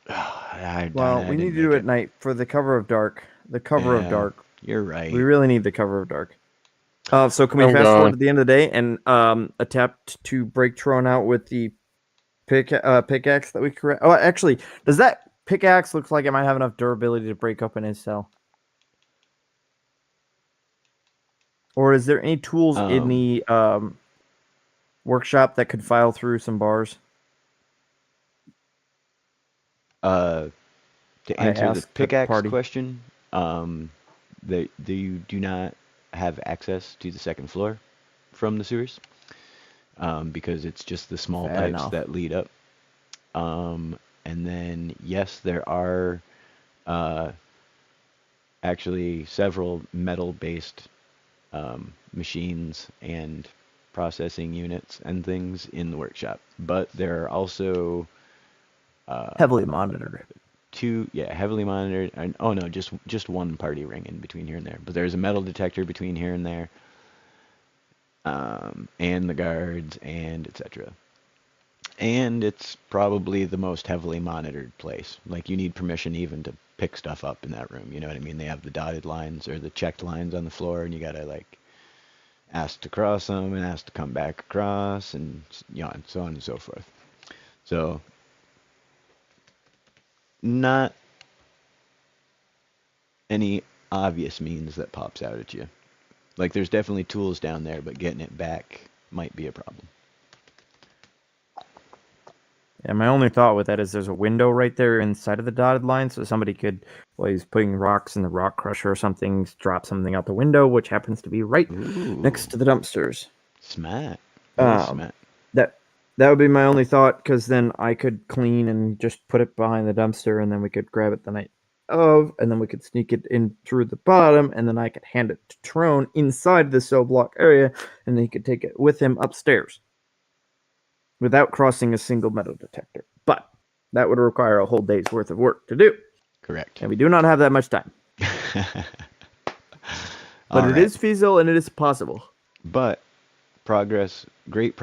Speaker 2: I
Speaker 1: well, we need to do it at night for the cover of dark. The cover of
Speaker 2: Yeah,
Speaker 1: dark.
Speaker 2: You're right.
Speaker 1: We really need the cover of dark. So can we
Speaker 5: I'm
Speaker 1: fast forward
Speaker 5: gone.
Speaker 1: to the end of the day and attempt to break Tron out with the pickaxe that we correct? Oh, actually, does that pickaxe look like it might have enough durability to break open his cell? Or is there any tools in the workshop that could file through some bars?
Speaker 2: To
Speaker 1: I
Speaker 2: answer the
Speaker 1: asked at the
Speaker 2: pickaxe
Speaker 1: party.
Speaker 2: question, you do not have access to the second floor from the sewers, because it's just the small
Speaker 1: Fair
Speaker 2: pipes
Speaker 1: enough.
Speaker 2: that lead up. And then, yes, there are actually several metal-based machines and processing units and things in the workshop, but there are also
Speaker 1: Heavily monitored.
Speaker 2: heavily monitored, and no, just one party ring in between here and there, but there's a metal detector between here and there, and the guards, and etc. And it's probably the most heavily monitored place. Like, you need permission even to pick stuff up in that room, you know what I mean? They have the dotted lines or the checked lines on the floor, and you gotta, like, ask to cross them and ask to come back across, and and so on and so forth. So, not any obvious means that pops out at you. Like, there's definitely tools down there, but getting it back might be a problem.
Speaker 1: Yeah, my only thought with that is there's a window right there inside of the dotted line, so somebody could, while he's putting rocks in the rock crusher or something, drop something out the window, which happens to be right next to the dumpsters.
Speaker 2: Smart. Very smart.
Speaker 1: That would be my only thought, because then I could clean and just put it behind the dumpster, and then we could grab it the night of, and then we could sneak it in through the bottom, and then I could hand it to Trone inside the cell block area, and then he could take it with him upstairs without crossing a single metal detector. But that would require a whole day's worth of work to do.
Speaker 2: Correct.
Speaker 1: And we do not have that much time. But it is feasible and it is possible.
Speaker 2: But great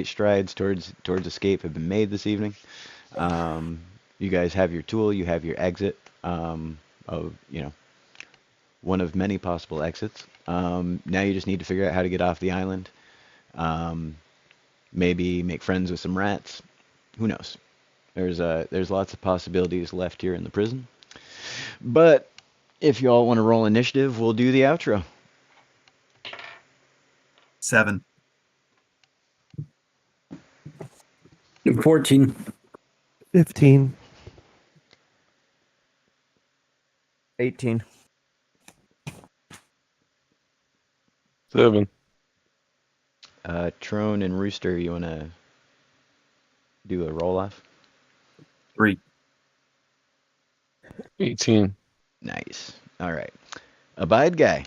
Speaker 2: strides towards escape have been made this evening. You guys have your tool, you have your exit, of one of many possible exits. Now you just need to figure out how to get off the island. Maybe make friends with some rats. Who knows? There's lots of possibilities left here in the prison. But if you all want to roll initiative, we'll do the outro.
Speaker 6: 7.
Speaker 4: 14.
Speaker 3: 15.
Speaker 1: 18.
Speaker 5: 7.
Speaker 2: Trone and Rooster, you want to do a roll off?
Speaker 6: 3.
Speaker 5: 18.
Speaker 2: Nice. All right. Abide guy,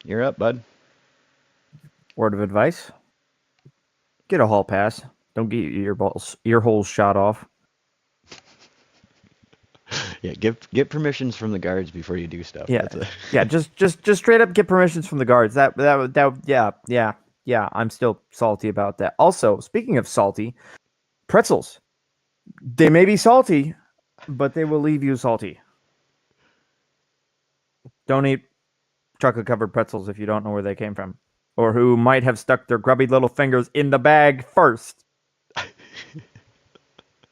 Speaker 2: you're up, bud.
Speaker 1: Word of advice: get a hall pass. Don't get your ear holes shot off.
Speaker 2: Yeah, get permissions from the guards before you do stuff.
Speaker 1: Yeah,
Speaker 2: That's
Speaker 1: yeah. Just straight up get permissions from the guards. Yeah. I'm still salty about that. Also, speaking of salty, pretzels. They may be salty, but they will leave you salty. Don't eat chocolate covered pretzels if you don't know where they came from, or who might have stuck their grubby little fingers in the bag first.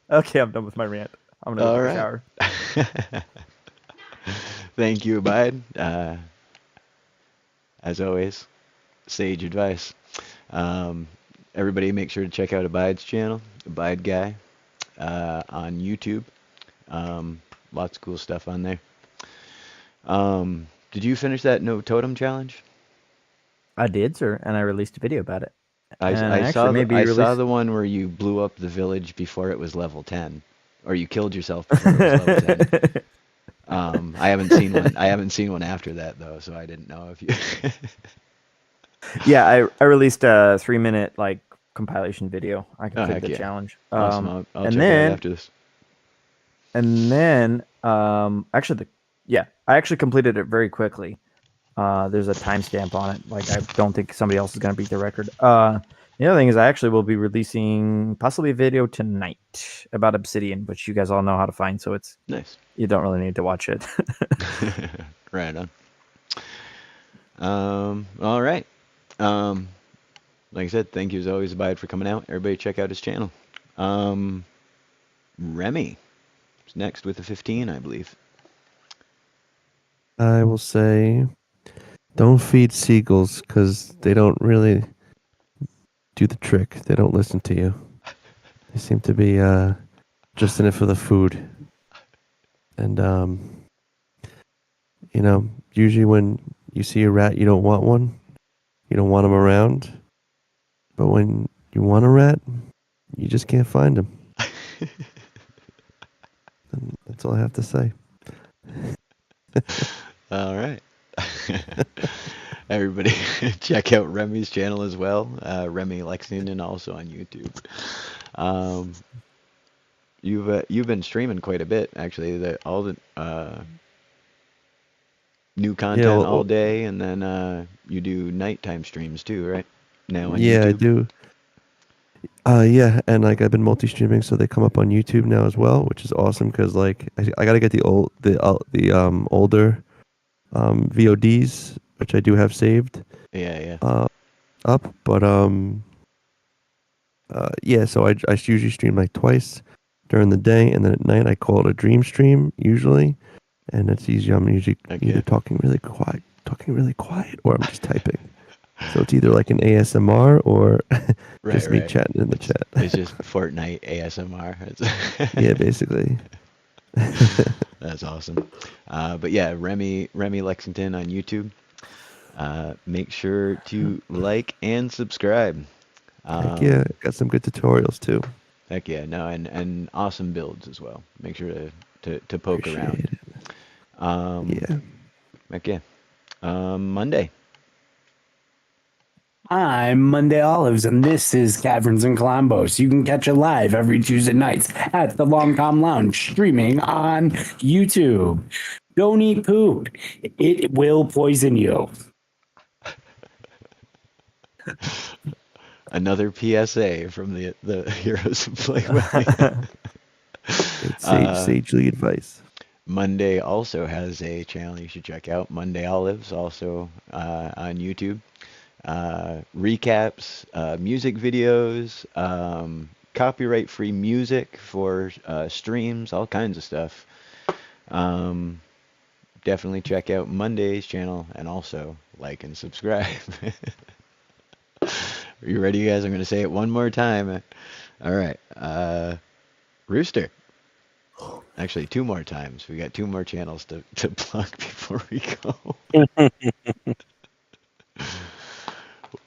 Speaker 1: Okay, I'm done with my rant. I'm gonna go
Speaker 2: All
Speaker 1: take a
Speaker 2: right.
Speaker 1: shower.
Speaker 2: Thank you, Abide. As always, sage advice. Everybody make sure to check out Abide's channel, Abide Guy, on YouTube. Lots of cool stuff on there. Did you finish that No Totem challenge?
Speaker 1: I did, sir, and I released a video about it. And
Speaker 2: I saw
Speaker 1: actually maybe
Speaker 2: I saw
Speaker 1: released-
Speaker 2: the one where you blew up the village before it was level 10, or you killed yourself before it was level 10. I haven't seen one. I haven't seen one after that though, so I didn't know if you.
Speaker 1: Yeah, I released a 3-minute like compilation video. I completed
Speaker 2: heck
Speaker 1: the
Speaker 2: yeah.
Speaker 1: challenge.
Speaker 2: Awesome. I'll
Speaker 1: and
Speaker 2: check it
Speaker 1: then
Speaker 2: out after this.
Speaker 1: I actually completed it very quickly. There's a timestamp on it. Like, I don't think somebody else is going to beat the record. The other thing is I actually will be releasing possibly a video tonight about Obsidian, which you guys all know how to find, so it's
Speaker 2: Nice.
Speaker 1: you don't really need to watch it.
Speaker 2: Right on. All right. Like I said, thank you as always, Abide, for coming out. Everybody check out his channel. Remy is next with a 15, I believe.
Speaker 3: I will say, don't feed seagulls because they don't really do the trick. They don't listen to you. They seem to be just in it for the food. And, usually when you see a rat, you don't want one. You don't want them around. But when you want a rat, you just can't find them. And that's all I have to say.
Speaker 2: All right. Everybody check out Remy's channel as well. Remy Lexington also on YouTube. You've been streaming quite a bit actually. All the new content all day, and then you do nighttime streams too, right? Now on
Speaker 3: Yeah,
Speaker 2: YouTube.
Speaker 3: I do. Yeah, and like I've been multi-streaming, so they come up on YouTube now as well, which is awesome because like I gotta get the older VODs, which I do have saved.
Speaker 2: Yeah.
Speaker 3: Up, but yeah. So I usually stream like twice during the day, and then at night I call it a dream stream usually, and it's easy. I'm usually either talking really quiet, or I'm just typing. So it's either like an ASMR or just me chatting in the chat.
Speaker 2: It's just Fortnite ASMR.
Speaker 3: Yeah, basically.
Speaker 2: That's awesome. But yeah, Remy Lexington on YouTube. Make sure to like and subscribe.
Speaker 3: Heck yeah, got some good tutorials too.
Speaker 2: Heck yeah, no, and awesome builds as well. Make sure to poke
Speaker 3: Appreciate
Speaker 2: around.
Speaker 3: Yeah.
Speaker 2: Heck yeah. Monday.
Speaker 4: I'm Monday Olives, and this is Kaverns Klombos. You can catch it live every Tuesday nights at the Long Tom Lounge, streaming on YouTube. Don't eat poop. It will poison you.
Speaker 2: Another PSA from the Heroes Who Play With Me.
Speaker 3: It's sagely advice.
Speaker 2: Monday also has a channel you should check out. Monday Olives, also on YouTube. Recaps, music videos, copyright-free music for streams, all kinds of stuff. Definitely check out Monday's channel and also like and subscribe. Are you ready, guys? I'm going to say it one more time. All right. Rooster. Actually, 2 more times. We got 2 more channels to plug before we go.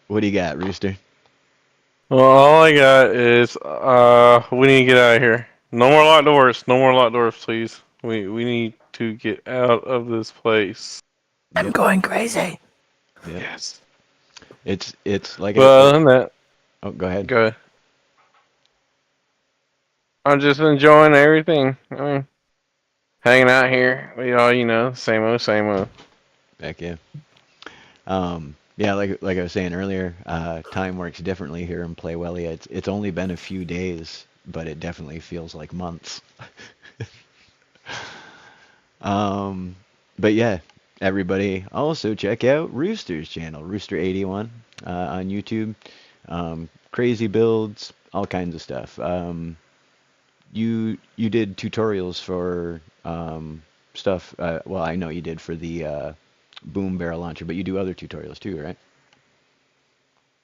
Speaker 2: What do you got, Rooster?
Speaker 5: Well, all I got is we need to get out of here. No more locked doors. No more locked doors, please. We need to get out of this place.
Speaker 1: I'm going crazy.
Speaker 2: Yep.
Speaker 5: Yes.
Speaker 2: It's like
Speaker 5: But other than that,
Speaker 2: oh, go ahead.
Speaker 5: go ahead. I'm just enjoying everything. I mean, hanging out here. We all, same old, same old.
Speaker 2: Back yeah. Yeah, like I was saying earlier, time works differently here in Playwellia. It's only been a few days, but it definitely feels like months. But yeah, everybody also check out Rooster's channel, Rooster81 on YouTube. Crazy builds, all kinds of stuff. You did tutorials for stuff. Well, I know you did for the boom barrel launcher, but you do other tutorials too, right?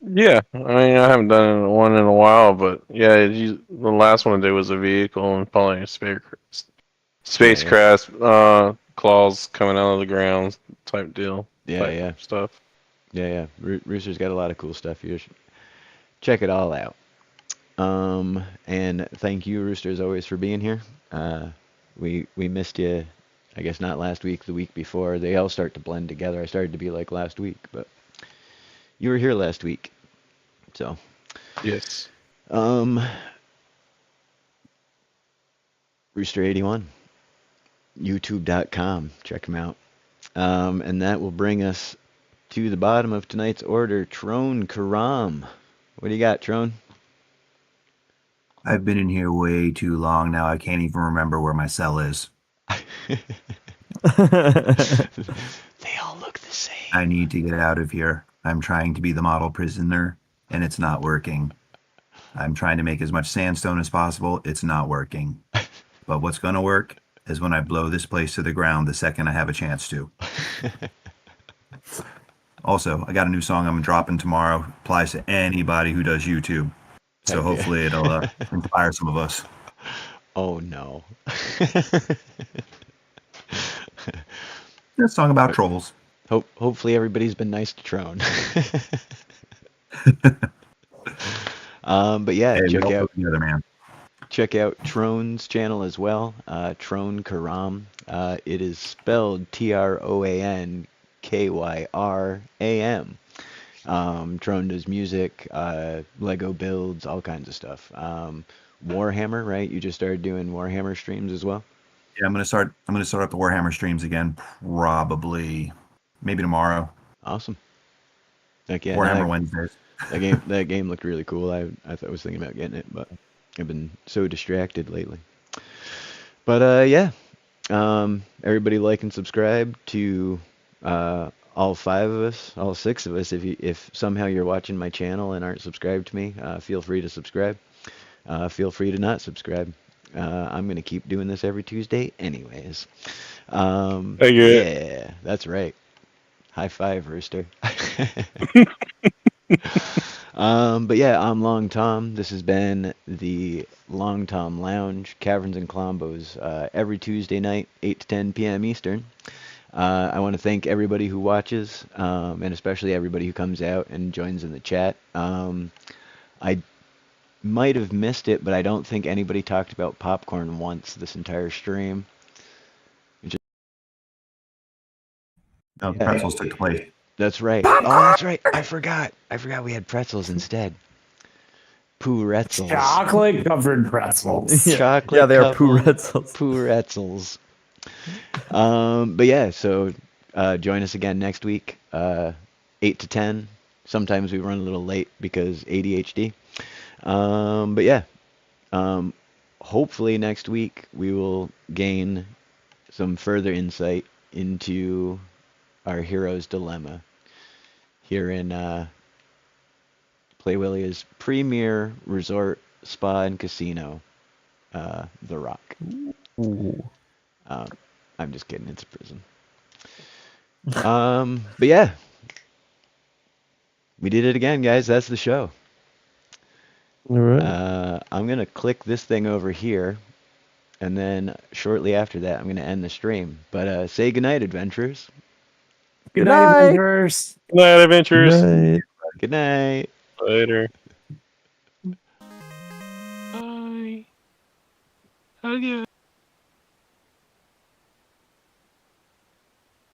Speaker 5: Yeah, I mean, I haven't done one in a while, but yeah, the last one I did was a vehicle and probably a spacecraft claws coming out of the ground type deal.
Speaker 2: Yeah,
Speaker 5: type
Speaker 2: yeah,
Speaker 5: stuff.
Speaker 2: yeah. Rooster's got a lot of cool stuff. You should check it all out. And thank you, Rooster, as always, for being here. We missed you. I guess not last week, the week before. They all start to blend together. I started to be like last week, but you were here last week. So,
Speaker 5: Yes.
Speaker 2: Rooster81, youtube.com. Check him out. And that will bring us to the bottom of tonight's order. Trone Karam. What do you got, Trone?
Speaker 6: I've been in here way too long now. I can't even remember where my cell is.
Speaker 2: They all look the same.
Speaker 6: I need to get out of here. I'm trying to be the model prisoner, and it's not working. I'm trying to make as much sandstone as possible. It's not working. But what's going to work is when I blow this place to the ground the second I have a chance to. Also, I got a new song I'm dropping tomorrow. Applies to anybody who does YouTube. So hopefully it'll inspire some of us.
Speaker 2: Oh, no.
Speaker 6: It's a song about trolls.
Speaker 2: Hopefully everybody's been nice to Trone. But yeah,
Speaker 6: Hey,
Speaker 2: check out Trone's channel as well. Trone Karam. It is spelled TROANKYRAM. Trone does music, Lego builds, all kinds of stuff. Warhammer, right? You just started doing Warhammer streams as well?
Speaker 6: Yeah, I'm gonna start up the Warhammer streams again, probably maybe tomorrow.
Speaker 2: Awesome. Heck yeah,
Speaker 6: Warhammer Wednesdays.
Speaker 2: That game looked really cool. I was thinking about getting it, but I've been so distracted lately. But yeah, everybody like and subscribe to all 5 of us, all 6 of us. If somehow you're watching my channel and aren't subscribed to me, feel free to subscribe. Feel free to not subscribe. I'm gonna keep doing this every Tuesday, anyways. Yeah, that's right. High five, Rooster. But yeah, I'm Long Tom. This has been the Long Tom Lounge, Kaverns and Klombos, every Tuesday night, 8 to 10 p.m. Eastern. I want to thank everybody who watches, and especially everybody who comes out and joins in the chat. I might have missed it, but I don't think anybody talked about popcorn once this entire stream.
Speaker 6: No, pretzels took place.
Speaker 2: That's right. Oh, that's right. I forgot we had pretzels instead. Poo-retzels.
Speaker 4: Chocolate covered pretzels.
Speaker 2: Chocolate
Speaker 1: Yeah, they are poo-retzels.
Speaker 2: Poo-retzels. But yeah, so join us again next week, 8 to 10. Sometimes we run a little late because ADHD. But yeah, hopefully next week we will gain some further insight into our hero's dilemma here in Playwellia's premier resort, spa, and casino, The Rock.
Speaker 1: Ooh.
Speaker 2: I'm just kidding, it's a prison. But yeah, we did it again, guys. That's the show.
Speaker 3: All right.
Speaker 2: I'm gonna click this thing over here, and then shortly after that, I'm gonna end the stream. But say goodnight, adventurers.
Speaker 4: Good night, adventurers.
Speaker 5: Good night, adventures.
Speaker 3: Good night.
Speaker 2: Good night.
Speaker 5: Later. Okay.